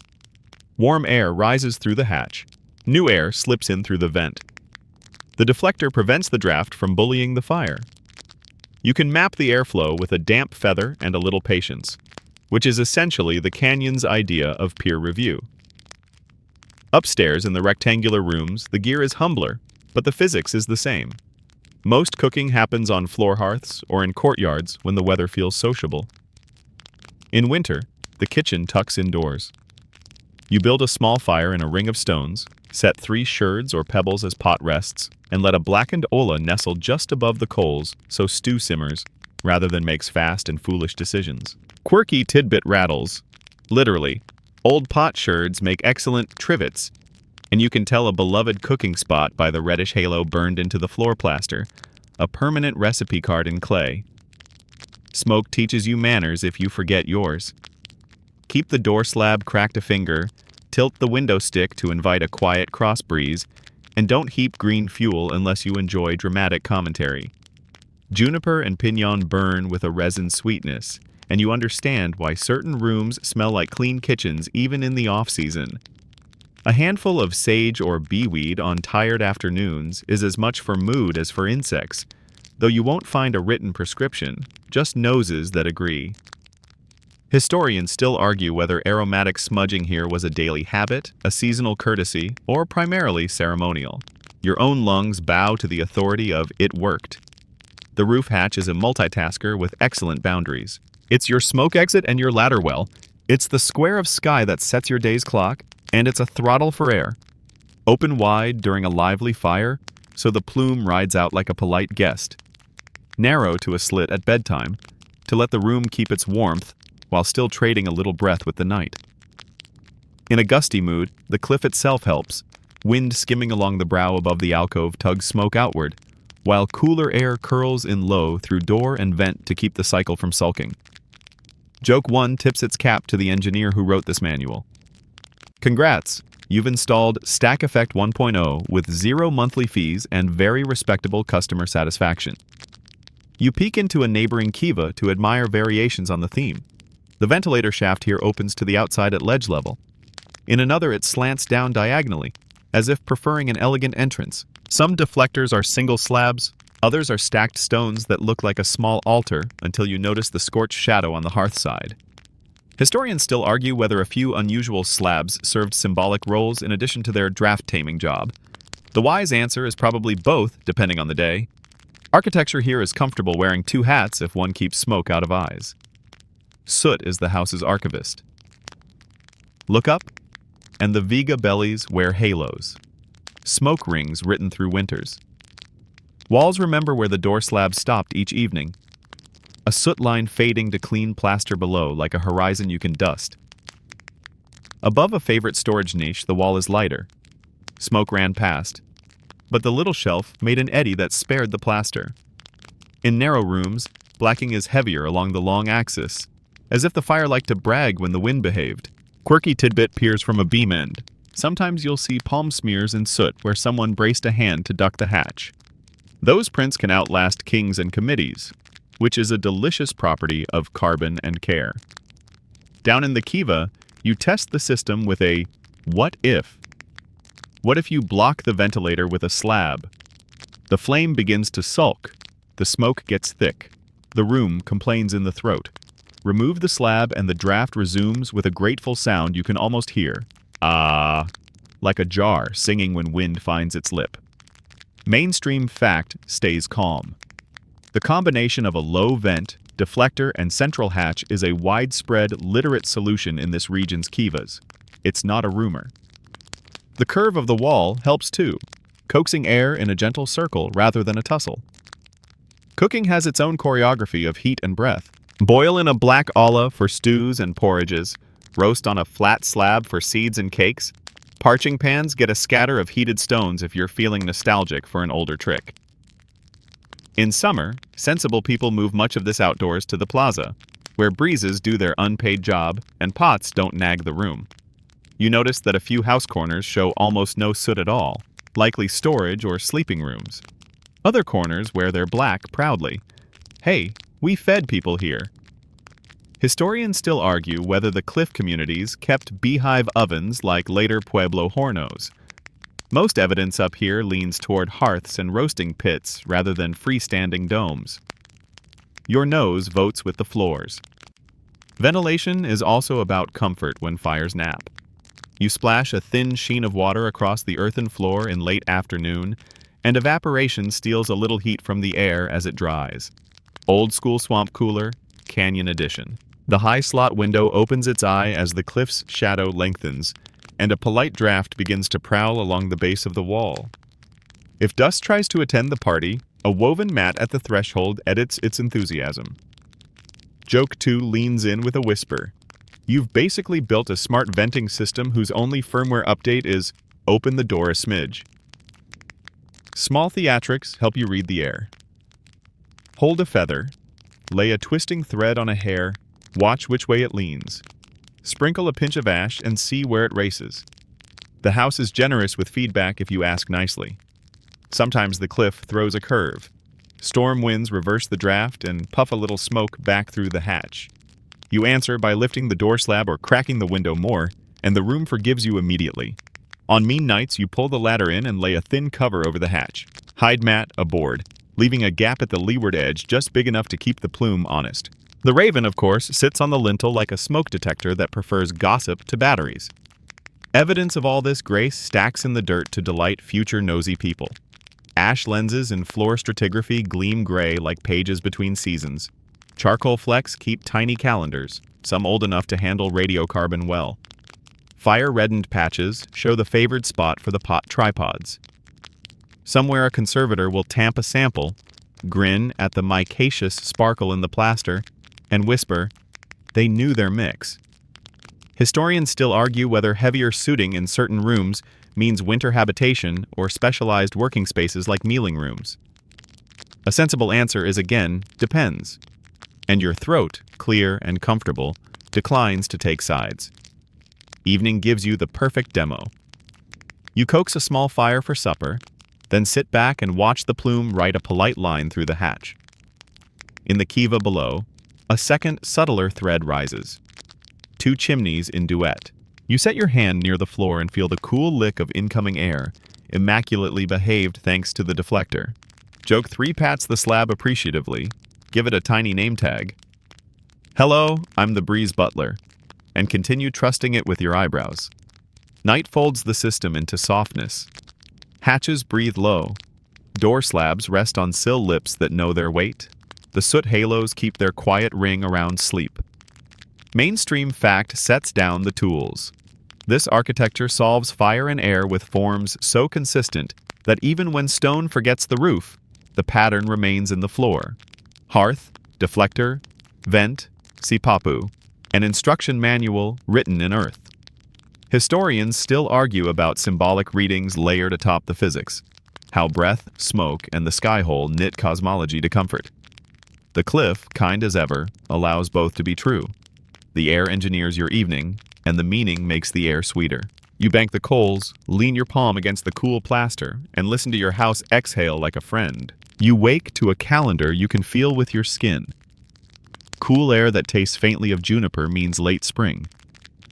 Warm air rises through the hatch. New air slips in through the vent. The deflector prevents the draft from bullying the fire. You can map the airflow with a damp feather and a little patience, which is essentially the canyon's idea of peer review. Upstairs in the rectangular rooms, the gear is humbler, but the physics is the same. Most cooking happens on floor hearths or in courtyards when the weather feels sociable. In winter, the kitchen tucks indoors. You build a small fire in a ring of stones, set 3 sherds or pebbles as pot rests, and let a blackened olla nestle just above the coals so stew simmers, rather than makes fast and foolish decisions. Quirky tidbit rattles. Literally, old pot sherds make excellent trivets, and you can tell a beloved cooking spot by the reddish halo burned into the floor plaster, a permanent recipe card in clay. Smoke teaches you manners if you forget yours. Keep the door slab cracked a finger, tilt the window stick to invite a quiet cross breeze, and don't heap green fuel unless you enjoy dramatic commentary. Juniper and pinon burn with a resin sweetness, and you understand why certain rooms smell like clean kitchens even in the off-season. A handful of sage or beeweed on tired afternoons is as much for mood as for insects, though you won't find a written prescription, just noses that agree. Historians still argue whether aromatic smudging here was a daily habit, a seasonal courtesy, or primarily ceremonial. Your own lungs bow to the authority of "it worked." The roof hatch is a multitasker with excellent boundaries. It's your smoke exit and your ladder well. It's the square of sky that sets your day's clock, and it's a throttle for air. Open wide during a lively fire, so the plume rides out like a polite guest. Narrow to a slit at bedtime, to let the room keep its warmth while still trading a little breath with the night. In a gusty mood, the cliff itself helps. Wind skimming along the brow above the alcove tugs smoke outward, while cooler air curls in low through door and vent to keep the cycle from sulking. Joke 1 tips its cap to the engineer who wrote this manual. Congrats! You've installed Stack Effect 1.0 with 0 monthly fees and very respectable customer satisfaction. You peek into a neighboring kiva to admire variations on the theme. The ventilator shaft here opens to the outside at ledge level. In another, it slants down diagonally, as if preferring an elegant entrance. Some deflectors are single slabs, others are stacked stones that look like a small altar until you notice the scorched shadow on the hearth side. Historians still argue whether a few unusual slabs served symbolic roles in addition to their draft-taming job. The wise answer is probably both, depending on the day. Architecture here is comfortable wearing 2 hats if one keeps smoke out of eyes. Soot is the house's archivist. Look up, and the Vega bellies wear halos. Smoke rings written through winters. Walls remember where the door slab stopped each evening. A soot line fading to clean plaster below like a horizon you can dust. Above a favorite storage niche, the wall is lighter. Smoke ran past, but the little shelf made an eddy that spared the plaster. In narrow rooms, blacking is heavier along the long axis, as if the fire liked to brag when the wind behaved. Quirky tidbit peers from a beam end. Sometimes you'll see palm smears in soot where someone braced a hand to duck the hatch. Those prints can outlast kings and committees, which is a delicious property of carbon and care. Down in the kiva, you test the system with a what if. What if you block the ventilator with a slab? The flame begins to sulk. The smoke gets thick. The room complains in the throat. Remove the slab and the draft resumes with a grateful sound you can almost hear. Ah, like a jar singing when wind finds its lip. Mainstream fact stays calm. The combination of a low vent, deflector, and central hatch is a widespread, literate solution in this region's kivas. It's not a rumor. The curve of the wall helps too, coaxing air in a gentle circle rather than a tussle. Cooking has its own choreography of heat and breath. Boil in a black olla for stews and porridges, roast on a flat slab for seeds and cakes. Parching pans get a scatter of heated stones if you're feeling nostalgic for an older trick. In summer, sensible people move much of this outdoors to the plaza, where breezes do their unpaid job and pots don't nag the room. You notice that a few house corners show almost no soot at all, likely storage or sleeping rooms. Other corners wear their black proudly. Hey, we fed people here. Historians still argue whether the cliff communities kept beehive ovens like later Pueblo hornos. Most evidence up here leans toward hearths and roasting pits rather than freestanding domes. Your nose votes with the floors. Ventilation is also about comfort when fires nap. You splash a thin sheen of water across the earthen floor in late afternoon, and evaporation steals a little heat from the air as it dries. Old school swamp cooler, canyon edition. The high slot window opens its eye as the cliff's shadow lengthens, and a polite draft begins to prowl along the base of the wall. If dust tries to attend the party, a woven mat at the threshold edits its enthusiasm. Joke 2 leans in with a whisper. You've basically built a smart venting system whose only firmware update is open the door a smidge. Small theatrics help you read the air. Hold a feather, lay a twisting thread on a hair, watch which way it leans. Sprinkle a pinch of ash and see where it races. The house is generous with feedback if you ask nicely. Sometimes the cliff throws a curve. Storm winds reverse the draft and puff a little smoke back through the hatch. You answer by lifting the door slab or cracking the window more, and the room forgives you immediately. On mean nights, you pull the ladder in and lay a thin cover over the hatch. Hide mat aboard, leaving a gap at the leeward edge just big enough to keep the plume honest. The raven, of course, sits on the lintel like a smoke detector that prefers gossip to batteries. Evidence of all this grace stacks in the dirt to delight future nosy people. Ash lenses in floor stratigraphy gleam gray like pages between seasons. Charcoal flecks keep tiny calendars, some old enough to handle radiocarbon well. Fire-reddened patches show the favored spot for the pot tripods. Somewhere a conservator will tamp a sample, grin at the micaceous sparkle in the plaster, and whisper, they knew their mix. Historians still argue whether heavier suiting in certain rooms means winter habitation or specialized working spaces like mealing rooms. A sensible answer is again, depends. And your throat, clear and comfortable, declines to take sides. Evening gives you the perfect demo. You coax a small fire for supper, then sit back and watch the plume write a polite line through the hatch. In the kiva below, a second, subtler thread rises. Two chimneys in duet. You set your hand near the floor and feel the cool lick of incoming air, immaculately behaved thanks to the deflector. Joke 3 pats the slab appreciatively, give it a tiny name tag. Hello, I'm the breeze butler, and continue trusting it with your eyebrows. Night folds the system into softness. Hatches breathe low. Door slabs rest on sill lips that know their weight. The soot halos keep their quiet ring around sleep. Mainstream fact sets down the tools. This architecture solves fire and air with forms so consistent that even when stone forgets the roof, the pattern remains in the floor. Hearth, deflector, vent, sipapu, an instruction manual written in earth. Historians still argue about symbolic readings layered atop the physics, how breath, smoke, and the skyhole knit cosmology to comfort. The cliff, kind as ever, allows both to be true. The air engineers your evening, and the meaning makes the air sweeter. You bank the coals, lean your palm against the cool plaster, and listen to your house exhale like a friend. You wake to a calendar you can feel with your skin. Cool air that tastes faintly of juniper means late spring.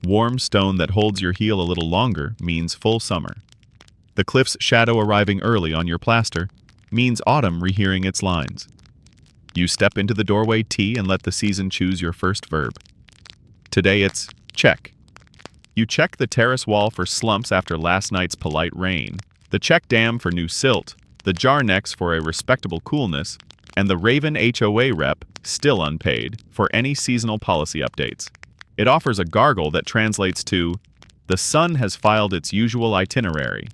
Warm stone that holds your heel a little longer means full summer. The cliff's shadow arriving early on your plaster means autumn rehearing its lines. You step into the doorway T and let the season choose your first verb. Today it's check. You check the terrace wall for slumps after last night's polite rain, the check dam for new silt, the jar necks for a respectable coolness, and the Raven HOA rep, still unpaid, for any seasonal policy updates. It offers a gargle that translates to, the sun has filed its usual itinerary.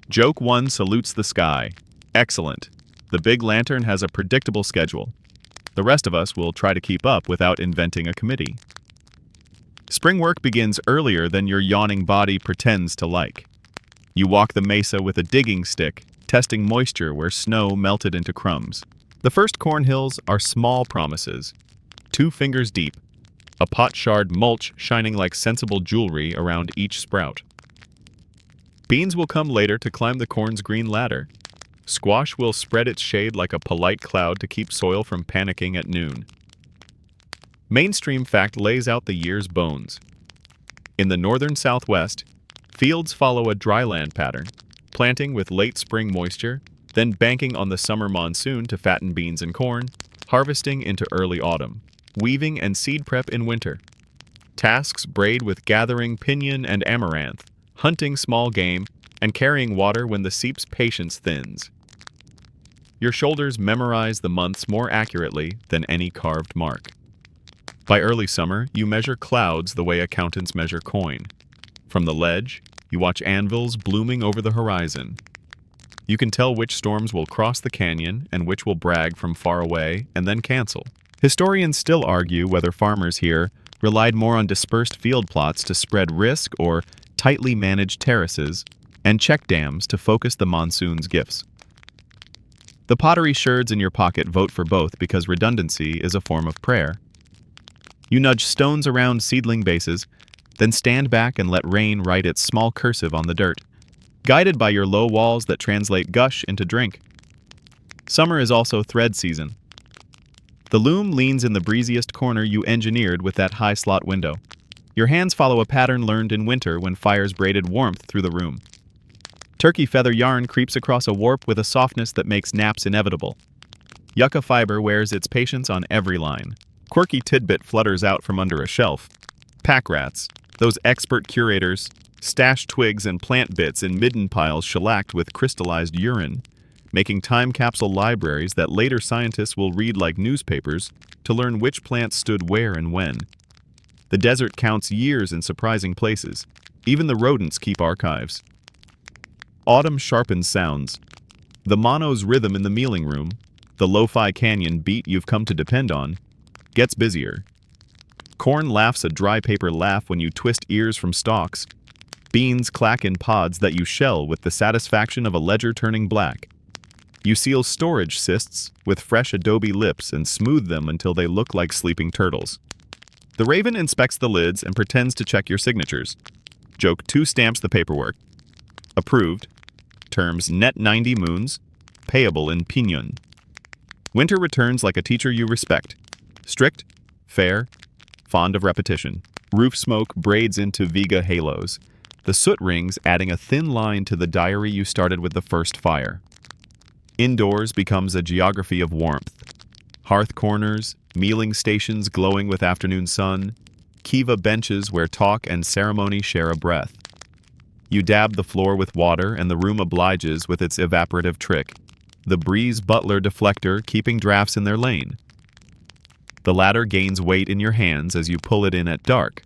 Joke 1 salutes the sky. Excellent. The big lantern has a predictable schedule. The rest of us will try to keep up without inventing a committee. Spring work begins earlier than your yawning body pretends to like. You walk the mesa with a digging stick, testing moisture where snow melted into crumbs. The first corn hills are small promises, 2 fingers deep, a pot shard mulch shining like sensible jewelry around each sprout. Beans will come later to climb the corn's green ladder. Squash will spread its shade like a polite cloud to keep soil from panicking at noon. Mainstream fact lays out the year's bones. In the northern southwest, fields follow a dryland pattern, planting with late spring moisture, then banking on the summer monsoon to fatten beans and corn, harvesting into early autumn, weaving and seed prep in winter. Tasks braid with gathering pinyon and amaranth, hunting small game, and carrying water when the seep's patience thins. Your shoulders memorize the months more accurately than any carved mark. By early summer, you measure clouds the way accountants measure coin. From the ledge, you watch anvils blooming over the horizon. You can tell which storms will cross the canyon and which will brag from far away and then cancel. Historians still argue whether farmers here relied more on dispersed field plots to spread risk or tightly managed terraces and check dams to focus the monsoon's gifts. The pottery sherds in your pocket vote for both because redundancy is a form of prayer. You nudge stones around seedling bases, then stand back and let rain write its small cursive on the dirt, guided by your low walls that translate gush into drink. Summer is also thread season. The loom leans in the breeziest corner you engineered with that high slot window. Your hands follow a pattern learned in winter when fires braided warmth through the room. Turkey feather yarn creeps across a warp with a softness that makes naps inevitable. Yucca fiber wears its patience on every line. Quirky tidbit flutters out from under a shelf. Pack rats, those expert curators, stash twigs and plant bits in midden piles shellacked with crystallized urine, making time capsule libraries that later scientists will read like newspapers to learn which plants stood where and when. The desert counts years in surprising places. Even the rodents keep archives. Autumn sharpens sounds. The mono's rhythm in the mealing room, the lo-fi canyon beat you've come to depend on, gets busier. Corn laughs a dry paper laugh when you twist ears from stalks. Beans clack in pods that you shell with the satisfaction of a ledger turning black. You seal storage cysts with fresh adobe lips and smooth them until they look like sleeping turtles. The raven inspects the lids and pretends to check your signatures. Joke 2 stamps the paperwork. Approved. Terms net 90 moons. Payable in pinyon. Winter returns like a teacher you respect. Strict, fair, fond of repetition. Roof smoke braids into Vega halos, the soot rings adding a thin line to the diary you started with the first fire. Indoors becomes a geography of warmth. Hearth corners, mealing stations glowing with afternoon sun, kiva benches where talk and ceremony share a breath. You dab the floor with water and the room obliges with its evaporative trick, the breeze butler deflector keeping drafts in their lane. The latter gains weight in your hands as you pull it in at dark.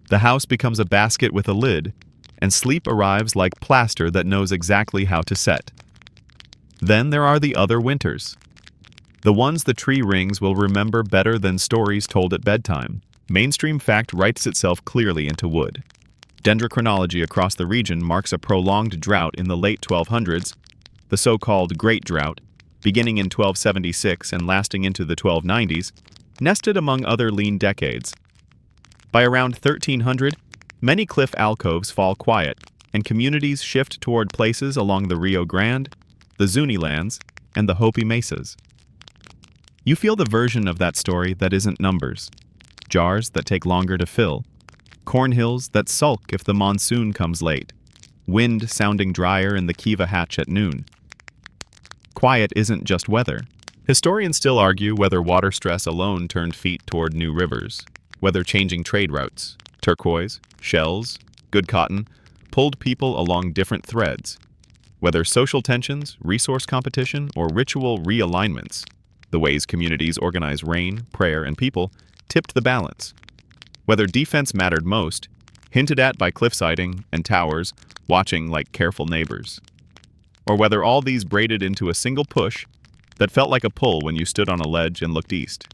The house becomes a basket with a lid, and sleep arrives like plaster that knows exactly how to set. Then there are the other winters. The ones the tree rings will remember better than stories told at bedtime. Mainstream fact writes itself clearly into wood. Dendrochronology across the region marks a prolonged drought in the late 1200s, the so-called Great Drought, beginning in 1276 and lasting into the 1290s, nested among other lean decades. By around 1300, many cliff alcoves fall quiet, and communities shift toward places along the Rio Grande, the Zuni lands, and the Hopi Mesas. You feel the version of that story that isn't numbers. Jars that take longer to fill. Cornhills that sulk if the monsoon comes late. Wind sounding drier in the kiva hatch at noon. Quiet isn't just weather. Historians still argue whether water stress alone turned feet toward new rivers, whether changing trade routes, turquoise, shells, good cotton, pulled people along different threads, whether social tensions, resource competition, or ritual realignments, the ways communities organize rain, prayer, and people, tipped the balance. Whether defense mattered most, hinted at by cliff siding and towers, watching like careful neighbors. Or whether all these braided into a single push that felt like a pull when you stood on a ledge and looked east.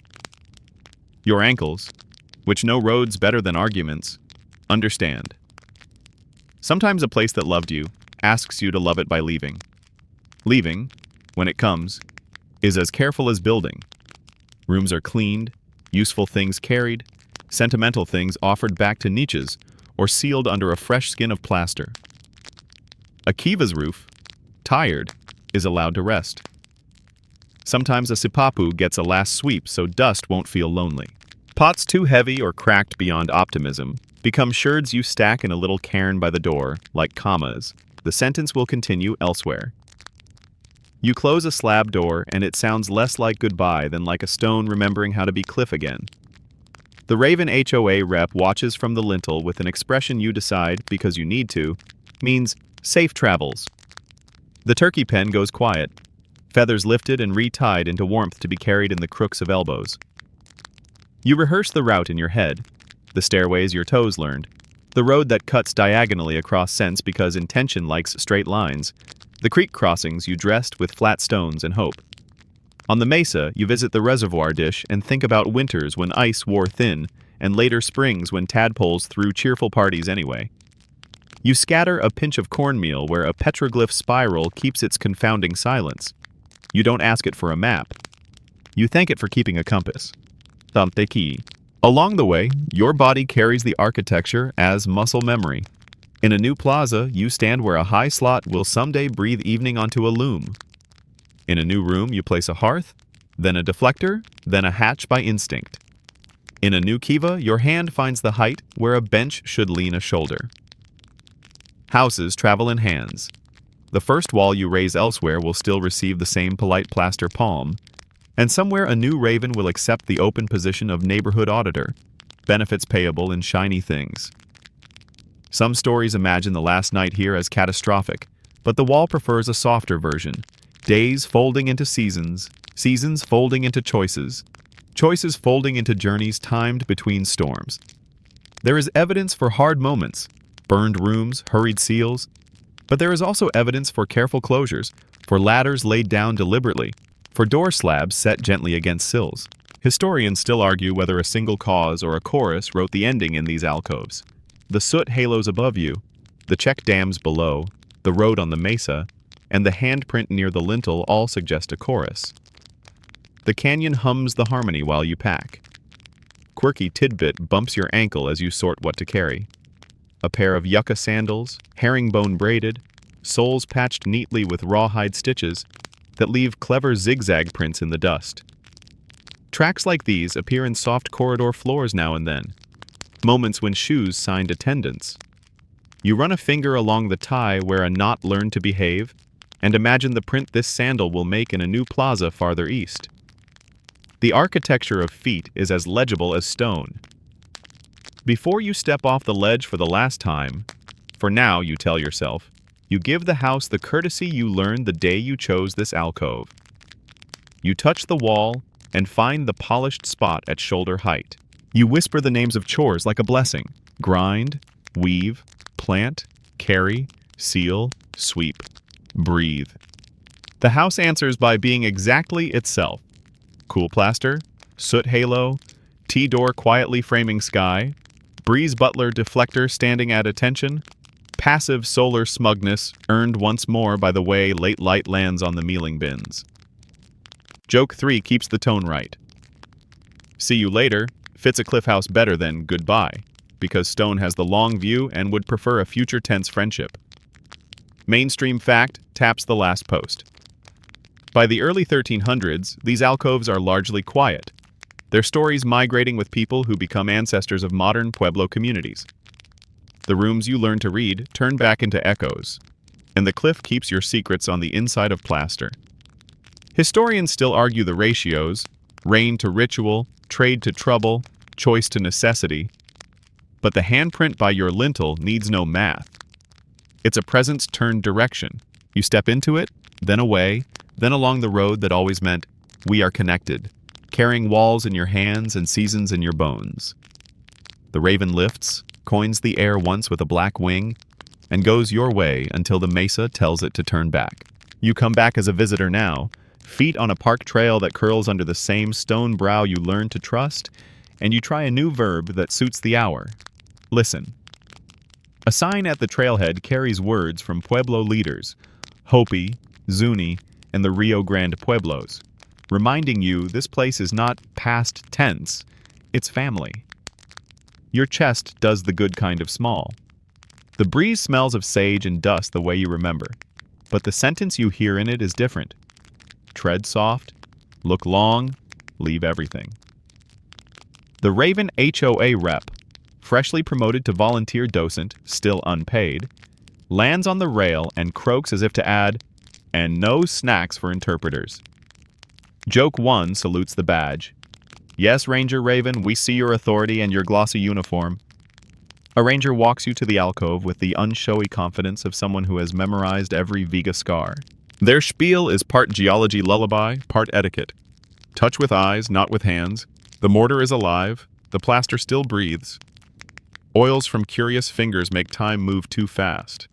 Your ankles, which know roads better than arguments, understand. Sometimes a place that loved you asks you to love it by leaving. Leaving, when it comes, is as careful as building. Rooms are cleaned, useful things carried, sentimental things offered back to niches or sealed under a fresh skin of plaster. A kiva's roof, tired, is allowed to rest. Sometimes a sipapu gets a last sweep so dust won't feel lonely. Pots too heavy or cracked beyond optimism become sherds you stack in a little cairn by the door, like commas. The sentence will continue elsewhere. You close a slab door and it sounds less like goodbye than like a stone remembering how to be cliff again. The Raven HOA rep watches from the lintel with an expression you decide, because you need to, means safe travels. The turkey pen goes quiet, feathers lifted and retied into warmth to be carried in the crooks of elbows. You rehearse the route in your head, the stairways your toes learned, the road that cuts diagonally across sense because intention likes straight lines, the creek crossings you dressed with flat stones and hope. On the mesa, you visit the reservoir dish and think about winters when ice wore thin, and later springs when tadpoles threw cheerful parties anyway. You scatter a pinch of cornmeal where a petroglyph spiral keeps its confounding silence. You don't ask it for a map. You thank it for keeping a compass. Tamteki. Along the way, your body carries the architecture as muscle memory. In a new plaza, you stand where a high slot will someday breathe evening onto a loom. In a new room, you place a hearth, then a deflector, then a hatch by instinct. In a new kiva, your hand finds the height where a bench should lean a shoulder. Houses travel in hands. The first wall you raise elsewhere will still receive the same polite plaster palm, and somewhere a new raven will accept the open position of neighborhood auditor, benefits payable in shiny things. Some stories imagine the last night here as catastrophic, but the wall prefers a softer version. Days folding into seasons, seasons folding into choices, choices folding into journeys timed between storms. There is evidence for hard moments, burned rooms, hurried seals, but there is also evidence for careful closures, for ladders laid down deliberately, for door slabs set gently against sills. Historians still argue whether a single cause or a chorus wrote the ending in these alcoves. The soot halos above you, the check dams below, the road on the mesa, and the handprint near the lintel all suggest a chorus. The canyon hums the harmony while you pack. Quirky tidbit bumps your ankle as you sort what to carry. A pair of yucca sandals, herringbone braided, soles patched neatly with rawhide stitches that leave clever zigzag prints in the dust. Tracks like these appear in soft corridor floors now and then, moments when shoes signed attendance. You run a finger along the tie where a knot learned to behave, and imagine the print this sandal will make in a new plaza farther east. The architecture of feet is as legible as stone. Before you step off the ledge for the last time, for now, you tell yourself, you give the house the courtesy you learned the day you chose this alcove. You touch the wall and find the polished spot at shoulder height. You whisper the names of chores like a blessing: grind, weave, plant, carry, seal, sweep, breathe. The house answers by being exactly itself. Cool plaster, soot halo, T-door quietly framing sky, breeze butler deflector standing at attention, passive solar smugness earned once more by the way late light lands on the mealing bins. Joke 3 keeps the tone right. See you later fits a cliff house better than goodbye, because Stone has the long view and would prefer a future tense friendship. Mainstream fact taps the last post. By the early 1300s, these alcoves are largely quiet, their stories migrating with people who become ancestors of modern Pueblo communities. The rooms you learn to read turn back into echoes, and the cliff keeps your secrets on the inside of plaster. Historians still argue the ratios, rain to ritual, trade to trouble, choice to necessity, but the handprint by your lintel needs no math. It's a presence turned direction. You step into it, then away, then along the road that always meant, we are connected, carrying walls in your hands and seasons in your bones. The raven lifts, coins the air once with a black wing, and goes your way until the mesa tells it to turn back. You come back as a visitor now, feet on a park trail that curls under the same stone brow you learned to trust, and you try a new verb that suits the hour. Listen. A sign at the trailhead carries words from Pueblo leaders, Hopi, Zuni, and the Rio Grande Pueblos, reminding you this place is not past tense, it's family. Your chest does the good kind of small. The breeze smells of sage and dust the way you remember, but the sentence you hear in it is different. Tread soft, look long, leave everything. The Raven HOA rep, freshly promoted to volunteer docent, still unpaid, lands on the rail and croaks as if to add, "And no snacks for interpreters." Joke 1 salutes the badge. "Yes, Ranger Raven, we see your authority and your glossy uniform." A ranger walks you to the alcove with the unshowy confidence of someone who has memorized every Vega scar. Their spiel is part geology lullaby, part etiquette. Touch with eyes, not with hands. The mortar is alive. The plaster still breathes. Oils from curious fingers make time move too fast.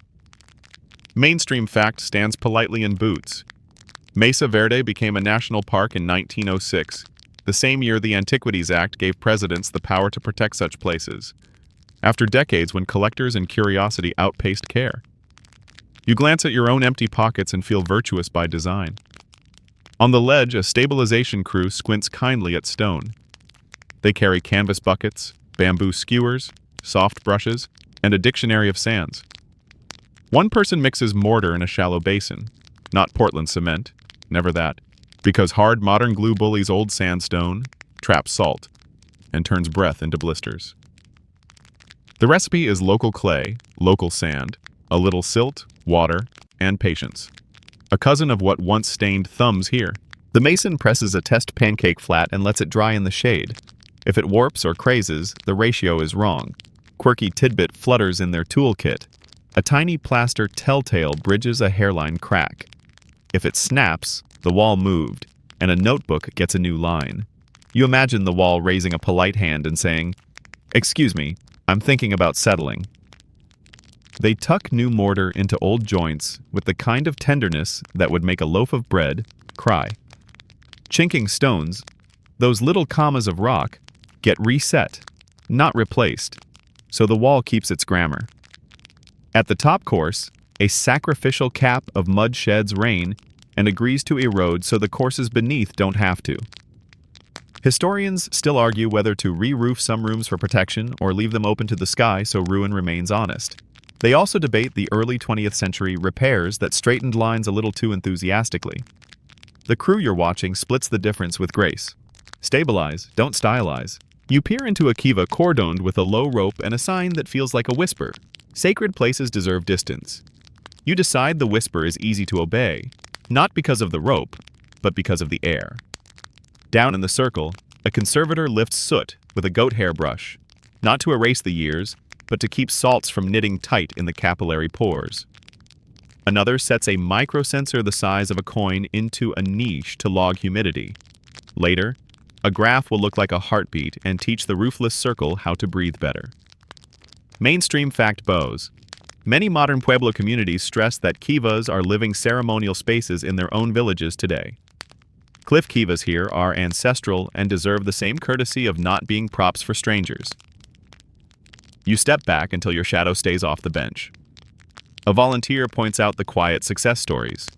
Mainstream fact stands politely in boots. Mesa Verde became a national park in 1906, the same year the Antiquities Act gave presidents the power to protect such places, after decades when collectors and curiosity outpaced care. You glance at your own empty pockets and feel virtuous by design. On the ledge, a stabilization crew squints kindly at stone. They carry canvas buckets, bamboo skewers, soft brushes, and a dictionary of sands. One person mixes mortar in a shallow basin, not Portland cement, never that, because hard modern glue bullies old sandstone, traps salt, and turns breath into blisters. The recipe is local clay, local sand, a little silt, water, and patience. A cousin of what once stained thumbs here. The mason presses a test pancake flat and lets it dry in the shade. If it warps or crazes, the ratio is wrong. Quirky tidbit flutters in their toolkit. A tiny plaster telltale bridges a hairline crack. If it snaps, the wall moved, and a notebook gets a new line. You imagine the wall raising a polite hand and saying, "Excuse me, I'm thinking about settling." They tuck new mortar into old joints with the kind of tenderness that would make a loaf of bread cry. Chinking stones, those little commas of rock, get reset, not replaced, so the wall keeps its grammar. At the top course, a sacrificial cap of mud sheds rain and agrees to erode so the courses beneath don't have to. Historians still argue whether to re-roof some rooms for protection or leave them open to the sky so ruin remains honest. They also debate the early 20th century repairs that straightened lines a little too enthusiastically. The crew you're watching splits the difference with grace. Stabilize, don't stylize. You peer into a kiva cordoned with a low rope and a sign that feels like a whisper. Sacred places deserve distance. You decide the whisper is easy to obey, not because of the rope, but because of the air. Down in the circle, a conservator lifts soot with a goat hair brush, not to erase the years, but to keep salts from knitting tight in the capillary pores. Another sets a microsensor the size of a coin into a niche to log humidity. Later, a graph will look like a heartbeat and teach the roofless circle how to breathe better. Mainstream fact bows. Many modern Pueblo communities stress that kivas are living ceremonial spaces in their own villages today. Cliff kivas here are ancestral and deserve the same courtesy of not being props for strangers. You step back until your shadow stays off the bench. A volunteer points out the quiet success stories.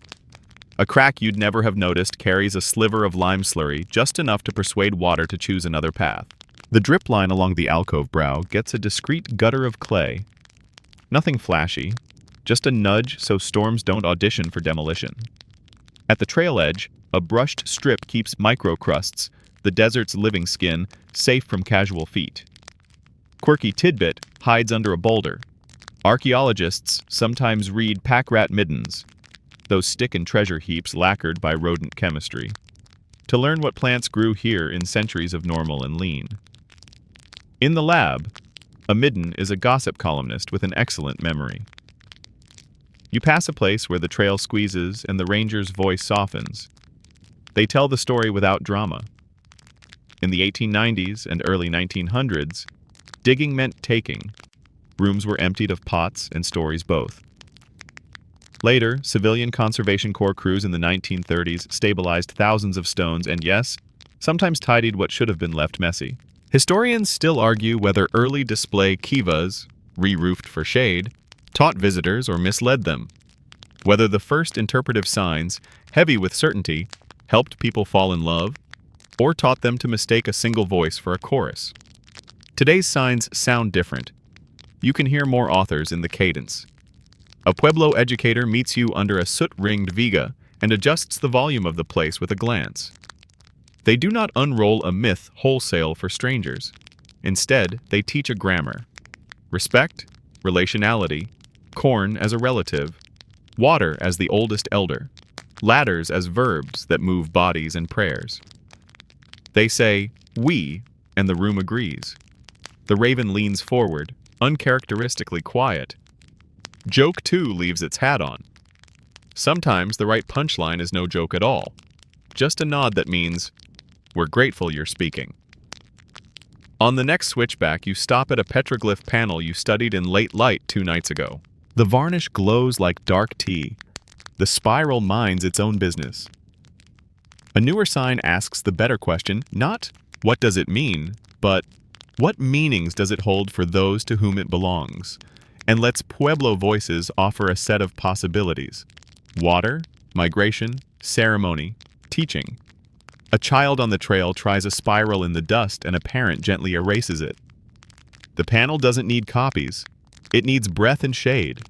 A crack you'd never have noticed carries a sliver of lime slurry, just enough to persuade water to choose another path. The drip line along the alcove brow gets a discreet gutter of clay. Nothing flashy, just a nudge so storms don't audition for demolition. At the trail edge, a brushed strip keeps microcrusts, the desert's living skin, safe from casual feet. Quirky tidbit hides under a boulder. Archaeologists sometimes read pack rat middens, those stick and treasure heaps lacquered by rodent chemistry, to learn what plants grew here in centuries of normal and lean. In the lab, a midden is a gossip columnist with an excellent memory. You pass a place where the trail squeezes and the ranger's voice softens. They tell the story without drama. In the 1890s and early 1900s, digging meant taking. Rooms were emptied of pots and stories both. Later, civilian Conservation Corps crews in the 1930s stabilized thousands of stones and, yes, sometimes tidied what should have been left messy. Historians still argue whether early display kivas, re-roofed for shade, taught visitors or misled them. Whether the first interpretive signs, heavy with certainty, helped people fall in love, or taught them to mistake a single voice for a chorus. Today's signs sound different. You can hear more authors in the cadence. A Pueblo educator meets you under a soot-ringed viga and adjusts the volume of the place with a glance. They do not unroll a myth wholesale for strangers. Instead, they teach a grammar. Respect, relationality, corn as a relative, water as the oldest elder, ladders as verbs that move bodies and prayers. They say, "we," and the room agrees. The raven leans forward, uncharacteristically quiet. Joke, too, leaves its hat on. Sometimes the right punchline is no joke at all. Just a nod that means, "We're grateful you're speaking." On the next switchback, you stop at a petroglyph panel you studied in late light 2 nights ago. The varnish glows like dark tea. The spiral minds its own business. A newer sign asks the better question, not "what does it mean?" but "what meanings does it hold for those to whom it belongs?" and lets Pueblo voices offer a set of possibilities. Water, migration, ceremony, teaching. A child on the trail tries a spiral in the dust and a parent gently erases it. The panel doesn't need copies. It needs breath and shade.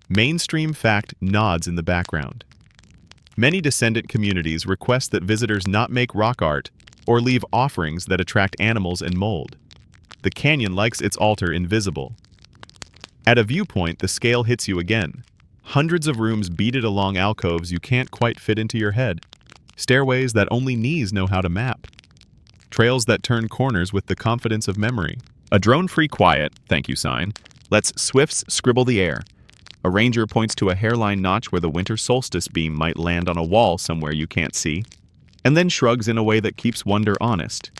Mainstream fact nods in the background. Many descendant communities request that visitors not make rock art or leave offerings that attract animals and mold. The canyon likes its altar invisible. At a viewpoint, the scale hits you again. Hundreds of rooms beaded along alcoves you can't quite fit into your head. Stairways that only knees know how to map. Trails that turn corners with the confidence of memory. A drone-free quiet, thank you sign, lets swifts scribble the air. A ranger points to a hairline notch where the winter solstice beam might land on a wall somewhere you can't see, and then shrugs in a way that keeps wonder honest.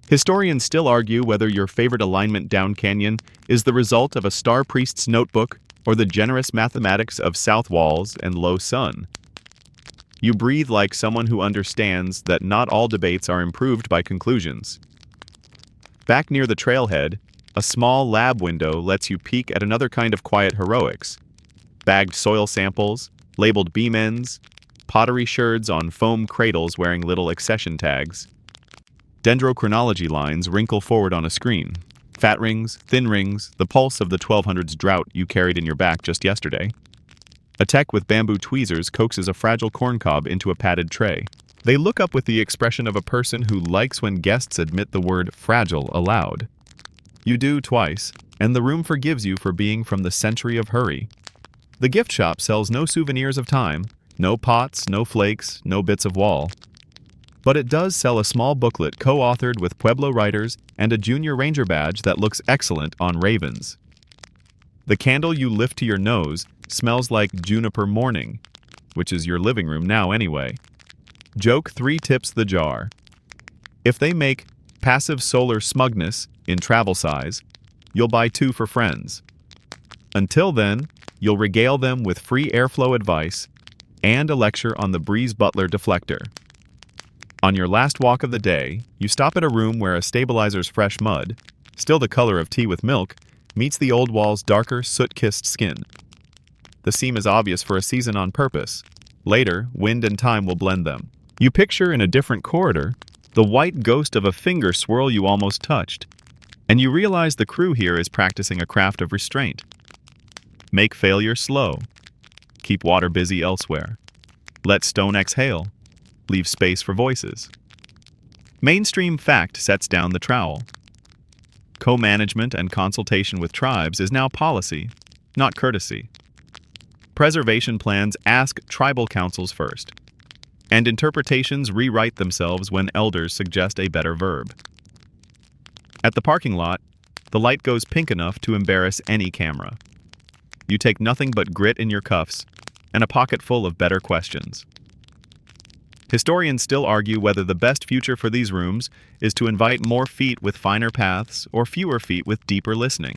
Historians still argue whether your favorite alignment down canyon is the result of a star priest's notebook or the generous mathematics of south walls and low sun. You breathe like someone who understands that not all debates are improved by conclusions. Back near the trailhead, a small lab window lets you peek at another kind of quiet heroics. Bagged soil samples, labeled beam ends, pottery sherds on foam cradles wearing little accession tags. Dendrochronology lines wrinkle forward on a screen. Fat rings, thin rings, the pulse of the 1200s drought you carried in your back just yesterday. A tech with bamboo tweezers coaxes a fragile corncob into a padded tray. They look up with the expression of a person who likes when guests admit the word fragile aloud. You do twice, and the room forgives you for being from the century of hurry. The gift shop sells no souvenirs of time, no pots, no flakes, no bits of wall. But it does sell a small booklet co-authored with Pueblo writers and a junior ranger badge that looks excellent on ravens. The candle you lift to your nose smells like juniper morning, which is your living room now anyway. Joke 3 tips the jar. If they make passive solar smugness in travel size, you'll buy 2 for friends. Until then, you'll regale them with free airflow advice and a lecture on the Breeze Butler deflector. On your last walk of the day, you stop at a room where a stabilizer's fresh mud, still the color of tea with milk, meets the old wall's darker, soot-kissed skin. The seam is obvious for a season on purpose. Later, wind and time will blend them. You picture in a different corridor the white ghost of a finger swirl you almost touched, and you realize the crew here is practicing a craft of restraint. Make failure slow. Keep water busy elsewhere. Let stone exhale. Leave space for voices. Mainstream fact sets down the trowel. Co-management and consultation with tribes is now policy, not courtesy. Preservation plans ask tribal councils first, and interpretations rewrite themselves when elders suggest a better verb. At the parking lot, the light goes pink enough to embarrass any camera. You take nothing but grit in your cuffs and a pocket full of better questions. Historians still argue whether the best future for these rooms is to invite more feet with finer paths or fewer feet with deeper listening.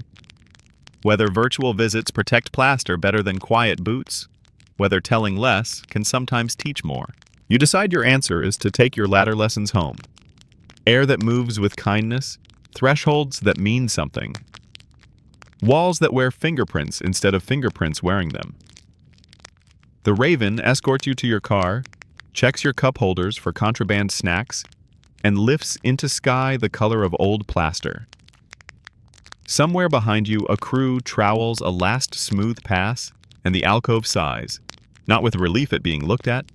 Whether virtual visits protect plaster better than quiet boots, whether telling less can sometimes teach more. You decide your answer is to take your ladder lessons home. Air that moves with kindness, thresholds that mean something. Walls that wear fingerprints instead of fingerprints wearing them. The Raven escorts you to your car, checks your cup holders for contraband snacks, and lifts into sky the color of old plaster. Somewhere behind you, a crew trowels a last smooth pass, and the alcove sighs, not with relief at being looked at,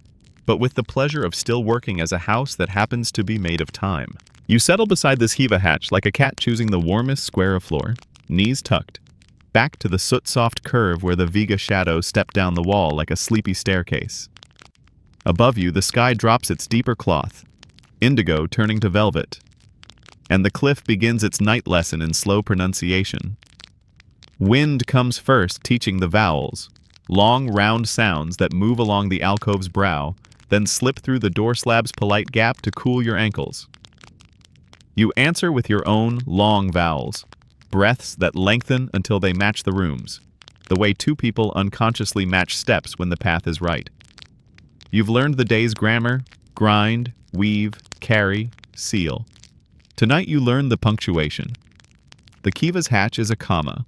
but with the pleasure of still working as a house that happens to be made of time. You settle beside this Hiva hatch like a cat choosing the warmest square of floor, knees tucked, back to the soot-soft curve where the Viga shadows step down the wall like a sleepy staircase. Above you, the sky drops its deeper cloth, indigo turning to velvet, and the cliff begins its night lesson in slow pronunciation. Wind comes first, teaching the vowels, long, round sounds that move along the alcove's brow, then slip through the door slab's polite gap to cool your ankles. You answer with your own long vowels, breaths that lengthen until they match the rooms, the way two people unconsciously match steps when the path is right. You've learned the day's grammar: grind, weave, carry, seal. Tonight you learn the punctuation. The Kiva's hatch is a comma.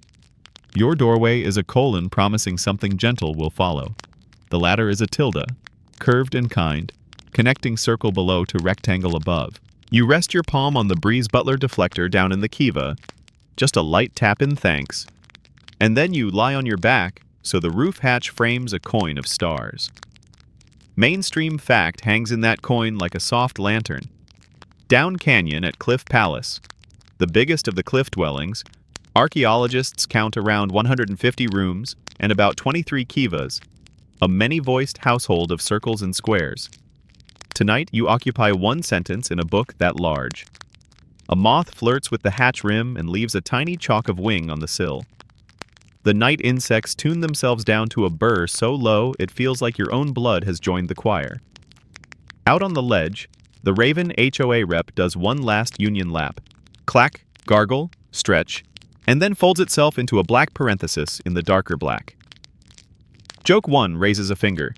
Your doorway is a colon promising something gentle will follow. The ladder is a tilde, curved and kind, connecting circle below to rectangle above. You rest your palm on the Breeze Butler deflector down in the Kiva, just a light tap in thanks, and then you lie on your back so the roof hatch frames a coin of stars. Mainstream fact hangs in that coin like a soft lantern. Down canyon at Cliff Palace, the biggest of the cliff dwellings, archaeologists count around 150 rooms and about 23 kivas, a many-voiced household of circles and squares. Tonight you occupy one sentence in a book that large. A moth flirts with the hatch rim and leaves a tiny chalk of wing on the sill. The night insects tune themselves down to a burr so low it feels like your own blood has joined the choir. Out on the ledge, the Raven HOA rep does one last union lap. Clack, gargle, stretch, and then folds itself into a black parenthesis in the darker black. Joke 1 raises a finger.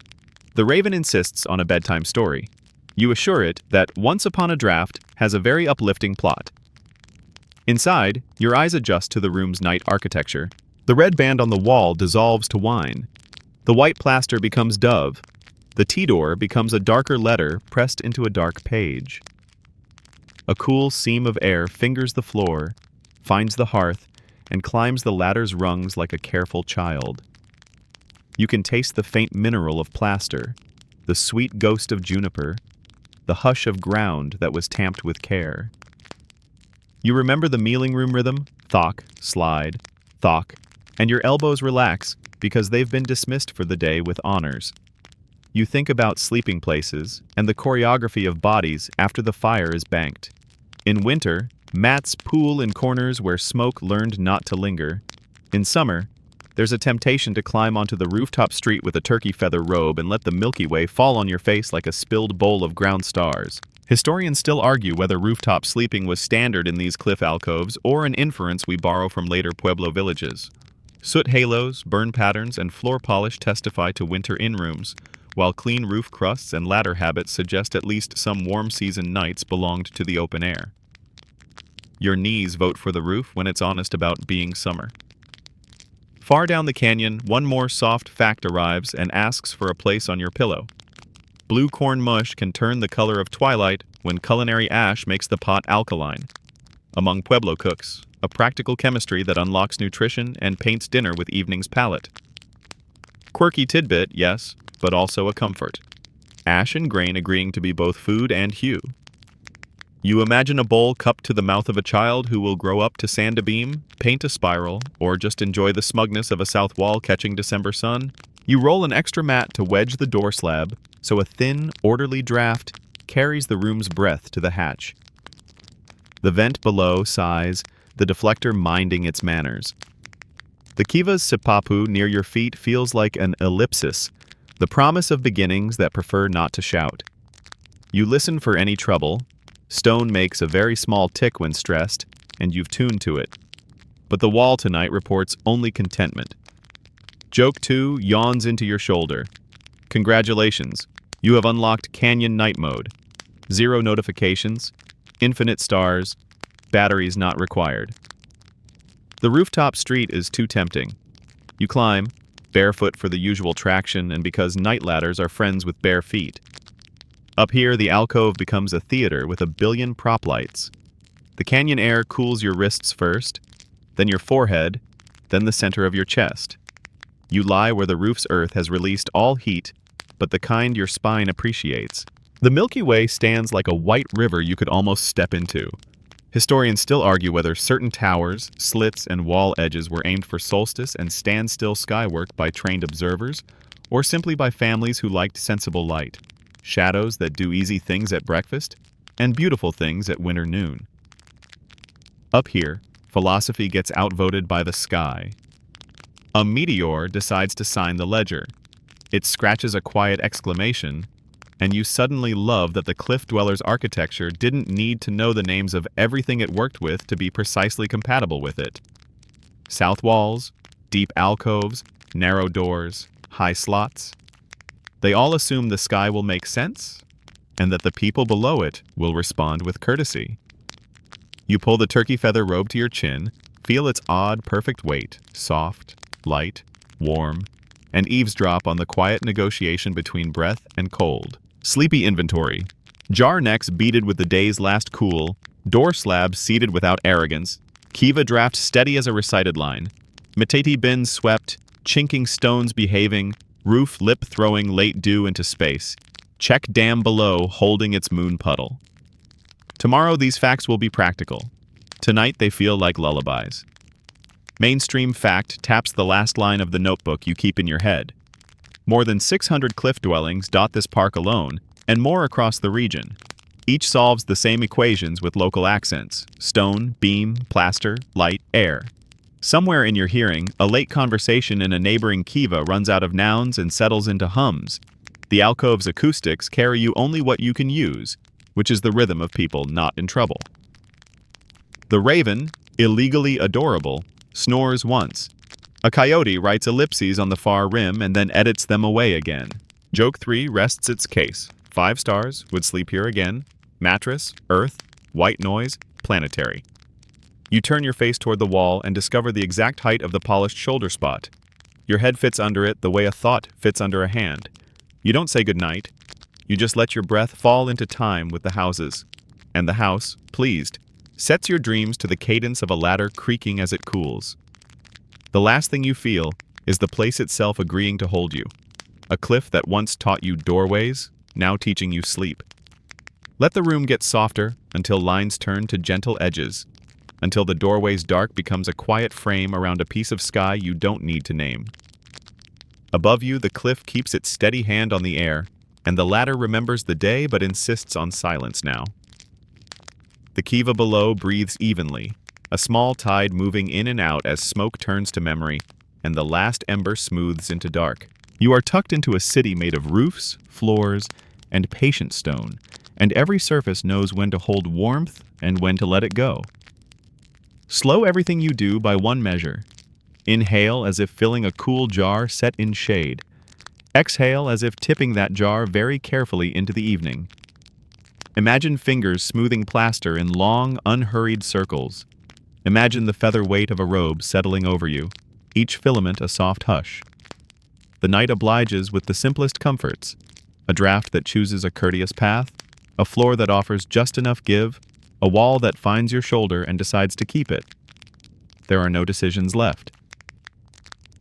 The Raven insists on a bedtime story. You assure it that Once Upon a Draft has a very uplifting plot. Inside, your eyes adjust to the room's night architecture. The red band on the wall dissolves to wine. The white plaster becomes dove. The T-door becomes a darker letter pressed into a dark page. A cool seam of air fingers the floor, finds the hearth, and climbs the ladder's rungs like a careful child. You can taste the faint mineral of plaster, the sweet ghost of juniper, the hush of ground that was tamped with care. You remember the mealing room rhythm, thock, slide, thock, and your elbows relax because they've been dismissed for the day with honors. You think about sleeping places and the choreography of bodies after the fire is banked. In winter, mats pool in corners where smoke learned not to linger. In summer, there's a temptation to climb onto the rooftop street with a turkey feather robe and let the Milky Way fall on your face like a spilled bowl of ground stars. Historians still argue whether rooftop sleeping was standard in these cliff alcoves or an inference we borrow from later Pueblo villages. Soot halos, burn patterns, and floor polish testify to winter in-rooms, while clean roof crusts and ladder habits suggest at least some warm season nights belonged to the open air. Your knees vote for the roof when it's honest about being summer. Far down the canyon, one more soft fact arrives and asks for a place on your pillow. Blue corn mush can turn the color of twilight when culinary ash makes the pot alkaline. Among Pueblo cooks, a practical chemistry that unlocks nutrition and paints dinner with evening's palate. Quirky tidbit, yes, but also a comfort. Ash and grain agreeing to be both food and hue. You imagine a bowl cupped to the mouth of a child who will grow up to sand a beam, paint a spiral, or just enjoy the smugness of a south wall catching December sun. You roll an extra mat to wedge the door slab, so a thin, orderly draft carries the room's breath to the hatch. The vent below sighs, the deflector minding its manners. The Kiva's sipapu near your feet feels like an ellipsis, the promise of beginnings that prefer not to shout. You listen for any trouble. Stone makes a very small tick when stressed, and you've tuned to it. But the wall tonight reports only contentment. Joke 2 yawns into your shoulder. Congratulations, you have unlocked Canyon Night Mode. 0 notifications, infinite stars, batteries not required. The rooftop street is too tempting. You climb, barefoot for the usual traction and because night ladders are friends with bare feet. Up here, the alcove becomes a theater with a billion prop lights. The canyon air cools your wrists first, then your forehead, then the center of your chest. You lie where the roof's earth has released all heat, but the kind your spine appreciates. The Milky Way stands like a white river you could almost step into. Historians still argue whether certain towers, slits, and wall edges were aimed for solstice and standstill skywork by trained observers, or simply by families who liked sensible light, shadows that do easy things at breakfast, and beautiful things at winter noon. Up here, philosophy gets outvoted by the sky. A meteor decides to sign the ledger. It scratches a quiet exclamation, and you suddenly love that the Cliff Dwellers' architecture didn't need to know the names of everything it worked with to be precisely compatible with it. South walls, deep alcoves, narrow doors, high slots. They all assume the sky will make sense, and that the people below it will respond with courtesy. You pull the turkey feather robe to your chin, feel its odd, perfect weight, soft, light, warm, and eavesdrop on the quiet negotiation between breath and cold. Sleepy inventory. Jar necks beaded with the day's last cool, door slabs seated without arrogance, kiva draft steady as a recited line, metati bins swept, chinking stones behaving, roof lip throwing late dew into space, check dam below holding its moon puddle. Tomorrow these facts will be practical. Tonight they feel like lullabies. Mainstream fact taps the last line of the notebook you keep in your head. More than 600 cliff dwellings dot this park alone, and more across the region. Each solves the same equations with local accents: stone, beam, plaster, light, air. Somewhere in your hearing, a late conversation in a neighboring kiva runs out of nouns and settles into hums. The alcove's acoustics carry you only what you can use, which is the rhythm of people not in trouble. The raven, illegally adorable, snores once. A coyote writes ellipses on the far rim and then edits them away again. Joke 3 rests its case. 5 stars, would sleep here again. Mattress, earth, white noise, planetary. You turn your face toward the wall and discover the exact height of the polished shoulder spot. Your head fits under it the way a thought fits under a hand. You don't say goodnight. You just let your breath fall into time with the houses. And the house, pleased, sets your dreams to the cadence of a ladder creaking as it cools. The last thing you feel is the place itself agreeing to hold you. A cliff that once taught you doorways, now teaching you sleep. Let the room get softer until lines turn to gentle edges, until the doorway's dark becomes a quiet frame around a piece of sky you don't need to name. Above you, the cliff keeps its steady hand on the air, and the ladder remembers the day but insists on silence now. The kiva below breathes evenly, a small tide moving in and out as smoke turns to memory, and the last ember smooths into dark. You are tucked into a city made of roofs, floors, and patient stone, and every surface knows when to hold warmth and when to let it go. Slow everything you do by one measure. Inhale as if filling a cool jar set in shade. Exhale as if tipping that jar very carefully into the evening. Imagine fingers smoothing plaster in long, unhurried circles. Imagine the feather weight of a robe settling over you, each filament a soft hush. The night obliges with the simplest comforts: a draft that chooses a courteous path, a floor that offers just enough give, a wall that finds your shoulder and decides to keep it. There are no decisions left.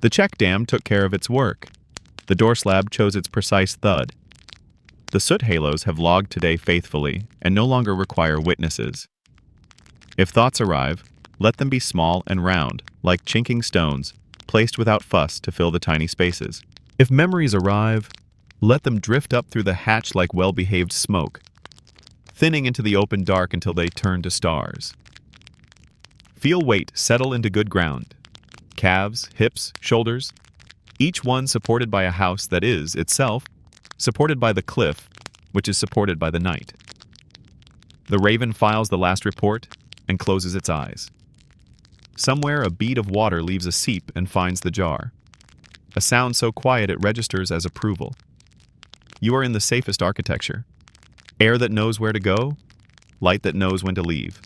The check dam took care of its work. The door slab chose its precise thud. The soot halos have logged today faithfully and no longer require witnesses. If thoughts arrive, let them be small and round, like chinking stones, placed without fuss to fill the tiny spaces. If memories arrive, let them drift up through the hatch like well-behaved smoke, thinning into the open dark until they turn to stars. Feel weight settle into good ground. Calves, hips, shoulders, each one supported by a house that is, itself, supported by the cliff, which is supported by the night. The raven files the last report and closes its eyes. Somewhere a bead of water leaves a seep and finds the jar. A sound so quiet it registers as approval. You are in the safest architecture. Air that knows where to go, light that knows when to leave.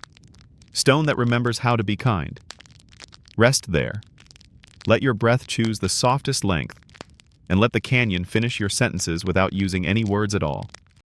Stone that remembers how to be kind. Rest there. Let your breath choose the softest length, and let the canyon finish your sentences without using any words at all.